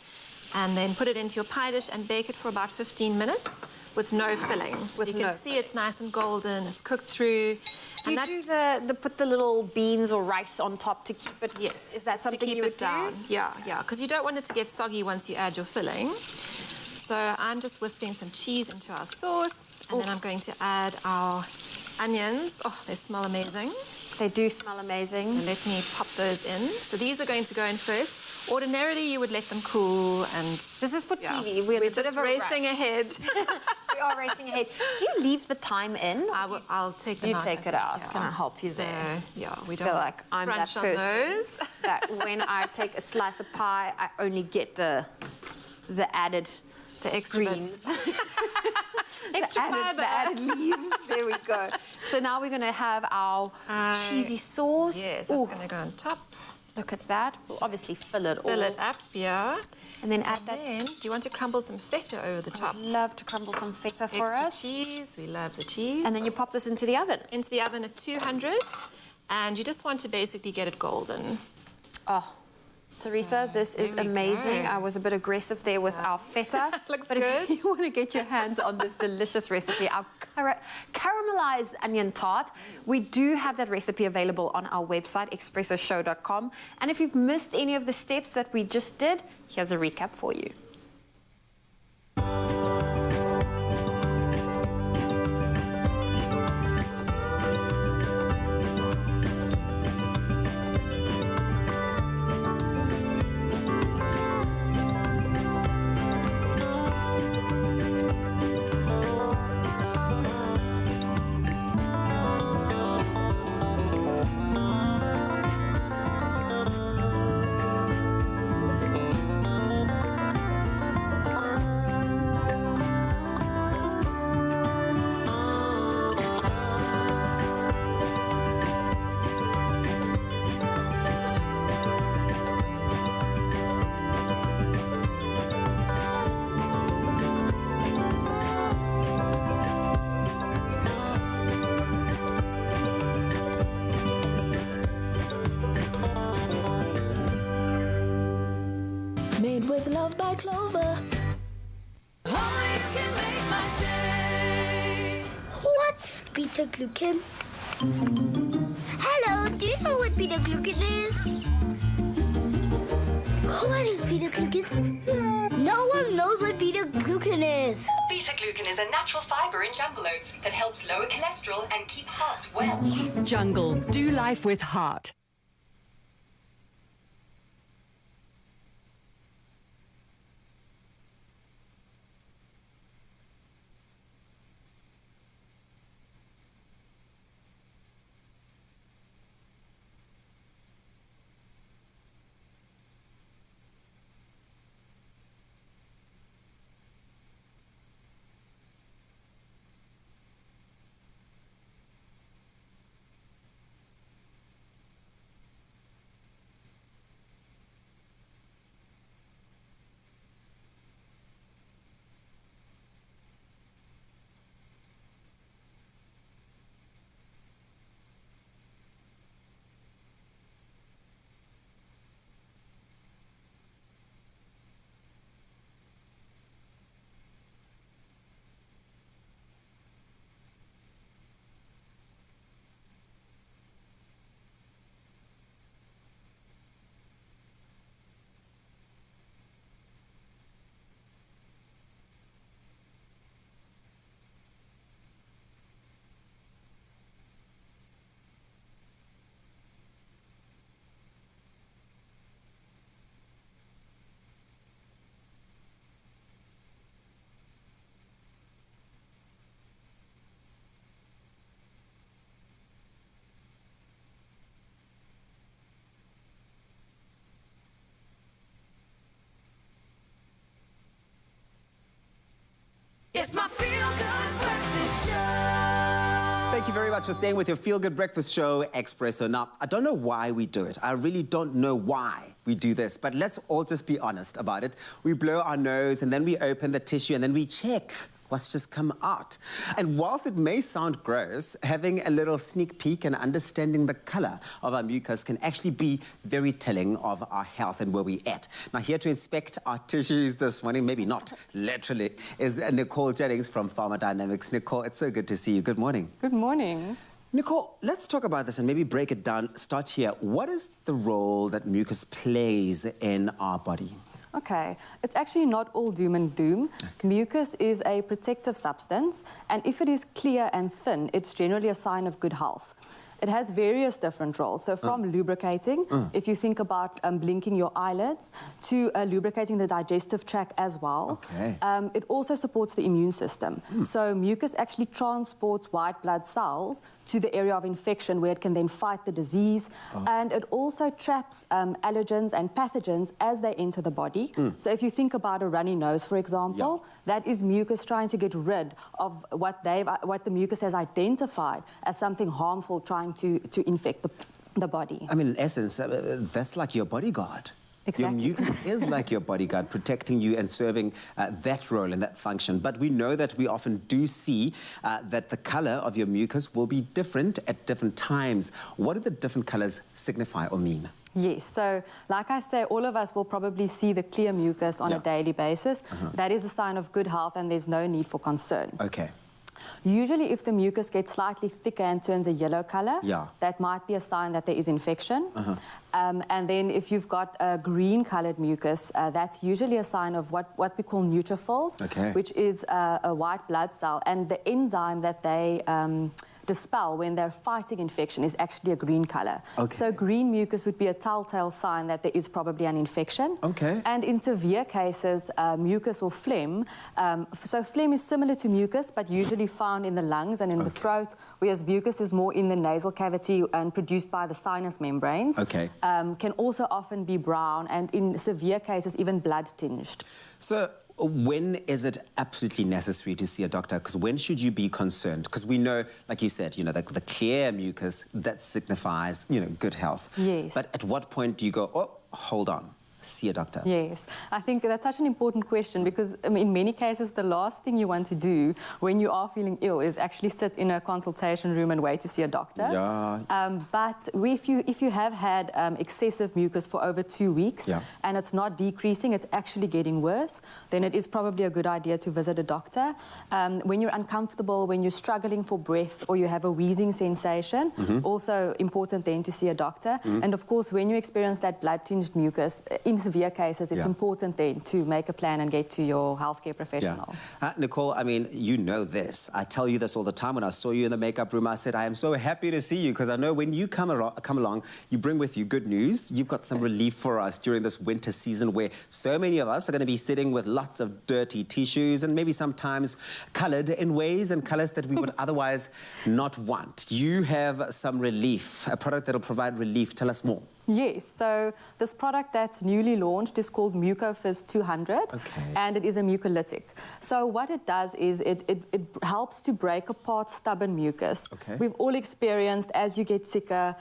and then put it into your pie dish and bake it for about 15 minutes with no filling. So you can see it's nice and golden, it's cooked through. Do you do put the little beans or rice on top to keep it? Yes. Is that something to keep you would it down? do? Yeah, because you don't want it to get soggy once you add your filling. So I'm just whisking some cheese into our sauce, and then I'm going to add our onions. Oh, they smell amazing. They do smell amazing. So let me pop those in. So these are going to go in first. Ordinarily, you would let them cool, and this is for TV. We're just racing ahead. We are racing ahead. Do you leave the thyme in? I'll take them you out. take it out. Can I help you there? Yeah, we feel don't like I'm that crunch on person those. that when I take a slice of pie, I only get the added extra greens. Extra fiber. The added leaves. There we go. So now we're going to have our cheesy sauce. Yes, that's going to go on top. Look at that. We'll obviously fill it all. Fill it up, yeah. And then add that. Then, do you want to crumble some feta over the top? I'd love to crumble some feta for Extra us. cheese. We love the cheese. And then you pop this into the oven. Into the oven at 200. And you just want to basically get it golden. Oh. Teresa, this is amazing. go. I was a bit aggressive there with our feta. Looks but good. if you want to get your hands on this delicious recipe, our caramelized onion tart, we do have that recipe available on our website, expressoshow.com. And if you've missed any of the steps that we just did, here's a recap for you. Made with love by Clover. Only you can make my day. What's beta-glucan? Hello, do you know what beta-glucan is? What is beta-glucan? No one knows what beta-glucan is. Beta-glucan is a natural fiber in jungle oats that helps lower cholesterol and keep hearts well. Jungle, do life with heart. It's my feel-good breakfast show. Thank you very much for staying with your Feel Good Breakfast Show, Expresso. Now, I don't know why we do it. I really don't know why we do this, but let's all just be honest about it. We blow our nose and then we open the tissue and then we check what's just come out. And whilst it may sound gross, having a little sneak peek and understanding the colour of our mucus can actually be very telling of our health and where we're at. Now, here to inspect our tissues this morning, maybe not literally, is Nicole Jennings from Pharmacodynamics. Nicole, it's so good to see you. Good morning. Good morning. Nicole, let's talk about this and maybe break it down. Start here. What is the role that mucus plays in our body? Okay, it's actually not all doom and doom. Okay. Mucus is a protective substance, and if it is clear and thin, it's generally a sign of good health. It has various different roles. So from lubricating, if you think about blinking your eyelids, to lubricating the digestive tract as well. Okay. It also supports the immune system. So mucus actually transports white blood cells to the area of infection where it can then fight the disease. And it also traps allergens and pathogens as they enter the body. So if you think about a runny nose, for example, that is mucus trying to get rid of what the mucus has identified as something harmful trying to infect the body. I mean, in essence, that's like your bodyguard. Exactly. Your mucus is like your bodyguard, protecting you and serving that role and that function. But we know that we often do see that the colour of your mucus will be different at different times. What do the different colours signify or mean? Yes, so like I say, all of us will probably see the clear mucus on a daily basis. That is a sign of good health and there's no need for concern. Okay. Usually if the mucus gets slightly thicker and turns a yellow colour, that might be a sign that there is infection. And then if you've got a green coloured mucus, that's usually a sign of what we call neutrophils, which is a white blood cell. And the enzyme that they dispel when they're fighting infection is actually a green colour. So green mucus would be a telltale sign that there is probably an infection. And in severe cases, mucus or phlegm, so phlegm is similar to mucus but usually found in the lungs and in the throat, whereas mucus is more in the nasal cavity and produced by the sinus membranes. Can also often be brown and in severe cases even blood tinged. So when is it absolutely necessary to see a doctor? Because when should you be concerned? Because we know, like you said, the clear mucus, that signifies, good health. Yes. But at what point do you go, oh, hold on, see a doctor? Yes, I think that's such an important question because in many cases the last thing you want to do when you are feeling ill is actually sit in a consultation room and wait to see a doctor. Yeah. But if you have had excessive mucus for over 2 weeks and it's not decreasing, it's actually getting worse, then it is probably a good idea to visit a doctor. When you're uncomfortable, when you're struggling for breath or you have a wheezing sensation, also important then to see a doctor. And of course, when you experience that blood-tinged mucus, in severe cases, it's important then to make a plan and get to your healthcare professional. Nicole, I mean, you know this. I tell you this all the time. When I saw you in the makeup room, I said, I am so happy to see you because I know when you come along, you bring with you good news. You've got some relief for us during this winter season where so many of us are going to be sitting with lots of dirty tissues and maybe sometimes coloured in ways and colours that we would otherwise not want. You have some relief, a product that will provide relief. Tell us more. Yes, so this product that's newly launched is called MucoFizz 200 and it is a mucolytic. So what it does is it helps to break apart stubborn mucus. We've all experienced as you get sicker,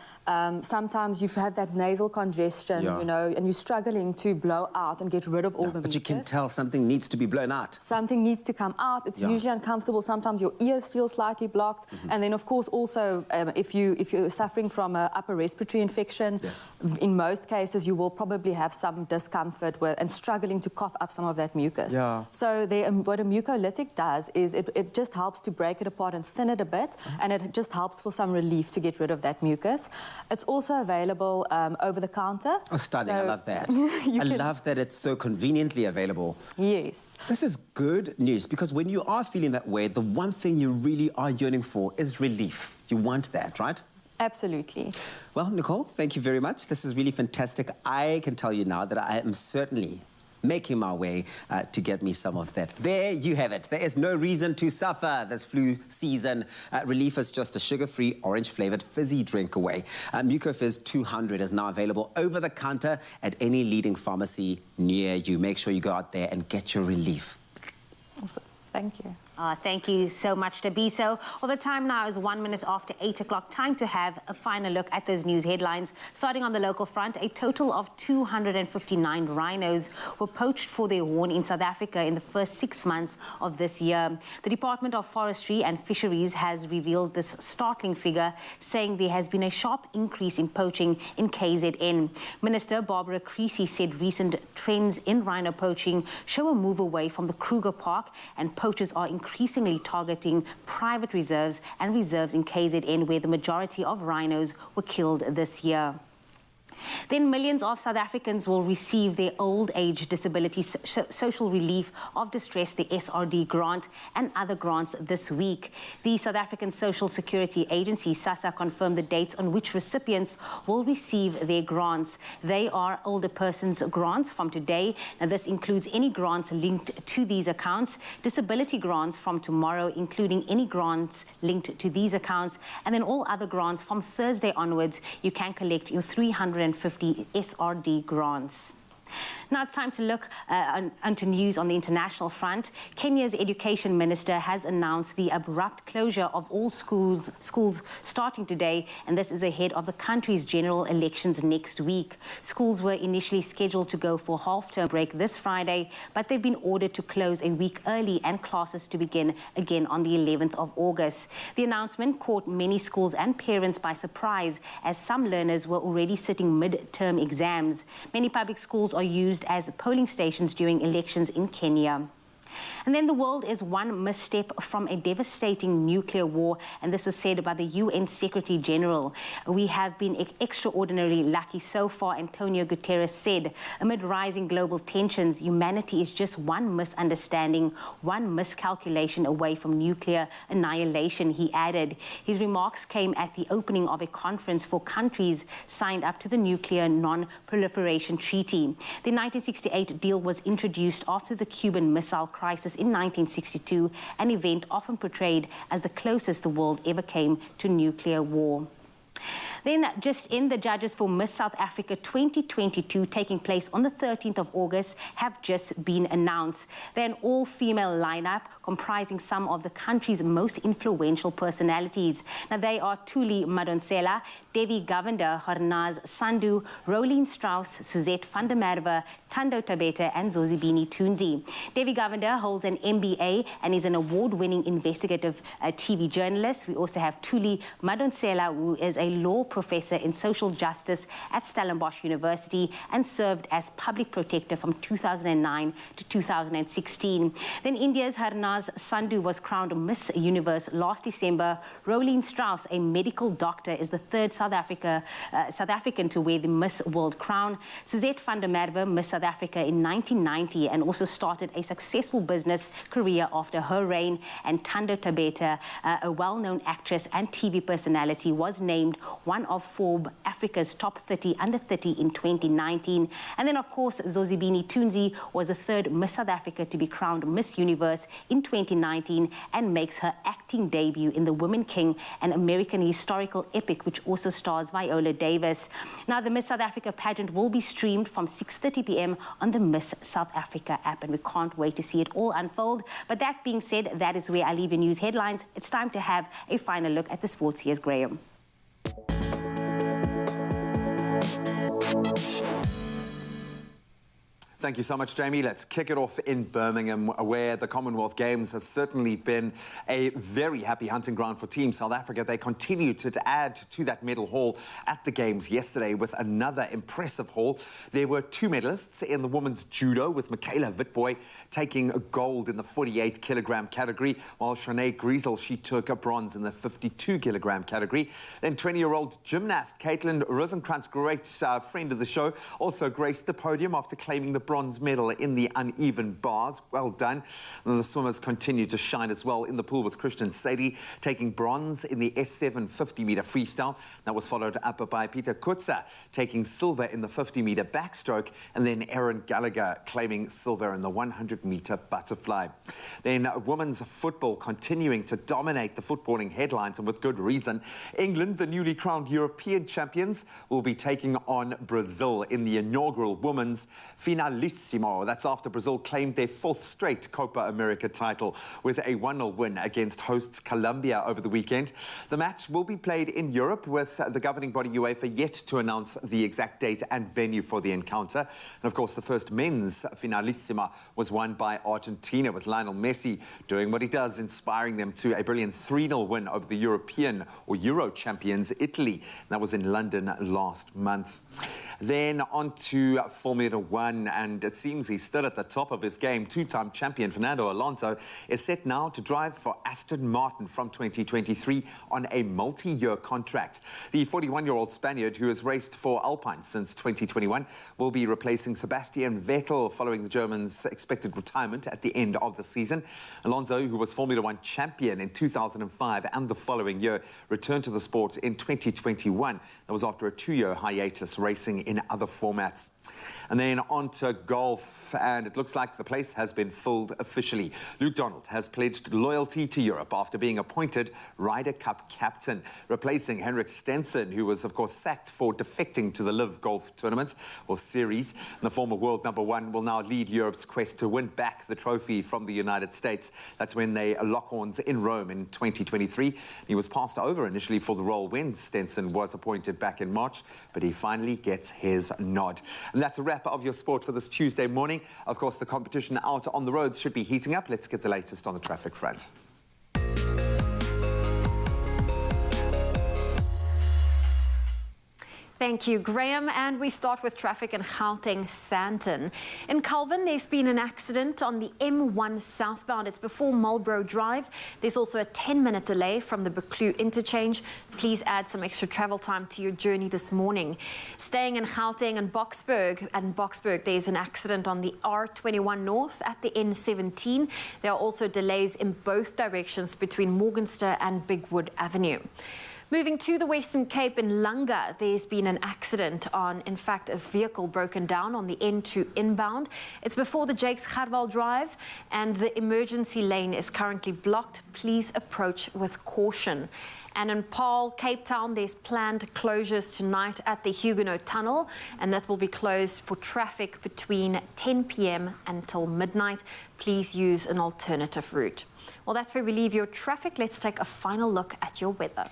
sometimes you've had that nasal congestion, you know, and you're struggling to blow out and get rid of all the mucus. But you can tell something needs to be blown out. Something needs to come out. It's usually uncomfortable. Sometimes your ears feel slightly blocked. And then, of course, also if you're suffering from an upper respiratory infection, in most cases, you will probably have some discomfort and struggling to cough up some of that mucus. So what a mucolytic does is it just helps to break it apart and thin it a bit, and it just helps for some relief to get rid of that mucus. It's also available over the counter. Oh, stunning. I love that. I love that it's so conveniently available. Yes. This is good news because when you are feeling that way, the one thing you really are yearning for is relief. You want that, right? Absolutely. Well, Nicole, thank you very much. This is really fantastic. I can tell you now that I am certainly making my way to get me some of that. There you have it. There is no reason to suffer this flu season. Relief is just a sugar-free, orange-flavoured fizzy drink away. MucoFizz 200 is now available over the counter at any leading pharmacy near you. Make sure you go out there and get your relief. Awesome. Thank you. Thank you so much, Tabiso. Well, the time now is 1 minute after 8 o'clock. Time to have a final look at those news headlines. Starting on the local front, a total of 259 rhinos were poached for their horn in South Africa in the first 6 months of this year. The Department of Forestry and Fisheries has revealed this startling figure, saying there has been a sharp increase in poaching in KZN. Minister Barbara Creasy said recent trends in rhino poaching show a move away from the Kruger Park, and poachers are increasingly targeting private reserves and reserves in KZN, where the majority of rhinos were killed this year. Then millions of South Africans will receive their old age disability social relief of distress, the SRD grant, and other grants this week. The South African Social Security Agency, SASSA, confirmed the dates on which recipients will receive their grants. They are older persons grants from today, and this includes any grants linked to these accounts, disability grants from tomorrow, including any grants linked to these accounts, and then all other grants from Thursday onwards. You can collect your 350 SRD grants. Now it's time to look onto news on the international front. Kenya's education minister has announced the abrupt closure of all schools starting today, and this is ahead of the country's general elections next week. Schools were initially scheduled to go for half-term break this Friday, but they've been ordered to close a week early and classes to begin again on the 11th of August. The announcement caught many schools and parents by surprise, as some learners were already sitting mid-term exams. Many public schools are used as polling stations during elections in Kenya. And then the world is one misstep from a devastating nuclear war, and this was said by the UN Secretary General. We have been extraordinarily lucky so far, Antonio Guterres said. Amid rising global tensions, humanity is just one misunderstanding, one miscalculation away from nuclear annihilation, he added. His remarks came at the opening of a conference for countries signed up to the Nuclear Non-Proliferation Treaty. The 1968 deal was introduced after the Cuban Missile Crisis in 1962, an event often portrayed as the closest the world ever came to nuclear war. Then just in, the judges for Miss South Africa 2022 taking place on the 13th of August have just been announced. They're an all-female lineup comprising some of the country's most influential personalities. Now they are Thuli Madonsela, Devi Govender, Harnaz Sandhu, Rolene Strauss, Suzette van der Merwe, Thando Tabete and Zozibini Tunzi. Devi Govender holds an MBA and is an award-winning investigative TV journalist. We also have Thuli Madonsela, who is a law professor in social justice at Stellenbosch University and served as public protector from 2009 to 2016. Then India's Harnaz Sandhu was crowned Miss Universe last December. Rolene Strauss, a medical doctor, is the third South African to wear the Miss World crown. Suzette van der Merwe, Miss South Africa in 1990 and also started a successful business career after her reign. And Thando Tabete, a well-known actress and TV personality, was named one of Forbes Africa's top 30 under 30 in 2019. And then, of course, Zozibini Tunzi was the third Miss South Africa to be crowned Miss Universe in 2019 and makes her acting debut in The Woman King, an American historical epic which also stars Viola Davis. Now, the Miss South Africa pageant will be streamed from 6:30 p.m. on the Miss South Africa app, and we can't wait to see it all unfold. But that being said, that is where I leave your news headlines. It's time to have a final look at the sports. Here's Graham. Thank you so much, Jamie. Let's kick it off in Birmingham, where the Commonwealth Games has certainly been a very happy hunting ground for Team South Africa. They continued to add to that medal haul at the Games yesterday with another impressive haul. There were two medalists in the women's judo, with Michaela Witbooi taking gold in the 48-kilogram category, while Shanae Griesel, she took a bronze in the 52-kilogram category. Then 20-year-old gymnast Caitlin Rosenkrantz, great friend of the show, also graced the podium after claiming the bronze medal in the uneven bars. Well done. And the swimmers continue to shine as well in the pool, with Christian Sadie taking bronze in the S7 50-meter freestyle. That was followed up by Peter Kutzer taking silver in the 50-meter backstroke, and then Aaron Gallagher claiming silver in the 100-meter butterfly. Then women's football continuing to dominate the footballing headlines, and with good reason. England, the newly crowned European champions, will be taking on Brazil in the inaugural women's finalissimo. That's after Brazil claimed their fourth straight Copa America title with a 1-0 win against hosts Colombia over the weekend. The match will be played in Europe, with the governing body UEFA yet to announce the exact date and venue for the encounter. And of course, the first men's finalissima was won by Argentina, with Lionel Messi doing what he does, inspiring them to a brilliant 3-0 win over the European or Euro champions Italy. That was in London last month. Then on to Formula One, and it seems he's still at the top of his game. Two-time champion Fernando Alonso is set now to drive for Aston Martin from 2023 on a multi-year contract. The 41-year-old Spaniard, who has raced for Alpine since 2021, will be replacing Sebastian Vettel following the German's expected retirement at the end of the season. Alonso, who was Formula One champion in 2005 and the following year, returned to the sport in 2021. That was after a 2-year hiatus racing in other formats. And then on to golf, and it looks like the place has been filled officially. Luke Donald has pledged loyalty to Europe after being appointed Ryder Cup captain, replacing Henrik Stenson, who was, of course, sacked for defecting to the Live Golf Tournament or Series. And the former world #1 will now lead Europe's quest to win back the trophy from the United States. That's when they lock horns in Rome in 2023. He was passed over initially for the role when Stenson was appointed back in March, but he finally gets his nod. And that's a wrap of your sport for this Tuesday morning. Of course, the competition out on the roads should be heating up. Let's get the latest on the traffic front. Thank you, Graham. And we start with traffic in Gauteng, Sandton. In Calvin, there's been an accident on the M1 southbound. It's before Marlborough Drive. There's also a 10-minute delay from the Buccleuch interchange. Please add some extra travel time to your journey this morning. Staying in Gauteng and Boksburg, there's an accident on the R21 North at the N17. There are also delays in both directions between Morgenster and Bigwood Avenue. Moving to the Western Cape in Lunga, there's been an accident on, in fact, a vehicle broken down on the N2 inbound. It's before the Jakes Gerwel Drive, and the emergency lane is currently blocked. Please approach with caution. And in Paarl, Cape Town, there's planned closures tonight at the Huguenot Tunnel, and that will be closed for traffic between 10 p.m. until midnight. Please use an alternative route. Well, that's where we leave your traffic. Let's take a final look at your weather.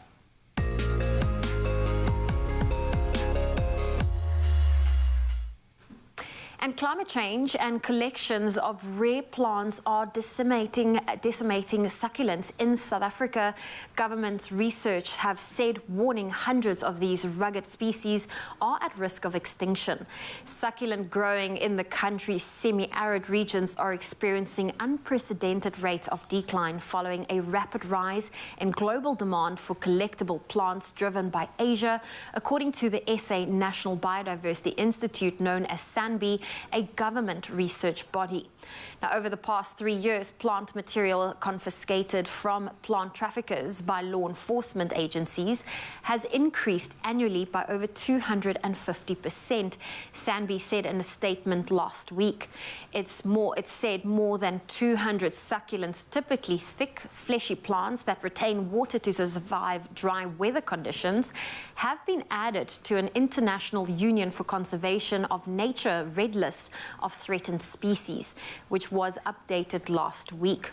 And climate change and collections of rare plants are decimating succulents in South Africa. Government research have said, warning hundreds of these rugged species are at risk of extinction. Succulent growing in the country's semi-arid regions are experiencing unprecedented rates of decline following a rapid rise in global demand for collectible plants driven by Asia, according to the SA National Biodiversity Institute, known as SANBI, a government research body. Now, over the past 3 years, plant material confiscated from plant traffickers by law enforcement agencies has increased annually by over 250%, SANBI said in a statement last week. It said more than 200 succulents, typically thick, fleshy plants that retain water to survive dry weather conditions, have been added to an International Union for Conservation of Nature red list of threatened species, which was updated last week.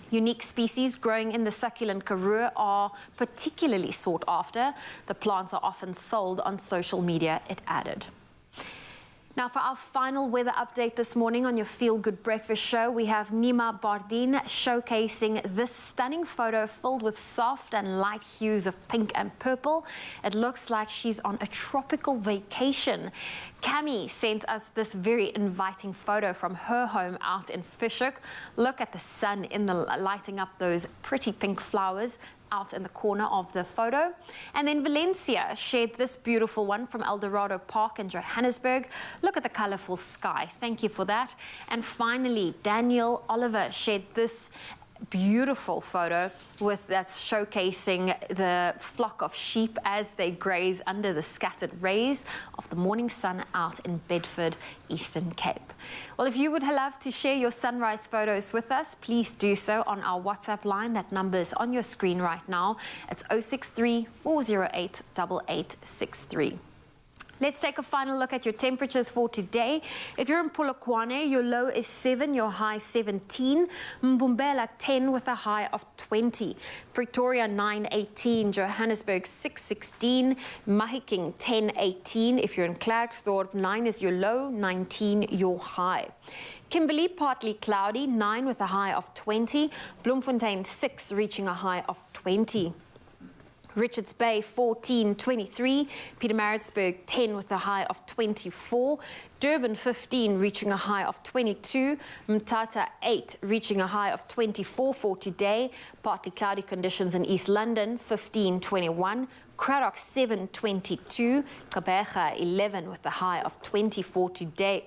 Unique species growing in the succulent Karoo are particularly sought after. The plants are often sold on social media, it added. Now, for our final weather update this morning on your Feel Good Breakfast show, we have Nima Bardin showcasing this stunning photo filled with soft and light hues of pink and purple. It looks like she's on a tropical vacation. Cami sent us this very inviting photo from her home out in Fish Hoek. Look at the sun lighting up those pretty pink flowers out in the corner of the photo. And then Valencia shared this beautiful one from Eldorado Park in Johannesburg. Look at the colorful sky. Thank you for that. And finally, Daniel Oliver shared this beautiful photo that's showcasing the flock of sheep as they graze under the scattered rays of the morning sun out in Bedford, Eastern Cape. Well, if you would love to share your sunrise photos with us, please do so on our WhatsApp line. That number is on your screen right now. It's 063 408 8863. Let's take a final look at your temperatures for today. If you're in Polokwane, your low is 7, your high 17. Mbombela 10 with a high of 20. Pretoria 9-18, Johannesburg 6-16, Mahikeng 10-18. If you're in Klerksdorp, 9 is your low, 19 your high. Kimberley partly cloudy, 9 with a high of 20. Bloemfontein 6 reaching a high of 20. Richards Bay 14-23, Pietermaritzburg 10 with a high of 24, Durban 15 reaching a high of 22, Mthatha 8 reaching a high of 24 for today, partly cloudy conditions in East London 15-21, Cradock 7-22, Gqeberha 11 with a high of 24 today.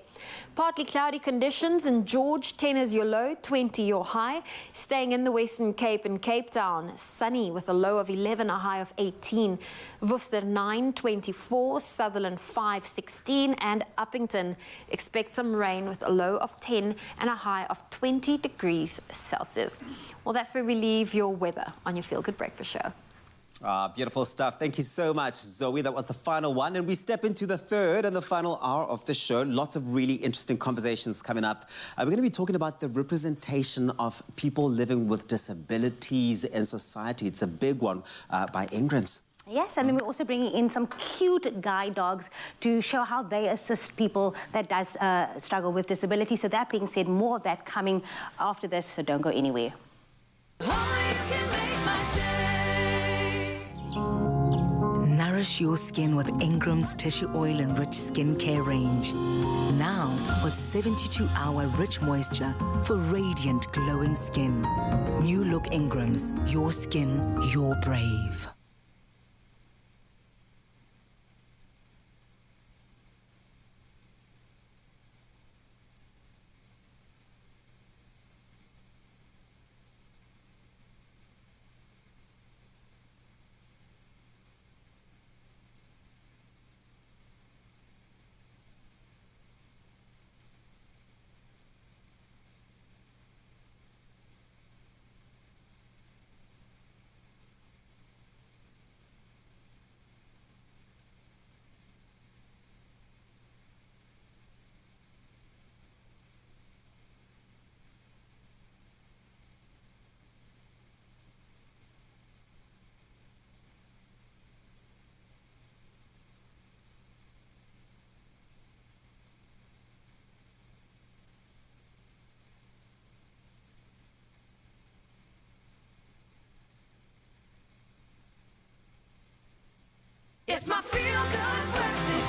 Partly cloudy conditions in George, 10 is your low, 20 your high. Staying in the Western Cape and Cape Town, sunny with a low of 11, a high of 18. Worcester 9-24, Sutherland 5-16, and Uppington expect some rain with a low of 10 and a high of 20 degrees Celsius. Well, that's where we leave your weather on your Feel Good Breakfast show. Beautiful stuff. Thank you so much, Zoe. That was the final one. And we step into the third and the final hour of the show. Lots of really interesting conversations coming up. We're going to be talking about the representation of people living with disabilities in society. It's a big one by Ingrams. Yes, and then we're also bringing in some cute guide dogs to show how they assist people that does struggle with disability. So that being said, more of that coming after this, so don't go anywhere. Nourish your skin with Ingram's Tissue Oil and Rich Skincare range. Now with 72-hour rich moisture for radiant, glowing skin. New look Ingram's, your skin, your brave.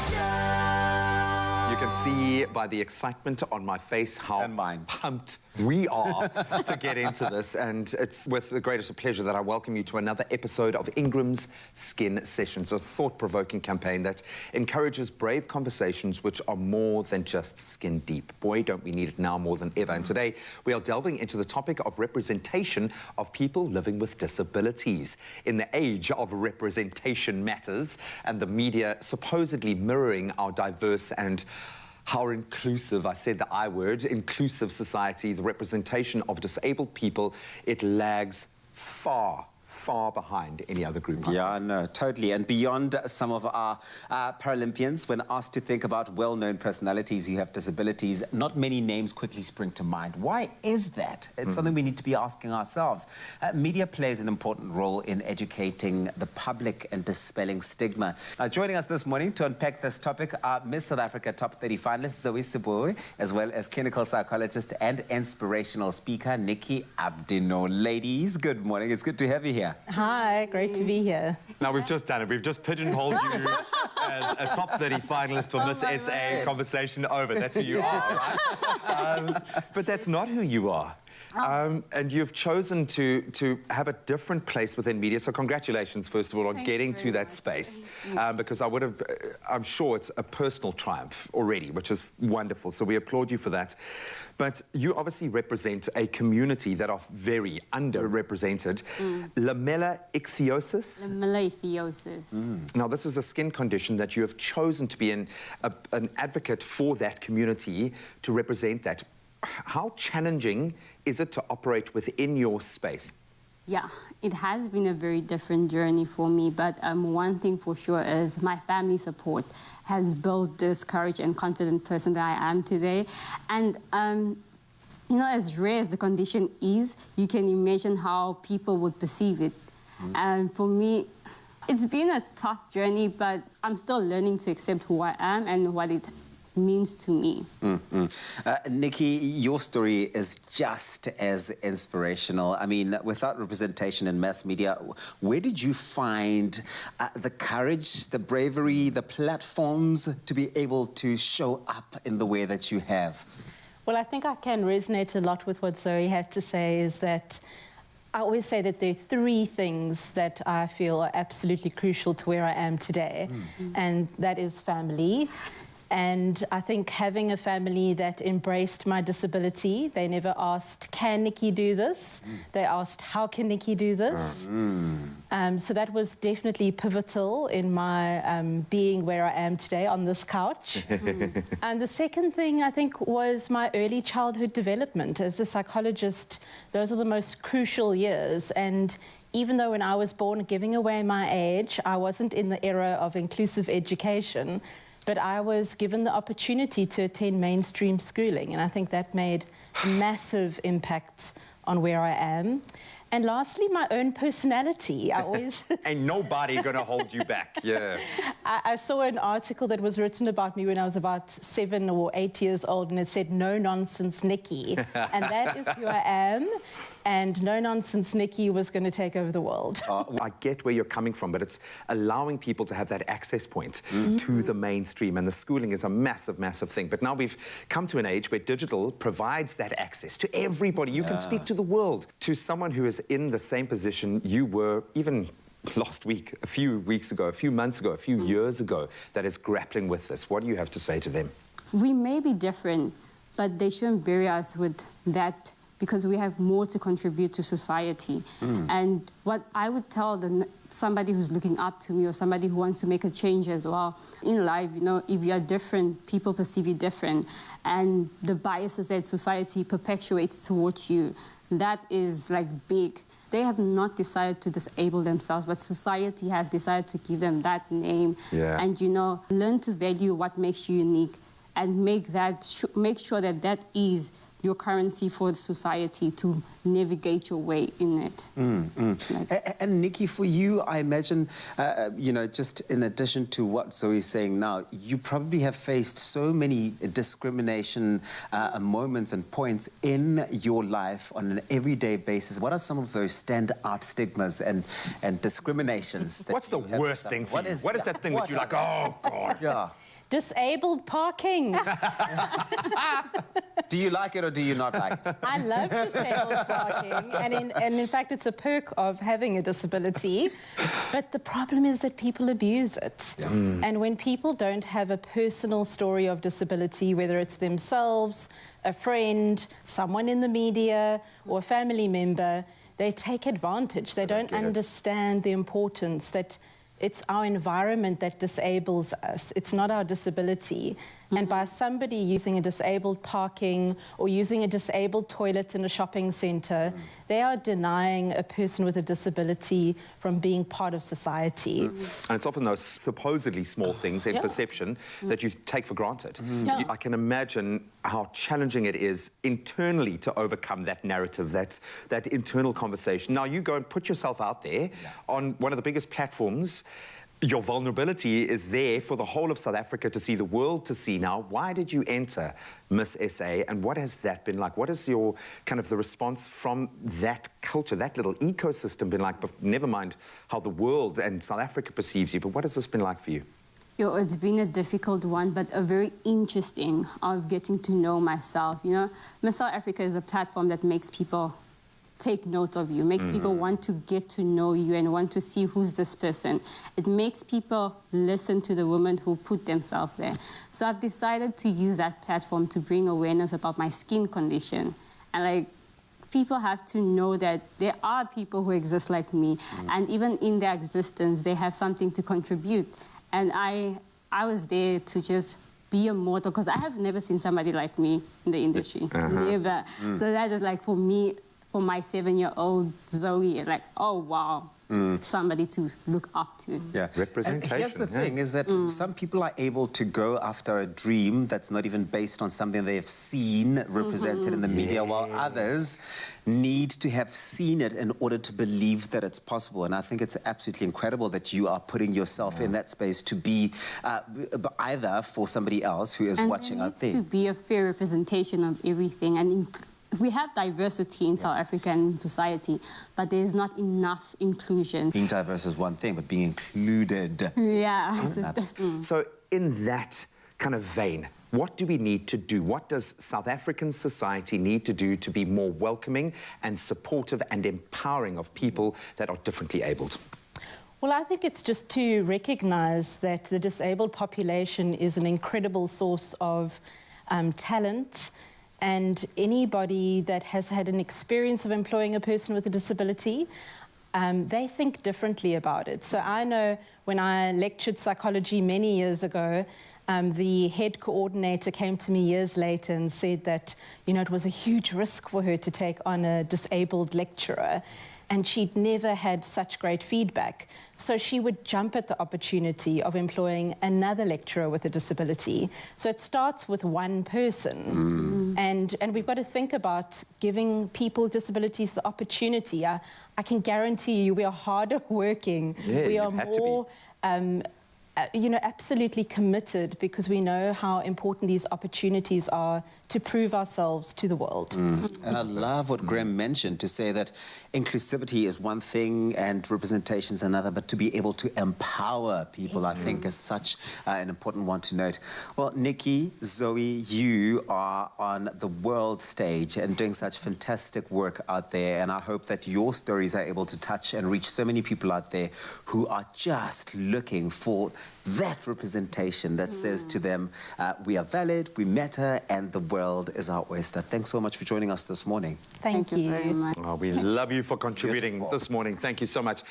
Show. You can see by the excitement on my face how pumped we are to get into this. And it's with the greatest of pleasure that I welcome you to another episode of Ingram's Skin Sessions, a thought-provoking campaign that encourages brave conversations which are more than just skin deep. Boy, don't we need it now more than ever. And today we are delving into the topic of representation of people living with disabilities. In the age of representation matters and the media supposedly mirroring our diverse and how inclusive, I said the I word, inclusive society, the representation of disabled people, it lags far behind any other group. Yeah, no, totally. And beyond some of our Paralympians, when asked to think about well-known personalities who have disabilities, not many names quickly spring to mind. Why is that? It's something we need to be asking ourselves. Media plays an important role in educating the public and dispelling stigma. Now, joining us this morning to unpack this topic are Miss South Africa Top 30 finalist Zoe Siboe, as well as clinical psychologist and inspirational speaker Nikki Abdino. Ladies, good morning. It's good to have you here. Hi, great to be here. Now, we've just done it. We've just pigeonholed you as a top 30 finalist for Miss SA. Conversation over. That's who you are, right? But that's not who you are. And you've chosen to have a different place within media. So congratulations, first of all, on getting to that space. Because I'm sure it's a personal triumph already, which is wonderful. So we applaud you for that. But you obviously represent a community that are very underrepresented. Lamellichthyosis? Lamellichthyosis. Now, this is a skin condition that you have chosen to be an advocate for that community, to represent that. How challenging is it to operate within your space? Yeah, it has been a very different journey for me, but one thing for sure is my family support has built this courage and confident person that I am today. And you know, as rare as the condition is, you can imagine how people would perceive it. And for me, it's been a tough journey, but I'm still learning to accept who I am and what it means to me. Nikki, your story is just as inspirational. I mean, without representation in mass media, where did you find the courage, the bravery, the platforms to be able to show up in the way that you have? Well, I think I can resonate a lot with what Zoe had to say, is that I always say that there are three things that I feel are absolutely crucial to where I am today. And that is family. And I think having a family that embraced my disability, they never asked, can Nikki do this? They asked, how can Nikki do this? So that was definitely pivotal in my being where I am today on this couch. And the second thing, I think, was my early childhood development. As a psychologist, those are the most crucial years. And even though when I was born, giving away my age, I wasn't in the era of inclusive education, but I was given the opportunity to attend mainstream schooling, and I think that made a massive impact on where I am. And lastly, my own personality. I always... Ain't nobody gonna hold you back, yeah. I saw an article that was written about me when I was about 7 or 8 years old, and it said, "No nonsense Nikki." And that is who I am. And no nonsense Nikki was going to take over the world. I get where you're coming from, but it's allowing people to have that access point to the mainstream, and the schooling is a massive, massive thing. But now we've come to an age where digital provides that access to everybody. You can speak to the world, to someone who is in the same position you were even last week, a few weeks ago, a few months ago, a few years ago, that is grappling with this. What do you have to say to them? We may be different, but they shouldn't bury us with that, because we have more to contribute to society. And what I would tell somebody who's looking up to me, or somebody who wants to make a change as well, in life, you know, if you're different, people perceive you different. And the biases that society perpetuates towards you, that is like big. They have not decided to disable themselves, but society has decided to give them that name. And, you know, learn to value what makes you unique, and make sure that that is your currency for society to navigate your way in it. And Nikki, for you, I imagine, you know, just in addition to what Zoe's saying now, you probably have faced so many discrimination moments and points in your life on an everyday basis. What are some of those standout stigmas and discriminations? That What's the worst thing for you? What is that thing that you're like, oh, God? Yeah. Disabled parking. Do you like it or do you not like it? I love disabled parking, and in fact, it's a perk of having a disability. But the problem is that people abuse it. Yeah. And when people don't have a personal story of disability, whether it's themselves, a friend, someone in the media, or a family member, they take advantage. They don't understand the importance that it's our environment that disables us. It's not our disability. And by somebody using a disabled parking or using a disabled toilet in a shopping centre, they are denying a person with a disability from being part of society. And it's often those supposedly small things in perception that you take for granted. I can imagine how challenging it is internally to overcome that narrative, that internal conversation. Now, you go and put yourself out there on one of the biggest platforms. Your vulnerability is there for the whole of South Africa to see, the world to see now. Why did you enter Miss SA, and what has that been like? What is your kind of the response from that culture, that little ecosystem been like? But never mind how the world and South Africa perceives you, but what has this been like for you? It's been a difficult one, but a very interesting of getting to know myself. You know, Miss South Africa is a platform that makes people take note of you, makes people want to get to know you and want to see who's this person. It makes people listen to the women who put themselves there. So I've decided to use that platform to bring awareness about my skin condition. And like, people have to know that there are people who exist like me, and even in their existence, they have something to contribute. And I was there to just be a model, because I have never seen somebody like me in the industry, never. So that is like, for me, for my 7-year-old Zoe, like, oh, wow, somebody to look up to. Yeah, representation. And here's the thing, is that some people are able to go after a dream that's not even based on something they have seen represented in the media, while others need to have seen it in order to believe that it's possible. And I think it's absolutely incredible that you are putting yourself in that space to be either for somebody else who is watching out there. There needs to be a fair representation of everything, and we have diversity in South Africa and in society, but there's not enough inclusion. Being diverse is one thing, but being included. Yeah. So in that kind of vein, what do we need to do? What does South African society need to do to be more welcoming and supportive and empowering of people that are differently abled? Well, I think it's just to recognise that the disabled population is an incredible source of talent, and anybody that has had an experience of employing a person with a disability, they think differently about it. So I know when I lectured psychology many years ago, the head coordinator came to me years later and said that, you know, it was a huge risk for her to take on a disabled lecturer, and she'd never had such great feedback. So she would jump at the opportunity of employing another lecturer with a disability. So it starts with one person. And we've got to think about giving people with disabilities the opportunity. I can guarantee you we are harder working. We are more you know, absolutely committed, because we know how important these opportunities are to prove ourselves to the world. And I love what Graham mentioned, to say that inclusivity is one thing and representation is another, but to be able to empower people, I think, is such an important one to note. Well, Nikki, Zoe, you are on the world stage and doing such fantastic work out there, and I hope that your stories are able to touch and reach so many people out there who are just looking for that representation that says to them, we are valid, we matter, and the world is our oyster. Thanks so much for joining us this morning. Thank you very much. Oh, we love you for contributing this morning. Thank you so much.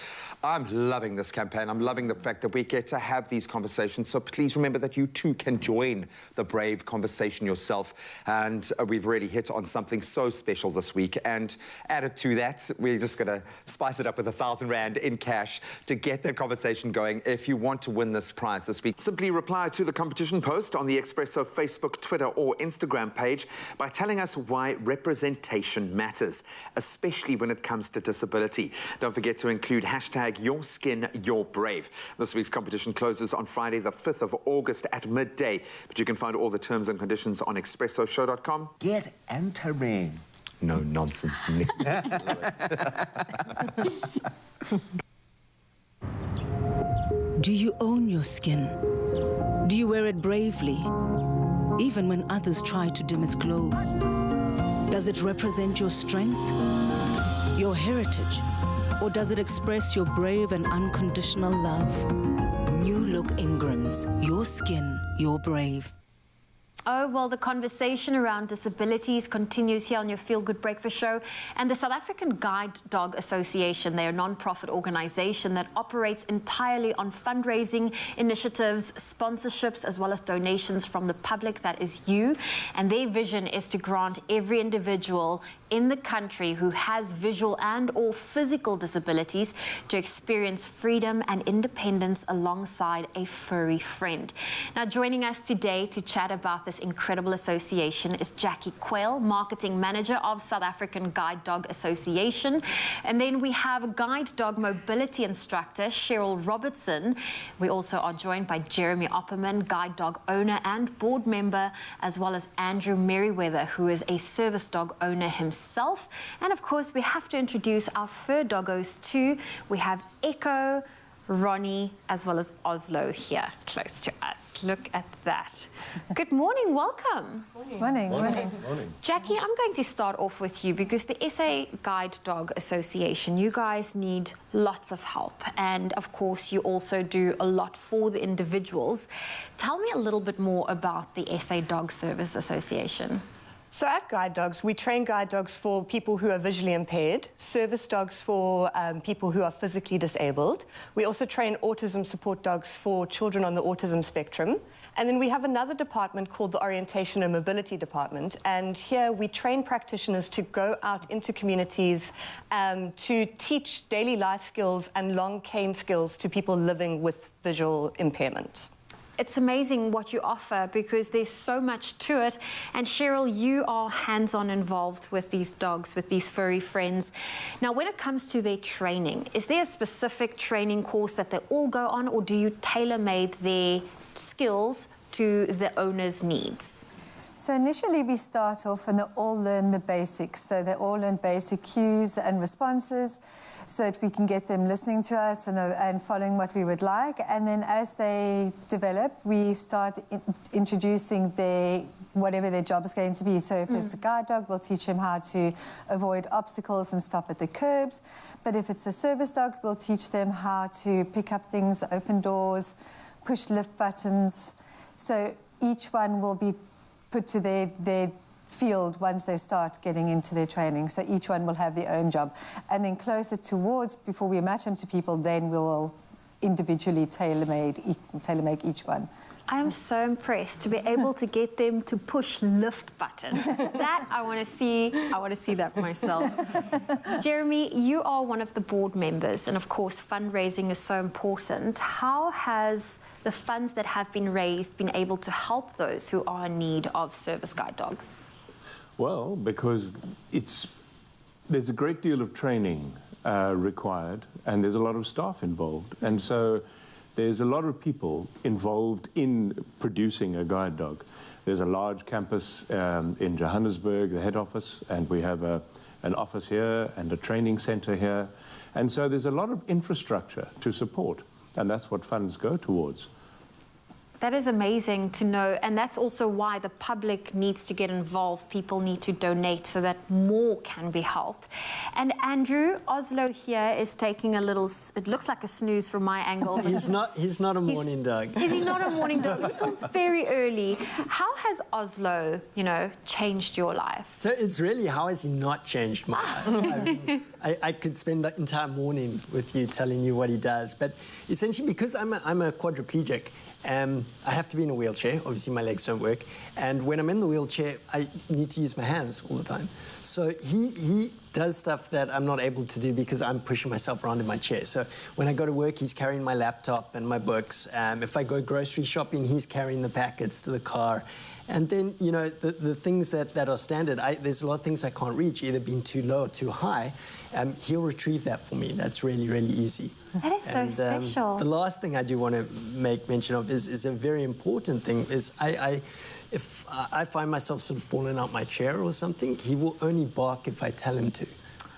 I'm loving this campaign. I'm loving the fact that we get to have these conversations. So please remember that you too can join the brave conversation yourself. And we've really hit on something so special this week. And added to that, we're just going to spice it up with R1,000 in cash to get that conversation going. If you want to win this prize this week. Simply reply to the competition post on the Expresso Facebook, Twitter or Instagram page by telling us why representation matters, especially when it comes to disability. Don't forget to include hashtag #YourSkinYourBrave. This week's competition closes on Friday the 5th of August at midday, but you can find all the terms and conditions on expressoshow.com. Get entering. No nonsense, Nick. Do you own your skin? Do you wear it bravely, even when others try to dim its glow? Does it represent your strength, your heritage, or does it express your brave and unconditional love? New Look Ingrams, your skin, your brave. Oh, well, the conversation around disabilities continues here on your Feel Good Breakfast Show. And the South African Guide Dog Association, they're a non-profit organization that operates entirely on fundraising initiatives, sponsorships, as well as donations from the public, that is you. And their vision is to grant every individual in the country who has visual and or physical disabilities to experience freedom and independence alongside a furry friend. Now, joining us today to chat about this incredible association is Jackie Quayle, Marketing Manager of South African Guide Dog Association. And then we have Guide Dog Mobility Instructor Cheryl Robertson. We also are joined by Jeremy Opperman, Guide Dog owner and board member, as well as Andrew Merriweather, who is a service dog owner himself. And of course, we have to introduce our fur doggos too. We have Echo, Ronnie, as well as Oslo here close to us. Look at that. Good morning, welcome. Morning. Jackie, I'm going to start off with you because the SA Guide Dog Association, you guys need lots of help. And of course, you also do a lot for the individuals. Tell me a little bit more about the SA Dog Service Association. So at Guide Dogs, we train guide dogs for people who are visually impaired, service dogs for people who are physically disabled. We also train autism support dogs for children on the autism spectrum. And then we have another department called the Orientation and Mobility Department. And here we train practitioners to go out into communities to teach daily life skills and long cane skills to people living with visual impairment. It's amazing what you offer because there's so much to it. And Cheryl, you are hands-on involved with these dogs, with these furry friends. Now, when it comes to their training, is there a specific training course that they all go on, or do you tailor-made their skills to the owner's needs? So initially we start off and they all learn the basics. So they all learn basic cues and responses so that we can get them listening to us and following what we would like. And then as they develop, we start introducing whatever their job is going to be. So if it's a guide dog, we'll teach them how to avoid obstacles and stop at the curbs. But if it's a service dog, we'll teach them how to pick up things, open doors, push lift buttons. So each one will be put to their field once they start getting into their training. So each one will have their own job. And then closer towards, before we match them to people, then we'll individually tailor-make each one. I am so impressed to be able to get them to push lift buttons. That I want to see. I want to see that myself. Jeremy, you are one of the board members, and of course, fundraising is so important. How has the funds that have been raised been able to help those who are in need of service guide dogs? Well, because there's a great deal of training required, and there's a lot of staff involved, and so there's a lot of people involved in producing a guide dog. There's a large campus in Johannesburg, the head office, and we have an office here and a training center here. And so there's a lot of infrastructure to support, and that's what funds go towards. That is amazing to know, and that's also why the public needs to get involved. People need to donate so that more can be helped. And Andrew, Oslo here is taking a little, it looks like a snooze from my angle. He's not a morning dog. Is he not a morning dog? It's still very early. How has Oslo, changed your life? So it's really, how has he not changed my life? I could spend the entire morning with you telling you what he does, but essentially because I'm a quadriplegic, I have to be in a wheelchair. Obviously, my legs don't work. And when I'm in the wheelchair, I need to use my hands all the time. So he does stuff that I'm not able to do because I'm pushing myself around in my chair. So when I go to work, he's carrying my laptop and my books. If I go grocery shopping, he's carrying the packets to the car. And then, you know, the things that are standard, there's a lot of things I can't reach, either being too low or too high. He'll retrieve that for me. That's really, really easy. That is so special. The last thing I do want to make mention of is a very important thing, is if I find myself sort of falling out my chair or something, he will only bark if I tell him to.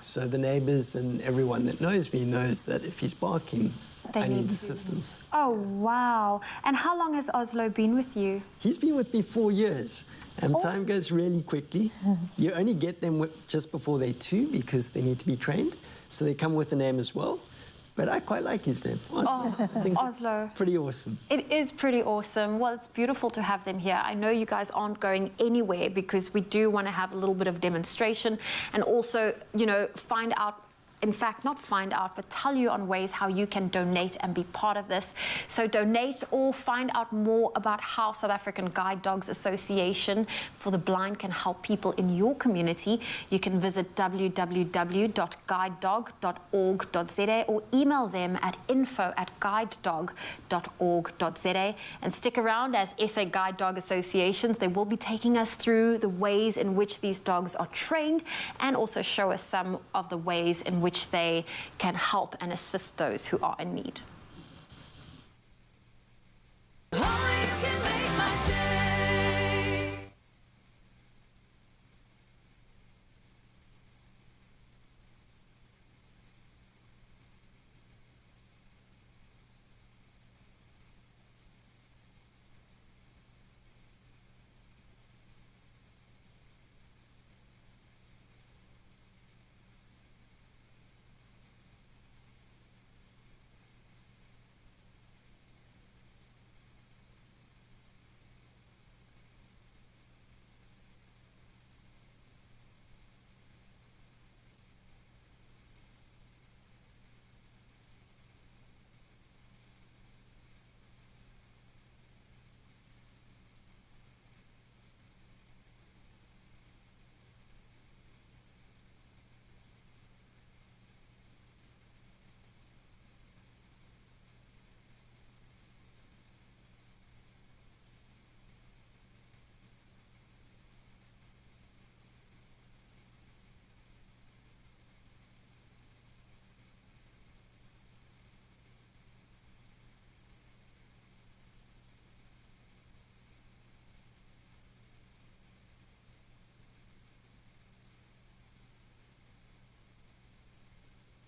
So the neighbours and everyone that knows me knows that if he's barking, I need assistance. Oh, wow. And how long has Oslo been with you? He's been with me 4 years, and time goes really quickly. You only get them just before they're 2 because they need to be trained, so they come with a name as well. But I quite like his name, Oslo. I think Oslo. it's pretty awesome. It is pretty awesome. Well, it's beautiful to have them here. I know you guys aren't going anywhere because we do want to have a little bit of demonstration and also, you know, find out, in fact, not find out, but tell you on ways how you can donate and be part of this. So donate or find out more about how South African Guide Dogs Association for the Blind can help people in your community. You can visit www.guidedog.org.za or email them at info@guidedog.org.za. And stick around, as SA Guide Dog Associations, they will be taking us through the ways in which these dogs are trained and also show us some of the ways in which they can help and assist those who are in need.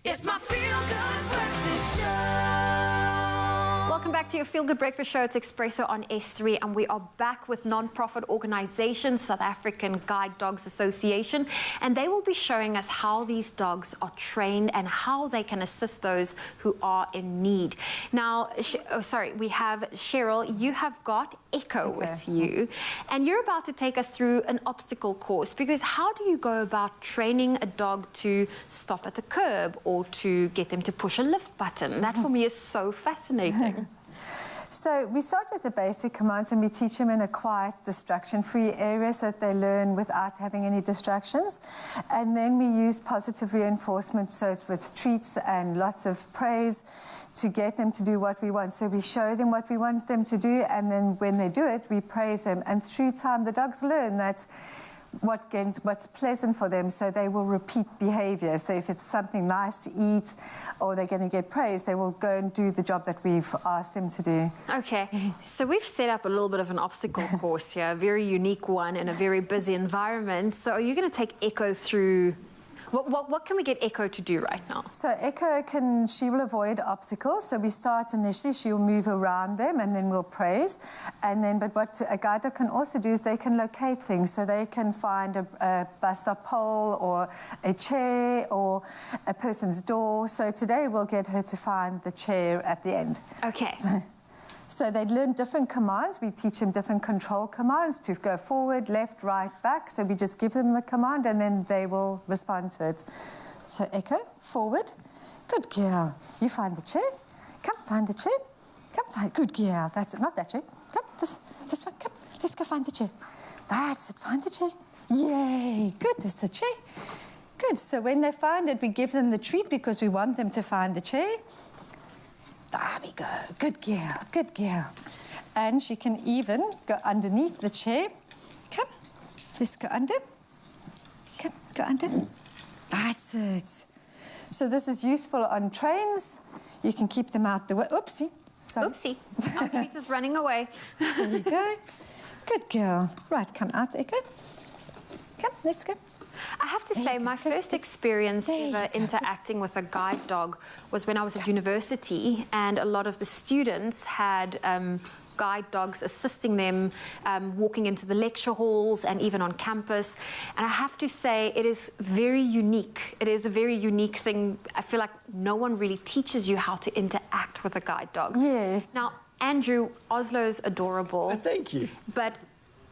It's my feel-good breakfast show. Welcome back to your Feel Good Breakfast Show. It's Expresso on S3, and we are back with non-profit organisation South African Guide Dogs Association, and they will be showing us how these dogs are trained and how they can assist those who are in need. Now, we have Cheryl. You have got Echo with you, and you're about to take us through an obstacle course, because how do you go about training a dog to stop at the curb or to get them to push a lift button? That for me is so fascinating. So we start with the basic commands and we teach them in a quiet, distraction-free area so that they learn without having any distractions. And then we use positive reinforcement, so it's with treats and lots of praise to get them to do what we want. So we show them what we want them to do, and then when they do it, we praise them. And through time, the dogs learn that what's pleasant for them, so they will repeat behavior. So if it's something nice to eat or they're going to get praised, they will go and do the job that we've asked them to do. Okay, so we've set up a little bit of an obstacle course here, a very unique one in a very busy environment. So are you going to take Echo through? What can we get Echo to do right now? So Echo she will avoid obstacles. So we start initially, she'll move around them and then we'll praise. And then, but what a guide dog can also do is they can locate things. So they can find a bus stop pole or a chair or a person's door. So today we'll get her to find the chair at the end. Okay. So they learn different commands. We teach them different control commands to go forward, left, right, back. So we just give them the command and then they will respond to it. So Echo, forward. Good girl. You find the chair. Come, find the chair. Come, find. Good girl. That's it. Not that chair. Come, this one. Come, let's go find the chair. That's it. Find the chair. Yay. Good. It's the chair. Good. So when they find it, we give them the treat because we want them to find the chair. There we go. Good girl. Good girl. And she can even go underneath the chair. Come. Let's go under. Come. Go under. That's it. So this is useful on trains. You can keep them out the way. Oopsie. Sorry. Oopsie. Our treat is running away. There you go. Good girl. Right, come out, Echo. Come, let's go. I have to say, my first experience ever interacting with a guide dog was when I was at university, and a lot of the students had guide dogs assisting them walking into the lecture halls and even on campus. And I have to say, it is very unique. It is a very unique thing. I feel like no one really teaches you how to interact with a guide dog. Yes. Now, Andrew, Oslo's adorable. Thank you. But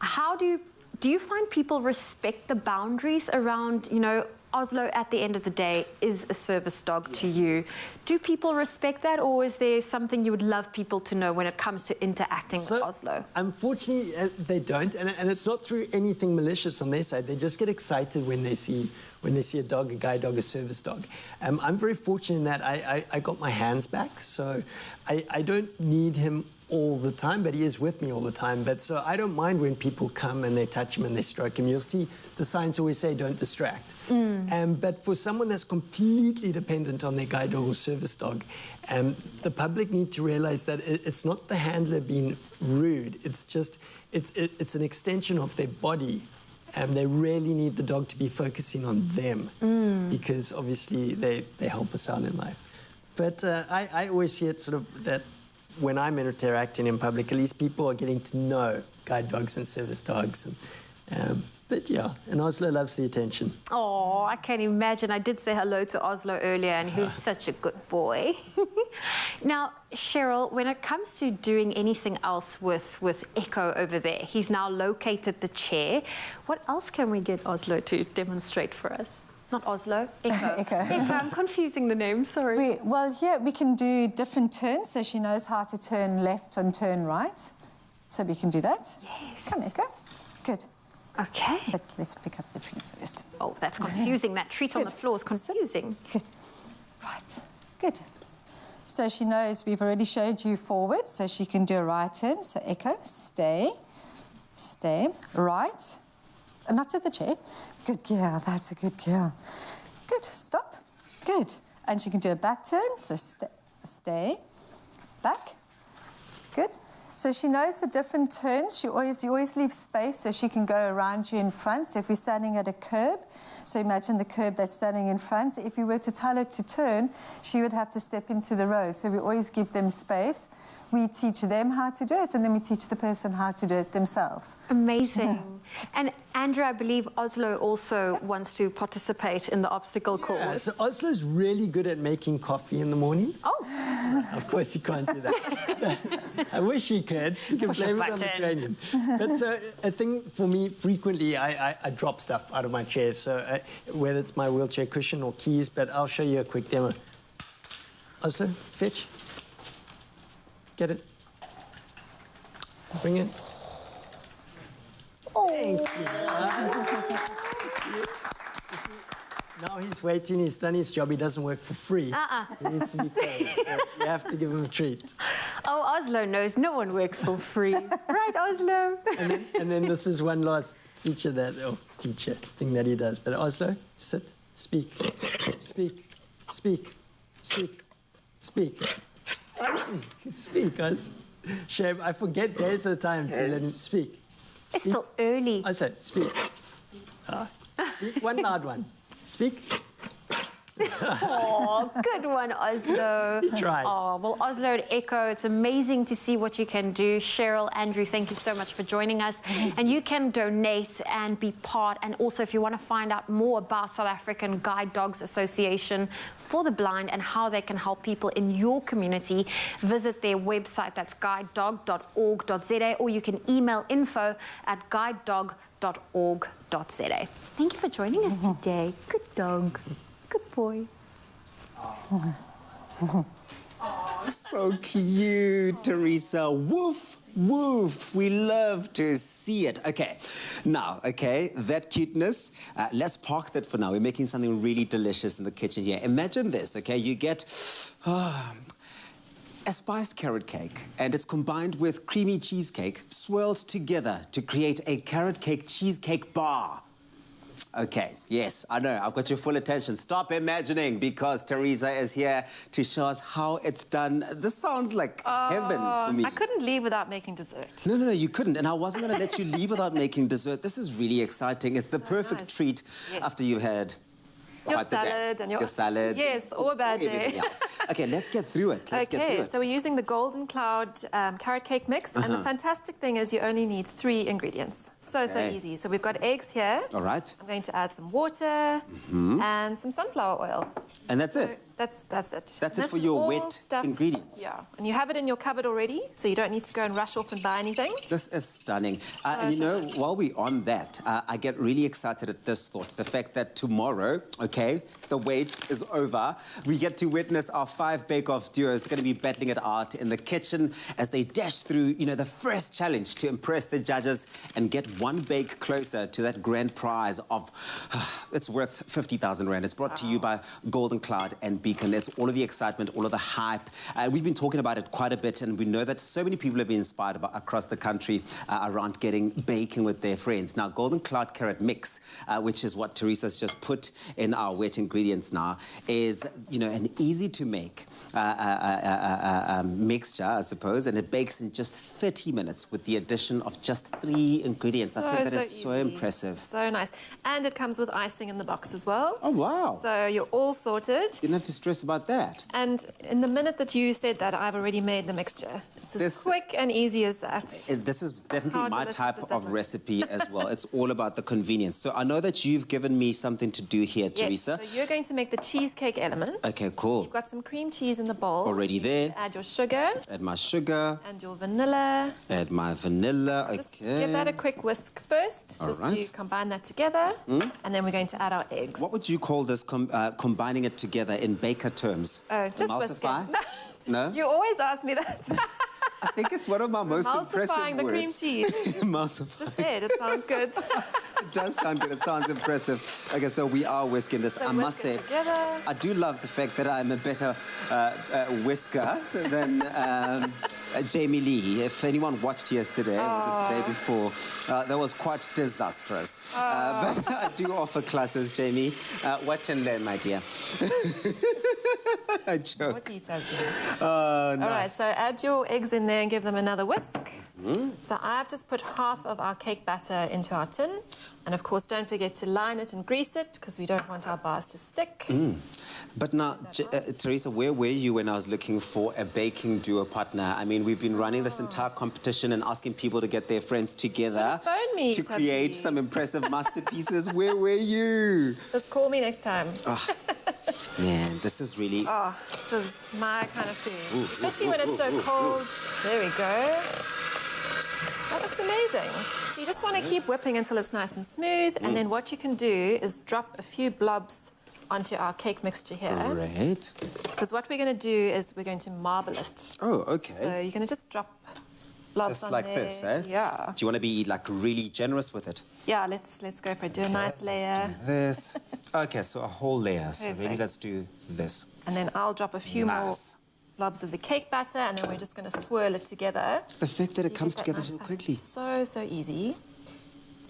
how do you find people respect the boundaries around, you know, Oslo at the end of the day is a service dog to you. Do people respect that, or is there something you would love people to know when it comes to interacting with Oslo? Unfortunately, they don't, and it's not through anything malicious on their side. They just get excited when they see a dog, a guide dog, a service dog. I'm very fortunate in that I got my hands back, so I don't need him all the time, but he is with me all the time. But so I don't mind when people come and they touch him and they stroke him. You'll see the signs always say don't distract. But for someone that's completely dependent on their guide dog or service dog, the public need to realize that it's not the handler being rude. It's just it's an extension of their body. They really need the dog to be focusing on them because obviously they help us out in life. But I always see it sort of that when I'm interacting in public, at least people are getting to know guide dogs and service dogs. But yeah, and Oslo loves the attention. Oh, I can imagine. I did say hello to Oslo earlier, and he's such a good boy. Now, Cheryl, when it comes to doing anything else with Echo over there, he's now located the chair. What else can we get Oslo to demonstrate for us? Not Oslo, Echo. Echo. Echo, I'm confusing the name, sorry. Well, here we can do different turns, so she knows how to turn left and turn right. So we can do that. Yes. Come, Echo. Good. Okay. But let's pick up the treat first. Oh, that's confusing. That treat on the floor is confusing. Good. Right. Good. So she knows we've already showed you forward, so she can do a right turn. So Echo, stay, right. And up to the chair. Good girl, that's a good girl. Good, stop. Good. And she can do a back turn, so stay, back. Good. So she knows the different turns. You always leave space so she can go around you in front. So if we're standing at a curb, so imagine the curb that's standing in front. So if you were to tell her to turn, she would have to step into the road. So we always give them space. We teach them how to do it, and then we teach the person how to do it themselves. Amazing. And Andrew, I believe Oslo also wants to participate in the obstacle course. Yeah, so Oslo's really good at making coffee in the morning. Oh. Of course he can't do that. I wish he could. He can blame it on the training. But so I think for me, frequently I drop stuff out of my chair. So whether it's my wheelchair cushion or keys, but I'll show you a quick demo. Oslo, fetch. Get it. Bring it. Oh. Thank you. Now he's waiting, he's done his job, he doesn't work for free. He needs to be paid, so you have to give him a treat. Oh, Oslo knows no one works for free. Right, Oslo? And then this is one last thing that he does. But Oslo, sit, speak, speak, guys. Shame, I forget days at a time to let him speak. It's still early. Oslo, speak. Speak. One loud one. Speak. Oh, good one, Oslo. He tried. Oh, well, Oslo and Echo, it's amazing to see what you can do. Cheryl, Andrew, thank you so much for joining us. And you can donate and be part. And also, if you want to find out more about South African Guide Dogs Association for the Blind and how they can help people in your community, visit their website. That's guidedog.org.za, or you can email info@guidedog.org.za. Thank you for joining us today. Good dog. Good boy. So cute, Teresa. Woof. Woof, we love to see it. Okay, now, that cuteness, let's park that for now. We're making something really delicious in the kitchen here. Imagine this, okay? You get a spiced carrot cake, and it's combined with creamy cheesecake, swirled together to create a carrot cake cheesecake bar. Okay, yes, I know, I've got your full attention. Stop imagining, because Teresa is here to show us how it's done. This sounds like heaven for me. I couldn't leave without making dessert. No, you couldn't, and I wasn't going to let you leave without making dessert. This is really exciting. It's the perfect treat after you've had Your quite the day. salad and your salad. Yes, or a bad day. Everything else. Okay, let's get through it. Let's get through it. So we're using the Golden Cloud carrot cake mix, and the fantastic thing is you only need 3 ingredients. So easy. So we've got eggs here. All right. I'm going to add some water and some sunflower oil. And that's it. That's it. That's it for your wet ingredients. Yeah, and you have it in your cupboard already, so you don't need to go and rush off and buy anything. This is stunning. And you know, while we're on that, I get really excited at this thought. The fact that tomorrow, the wait is over. We get to witness our 5 bake-off duos. They're going to be battling it out in the kitchen as they dash through, the first challenge to impress the judges and get 1 bake closer to that grand prize of, it's worth 50,000 Rand. It's brought to you by Golden Cloud and Beacon. It's all of the excitement, all of the hype. We've been talking about it quite a bit, and we know that so many people have been inspired across the country around getting baking with their friends. Now, Golden Cloud Carrot Mix, which is what Teresa's just put in our wet ingredients now, is, an easy-to-make mixture, I suppose, and it bakes in just 30 minutes with the addition of just 3 ingredients. I think that is so impressive. So nice. And it comes with icing in the box as well. Oh, wow. So you're all sorted. You don't have to stress about that. And in the minute that you said that, I've already made the mixture. It's as quick and easy as that. This is definitely my type of recipe as well. It's all about the convenience. So I know that you've given me something to do here, Teresa. So you're going to make the cheesecake element. Okay, cool. So you've got some cream cheese in the bowl. Already there. Add your sugar. Add my sugar. And your vanilla. Add my vanilla. Just give that a quick whisk first, to combine that together. And then we're going to add our eggs. What would you call this combining it together in baker terms? Just emulsify? whisk it. No? You always ask me that. I think it's one of my most impressive Emulsifying the cream words. cheese. Emulsifying. Just say it. It sounds good. It does sound good. It sounds impressive. Okay, so we are whisking this. So I must say, I do love the fact that I'm a better whisker than Jamie Lee. If anyone watched yesterday, it was the day before, that was quite disastrous. But I do offer classes, Jamie. Watch and learn, my dear. I joke. What details? Nice. All right, so add your eggs in there and give them another whisk. So I've just put half of our cake batter into our tin. And of course, don't forget to line it and grease it, because we don't want our bars to stick. But now, Teresa, where were you when I was looking for a baking duo partner? I mean, we've been running this entire competition and asking people to get their friends together to create some impressive masterpieces. Where were you? Just call me next time. Man, this is really... This is my kind of food. Especially when it's so cold. There we go. That looks amazing. So you just want to keep whipping until it's nice and smooth, and then what you can do is drop a few blobs onto our cake mixture here. Great. Because what we're going to do is we're going to marble it. Oh, okay. So you're going to just drop blobs just on like there. this, eh? Yeah. Do you want to be like really generous with it? Yeah, let's go for it. Do a nice layer. Let's do this. Okay, so a whole layer. So maybe Perfect. let's do this. And then I'll drop a few more blobs of the cake batter, and then we're just going to swirl it together. The fact that it comes together so quickly. So easy.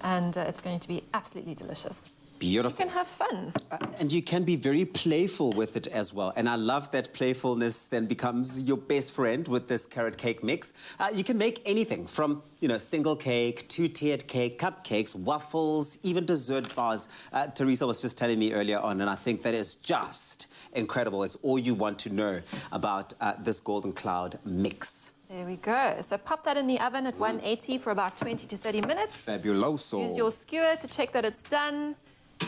And it's going to be absolutely delicious. Beautiful. You can have fun. And you can be very playful with it as well. And I love that playfulness then becomes your best friend with this carrot cake mix. You can make anything from, single cake, 2-tiered cake, cupcakes, waffles, even dessert bars. Teresa was just telling me earlier on, and I think that is just incredible. It's all you want to know about this Golden Cloud mix. There we go. So pop that in the oven at 180 for about 20 to 30 minutes. Fabuloso. Use your skewer to check that it's done.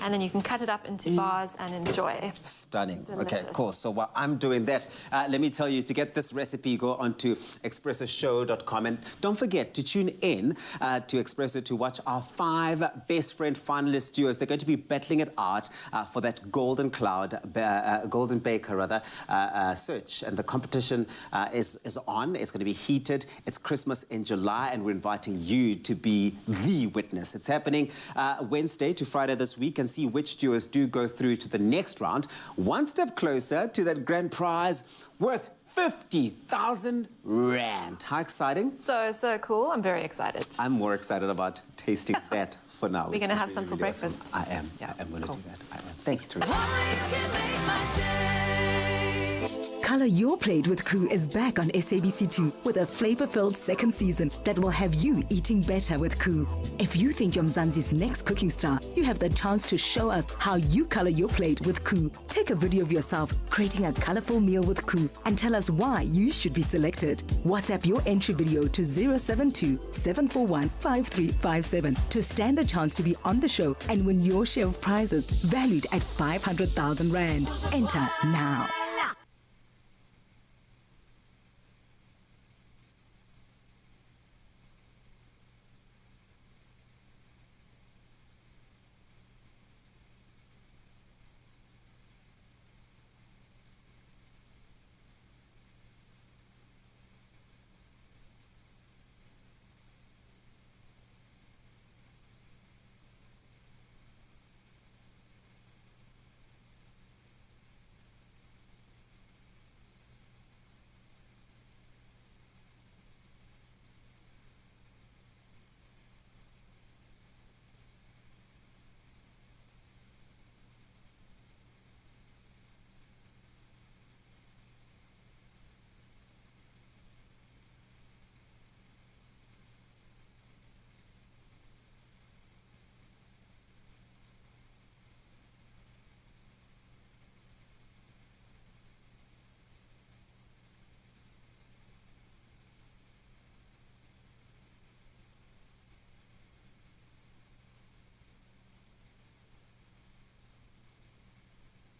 and then you can cut it up into bars and enjoy. Stunning. Delicious. Okay, cool. So while I'm doing that, let me tell you, to get this recipe, go onto expressoshow.com, and don't forget to tune in to Expresso to watch our 5 best friend finalist duos. They're going to be battling it out for that Golden Baker search, and the competition is on. It's going to be heated. It's Christmas in July, and we're inviting you to be the witness. It's happening Wednesday to Friday this week, and see which duos do go through to the next round, one step closer to that grand prize worth 50,000 Rand. How exciting? So cool. I'm very excited. I'm more excited about tasting that for now. We're going to have some for breakfast. Awesome. I am. Yeah. I am going to do that. I am. Thanks, Teresa. Color Your Plate with Koo is back on SABC2 with a flavor-filled second season that will have you eating better with Koo. If you think you're Mzansi's next cooking star, you have the chance to show us how you color your plate with Koo. Take a video of yourself creating a colorful meal with Koo and tell us why you should be selected. WhatsApp your entry video to 072-741-5357 to stand a chance to be on the show and win your share of prizes valued at 500,000 Rand. Enter now.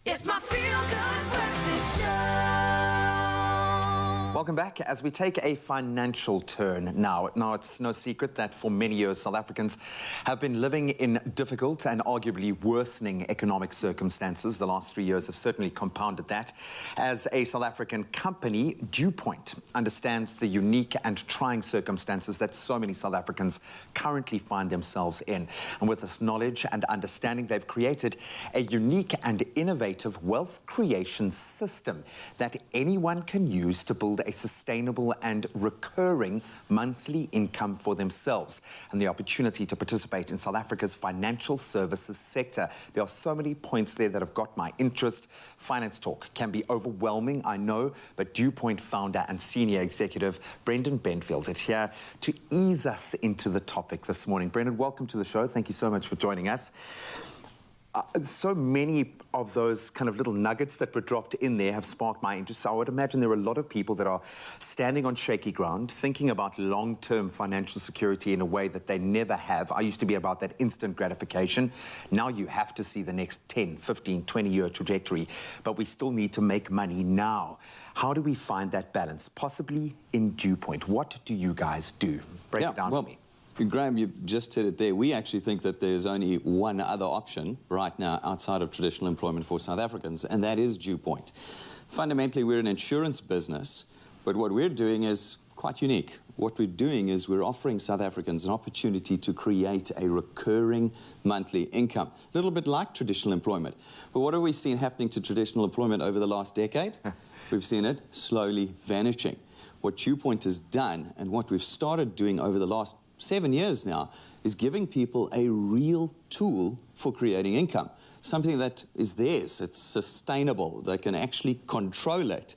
It's my feel-good breakfast show. Welcome back as we take a financial turn now. Now, it's no secret that for many years, South Africans have been living in difficult and arguably worsening economic circumstances. The last 3 years have certainly compounded that. As a South African company, Dewpoint understands the unique and trying circumstances that so many South Africans currently find themselves in. And with this knowledge and understanding, they've created a unique and innovative wealth creation system that anyone can use to build a sustainable and recurring monthly income for themselves and the opportunity to participate in South Africa's financial services sector. There are so many points there that have got my interest. Finance talk can be overwhelming, I know, but Dewpoint founder and senior executive Brendan Benfield is here to ease us into the topic this morning. Brendan, welcome to the show. Thank you so much for joining us. So many of those kind of little nuggets that were dropped in there have sparked my interest. So I would imagine there are a lot of people that are standing on shaky ground, thinking about long-term financial security in a way that they never have. I used to be about that instant gratification. Now you have to see the next 10, 15, 20-year trajectory, but we still need to make money now. How do we find that balance? Possibly in Dewpoint. What do you guys do? Break it down for me. Graham, you've just said it there. We actually think that there's only one other option right now outside of traditional employment for South Africans, and that is Dewpoint. Fundamentally, we're an insurance business, but what we're doing is quite unique. What we're doing is we're offering South Africans an opportunity to create a recurring monthly income, a little bit like traditional employment. But what have we seen happening to traditional employment over the last decade? We've seen it slowly vanishing. What Dewpoint has done, and what we've started doing over the last 7 years now, is giving people a real tool for creating income, something that is theirs, it's sustainable, they can actually control it,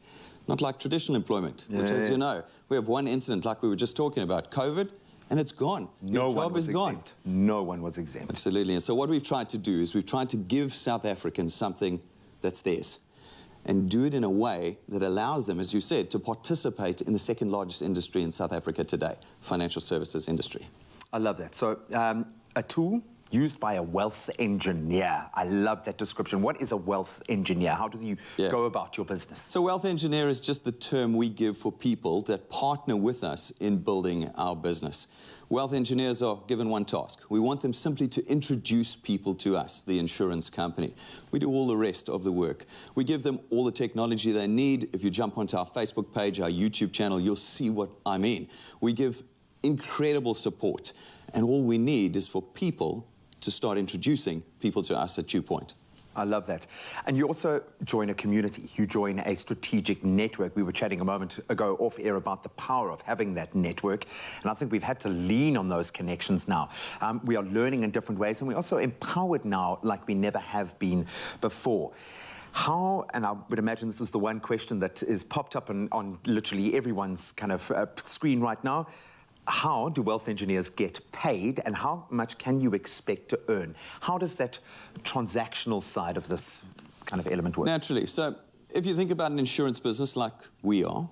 not like traditional employment, which, as you know, we have one incident like we were just talking about, COVID, and it's gone. No one was exempt. No one was exempt. Absolutely. And so what we've tried to do is we've tried to give South Africans something that's theirs, and do it in a way that allows them, as you said, to participate in the second largest industry in South Africa today, financial services industry. I love that. So a tool used by a wealth engineer. I love that description. What is a wealth engineer? How do you go about your business? So wealth engineer is just the term we give for people that partner with us in building our business. Wealth engineers are given one task. We want them simply to introduce people to us, the insurance company. We do all the rest of the work. We give them all the technology they need. If you jump onto our Facebook page, our YouTube channel, you'll see what I mean. We give incredible support. And all we need is for people to start introducing people to us at Dew Point. I love that. And you also join a community. You join a strategic network. We were chatting a moment ago off air about the power of having that network. And I think we've had to lean on those connections now. We are learning in different ways, and we're also empowered now like we never have been before. How, and I would imagine this is the one question that is popped up on literally everyone's kind of screen right now. How do wealth engineers get paid, and how much can you expect to earn? How does that transactional side of this kind of element work? Naturally. So if you think about an insurance business like we are,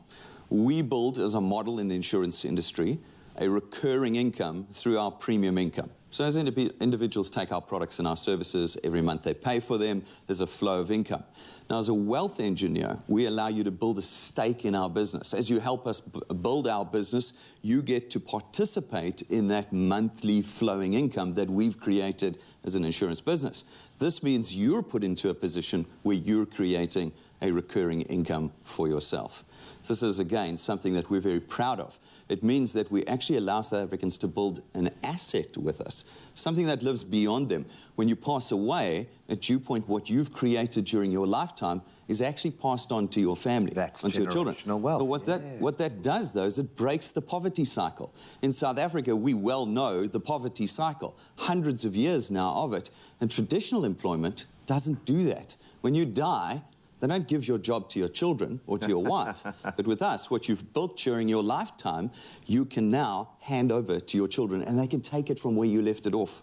we build as a model in the insurance industry a recurring income through our premium income. So as individuals take our products and our services, every month they pay for them, there's a flow of income. Now, as a wealth engineer, we allow you to build a stake in our business. As you help us build our business, you get to participate in that monthly flowing income that we've created as an insurance business. This means you're put into a position where you're creating a recurring income for yourself. This is, again, something that we're very proud of. It means that we actually allow South Africans to build an asset with us, something that lives beyond them. When you pass away, at Dew Point, what you've created during your lifetime is actually passed on to your family, onto your children. Wealth. But what that does, though, is it breaks the poverty cycle. In South Africa, we well know the poverty cycle, hundreds of years now of it, and traditional employment doesn't do that. When you die, they don't give your job to your children or to your wife. But with us, what you've built during your lifetime, you can now hand over to your children, and they can take it from where you left it off.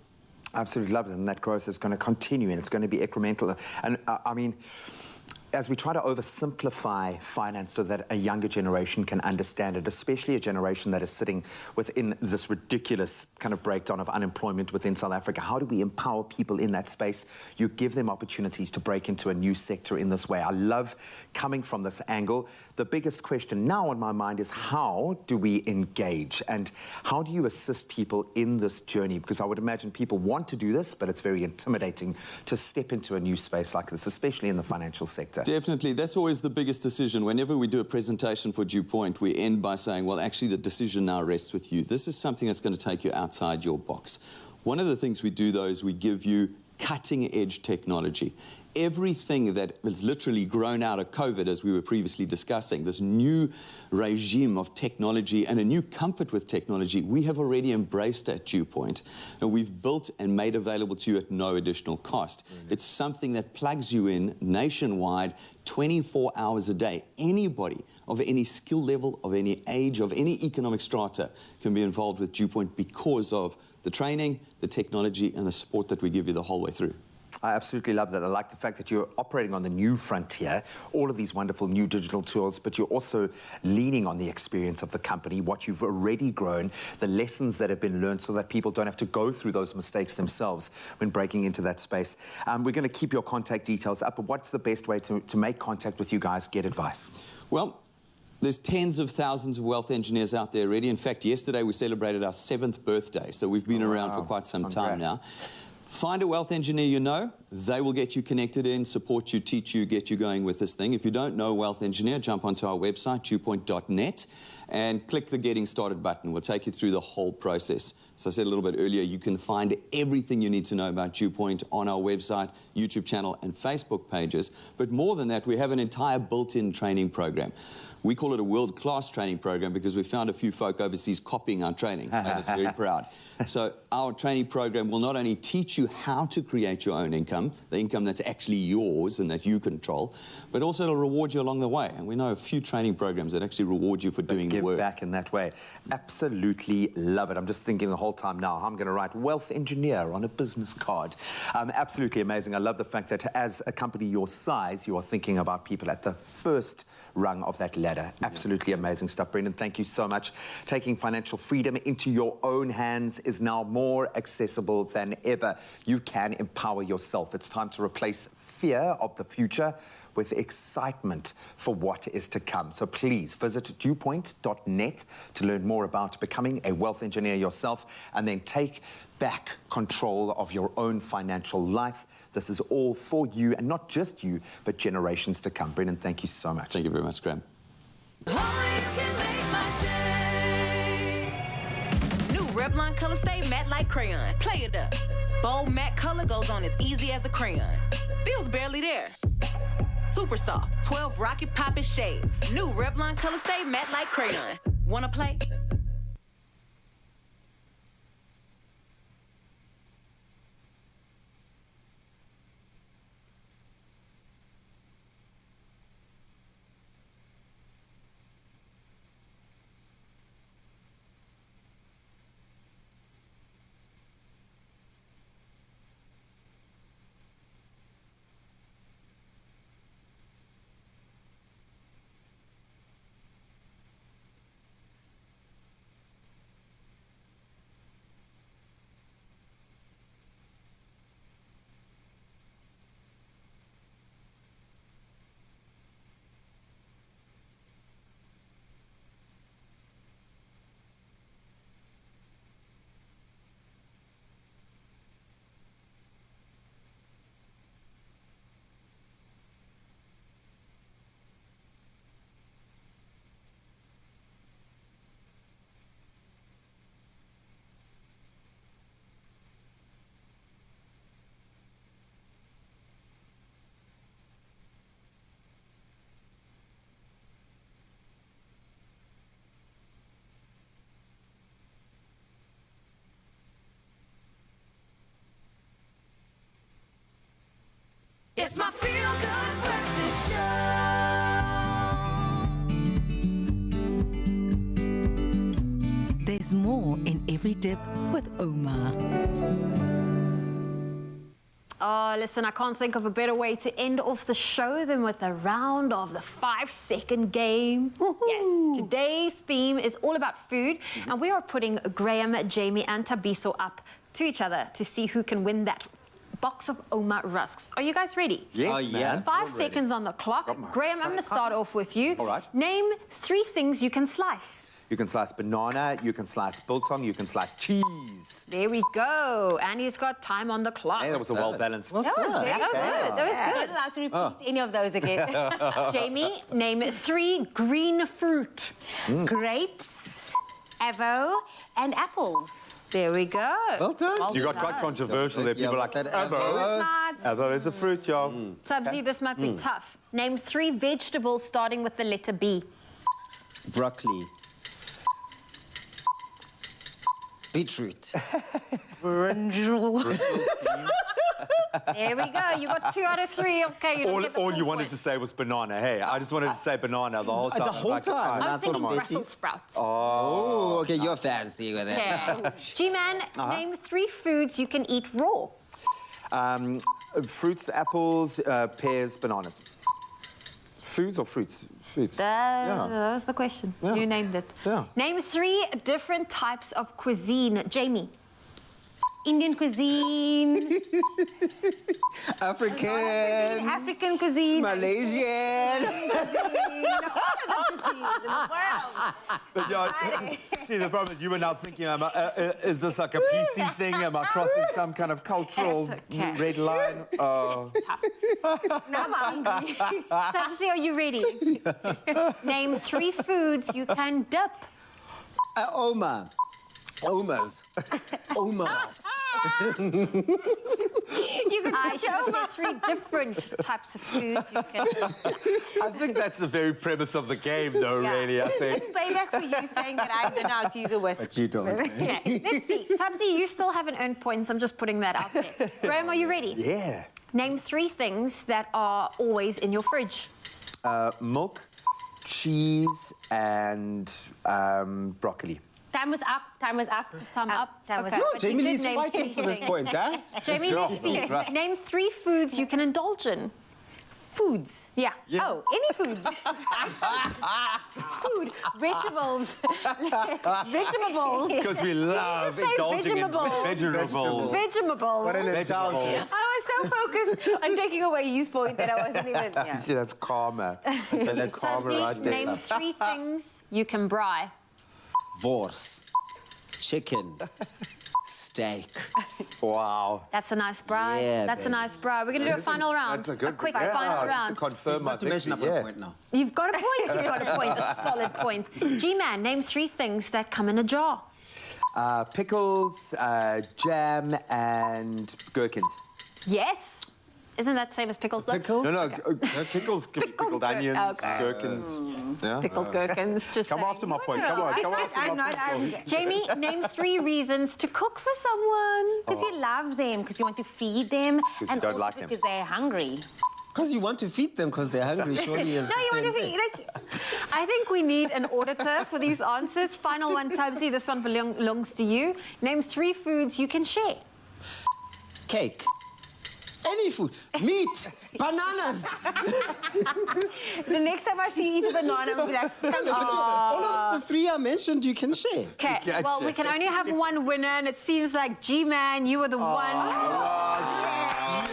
Absolutely love it, and that growth is going to continue, and it's going to be incremental. And I mean, as we try to oversimplify finance so that a younger generation can understand it, especially a generation that is sitting within this ridiculous kind of breakdown of unemployment within South Africa, how do we empower people in that space? You give them opportunities to break into a new sector in this way. I love coming from this angle. The biggest question now on my mind is, how do we engage, and how do you assist people in this journey? Because I would imagine people want to do this, but it's very intimidating to step into a new space like this, especially in the financial sector. Definitely. That's always the biggest decision. Whenever we do a presentation for Dew Point, we end by saying, well, actually, the decision now rests with you. This is something that's going to take you outside your box. One of the things we do, though, is we give you cutting-edge technology. Everything that has literally grown out of COVID, as we were previously discussing, this new regime of technology and a new comfort with technology, we have already embraced at Dew Point, and we've built and made available to you at no additional cost. It's something that plugs you in nationwide, 24 hours a day. Anybody of any skill level, of any age, of any economic strata can be involved with Dew Point because of the training, the technology, and the support that we give you the whole way through. I absolutely love that. I like the fact that you're operating on the new frontier, all of these wonderful new digital tools, but you're also leaning on the experience of the company, what you've already grown, the lessons that have been learned, so that people don't have to go through those mistakes themselves when breaking into that space. We're going to keep your contact details up, but what's the best way to make contact with you guys, get advice? Well, there's tens of thousands of wealth engineers out there already. In fact, yesterday we celebrated our 7th birthday, so we've been around for quite some time now. Find a wealth engineer you know. They will get you connected in, support you, teach you, get you going with this thing. If you don't know a wealth engineer, jump onto our website, dewpoint.net, and click the Getting Started button. We'll take you through the whole process. So I said a little bit earlier, you can find everything you need to know about Dew Point on our website, YouTube channel, and Facebook pages. But more than that, we have an entire built-in training program. We call it a world-class training program because we found a few folk overseas copying our training. Made us very proud. So our training program will not only teach you how to create your own income, the income that's actually yours and that you control, but also it'll reward you along the way. And we know a few training programs that actually reward you for doing give work. back in that way. Absolutely love it. I'm just thinking the whole time now, how I'm going to write wealth engineer on a business card. Absolutely amazing. I love the fact that as a company your size, you are thinking about people at the first rung of that ladder. Absolutely amazing stuff, Brendan. Thank you so much. Taking financial freedom into your own hands is now more accessible than ever. You can empower yourself. It's time to replace fear of the future with excitement for what is to come. So please visit dewpoint.net to learn more about becoming a wealth engineer yourself, and then take back control of your own financial life. This is all for you, and not just you, but generations to come. Brendan, thank you so much. Thank you very much, Graham. New Revlon Color Stay Matte Like Crayon. Play it up. Bold matte color goes on as easy as a crayon. Feels barely there. Super soft, 12 rocket poppin' shades. New Revlon Color Stay Matte Like Crayon. Wanna play? It's my feel-good breakfast show. There's more in every dip with Omar. Oh, listen, I can't think of a better way to end off the show than with a round of the 5-second game. Yes, today's theme is all about food, and we are putting Graham, Jamie, and Tabiso up to each other to see who can win that box of Oma rusks. Are you guys ready? Yes, man. 5 seconds on the clock. Graham, I'm going to start off with you. All right. Name 3 things you can slice. You can slice banana, you can slice biltong, you can slice cheese. There we go. And he's got time on the clock. Hey, that was a well-balanced. That was good. That was good. That was I'm good. not allowed to repeat any of those again. Jamie, name 3 green fruit. Grapes, avo, and apples. There we go. Well done. Well You got done. quite controversial there. People are like, avo. Avo is a fruit, y'all. Subsy, this might be tough. Name 3 vegetables starting with the letter B. Broccoli. Beetroot. Brinjal. There we go. You got 2 out of 3. Okay. You don't get the All full you wanted point. to say was banana. Hey, I just wanted to say banana the whole time. The whole time? I was thinking Brussels sprouts. Oh, okay, you're fancy with it. Yeah. G-Man, name 3 foods you can eat raw. Fruits, apples, pears, bananas. Foods or fruits? Fruits. That was the question. Yeah. You named it. Yeah. Name 3 different types of cuisine. Jamie. Indian cuisine. African cuisine. Malaysian. But, see, the problem is you were now thinking, is this like a PC thing? Am I crossing some kind of cultural red line? Now I'm hungry. Subsy, are you ready? Name 3 foods you can dip. Oma. Omas. Omas. I should have said 3 different types of food you can dip. I think that's the very premise of the game, though, really, I think. It's payback for you saying that I don't know how to use a whisk. But you don't. Okay, let's see. Subsy, you still haven't earned points. I'm just putting that out there. Graham, are you ready? Yeah. Name 3 things that are always in your fridge. Milk, cheese and broccoli. Time was up. Time was up. Time up. Time was Okay. up. No, Jamie Lee's fighting for this point, huh? Jamie, let's see. Name 3 foods you can indulge in. Foods. Yeah. Oh, any foods. Food. Vegetables. Vegetables. Because we love Just say indulging vegetables. in vegetables. Vegetables. What an indulgence. I was so focused on taking away his point that I wasn't even. Yeah. See, that's karma. That's karma Sophie, right there. name 3 things you can braai. Wors, chicken, steak. Wow. That's a nice braai. Yeah, That's baby. a nice braai. We're going to do a final round. That's a good quick yeah, final just round. to confirm my Not to mention I've got victory, a point now. You've got a point. You've got a point. A solid point. G-Man, name 3 things that come in a jar. Pickles, jam, and gherkins. Yes. Isn't that the same as pickles? Though? Pickles? No, pickles can be pickled onions, okay. gherkins. Yeah? Pickled gherkins. Just Come saying. after my point. Come on, come after I'm my not. point. Jamie, name 3 reasons to cook for someone. Because you love them, because you want to feed them, you and don't also like them. because they're hungry. Because you want to feed them because they're hungry, surely is No, the you same want to thing. be like. I think we need an auditor for these answers. Final one, Tubbsy. This one belongs to you. Name 3 foods you can share. Cake. Any food. Meat. Bananas. The next time I see you eat a banana, I'll be like, come on. All of the 3 I mentioned, you can share. Okay, well, we can only have one winner, and it seems like G-Man, you were the one.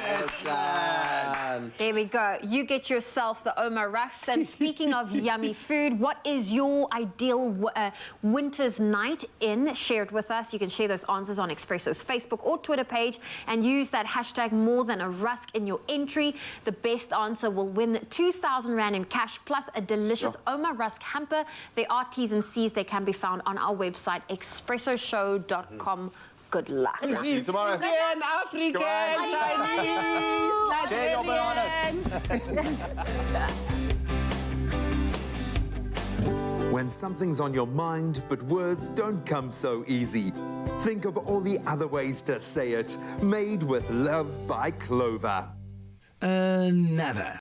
Yes, man. There we go. You get yourself the Omar Russ. And speaking of yummy food, what is your ideal winter's night in? Share it with us. You can share those answers on Expresso's Facebook or Twitter page and use that hashtag #MoreThanARusk in your entry. The best answer will win 2,000 Rand in cash plus a delicious Omar Rusk hamper. There are T's and C's. They can be found on our website, expressoshow.com. Good luck. See you tomorrow. Indian, African, Chinese, Nigerian. When something's on your mind, but words don't come so easy, think of all the other ways to say it. Made with love by Clover. Never.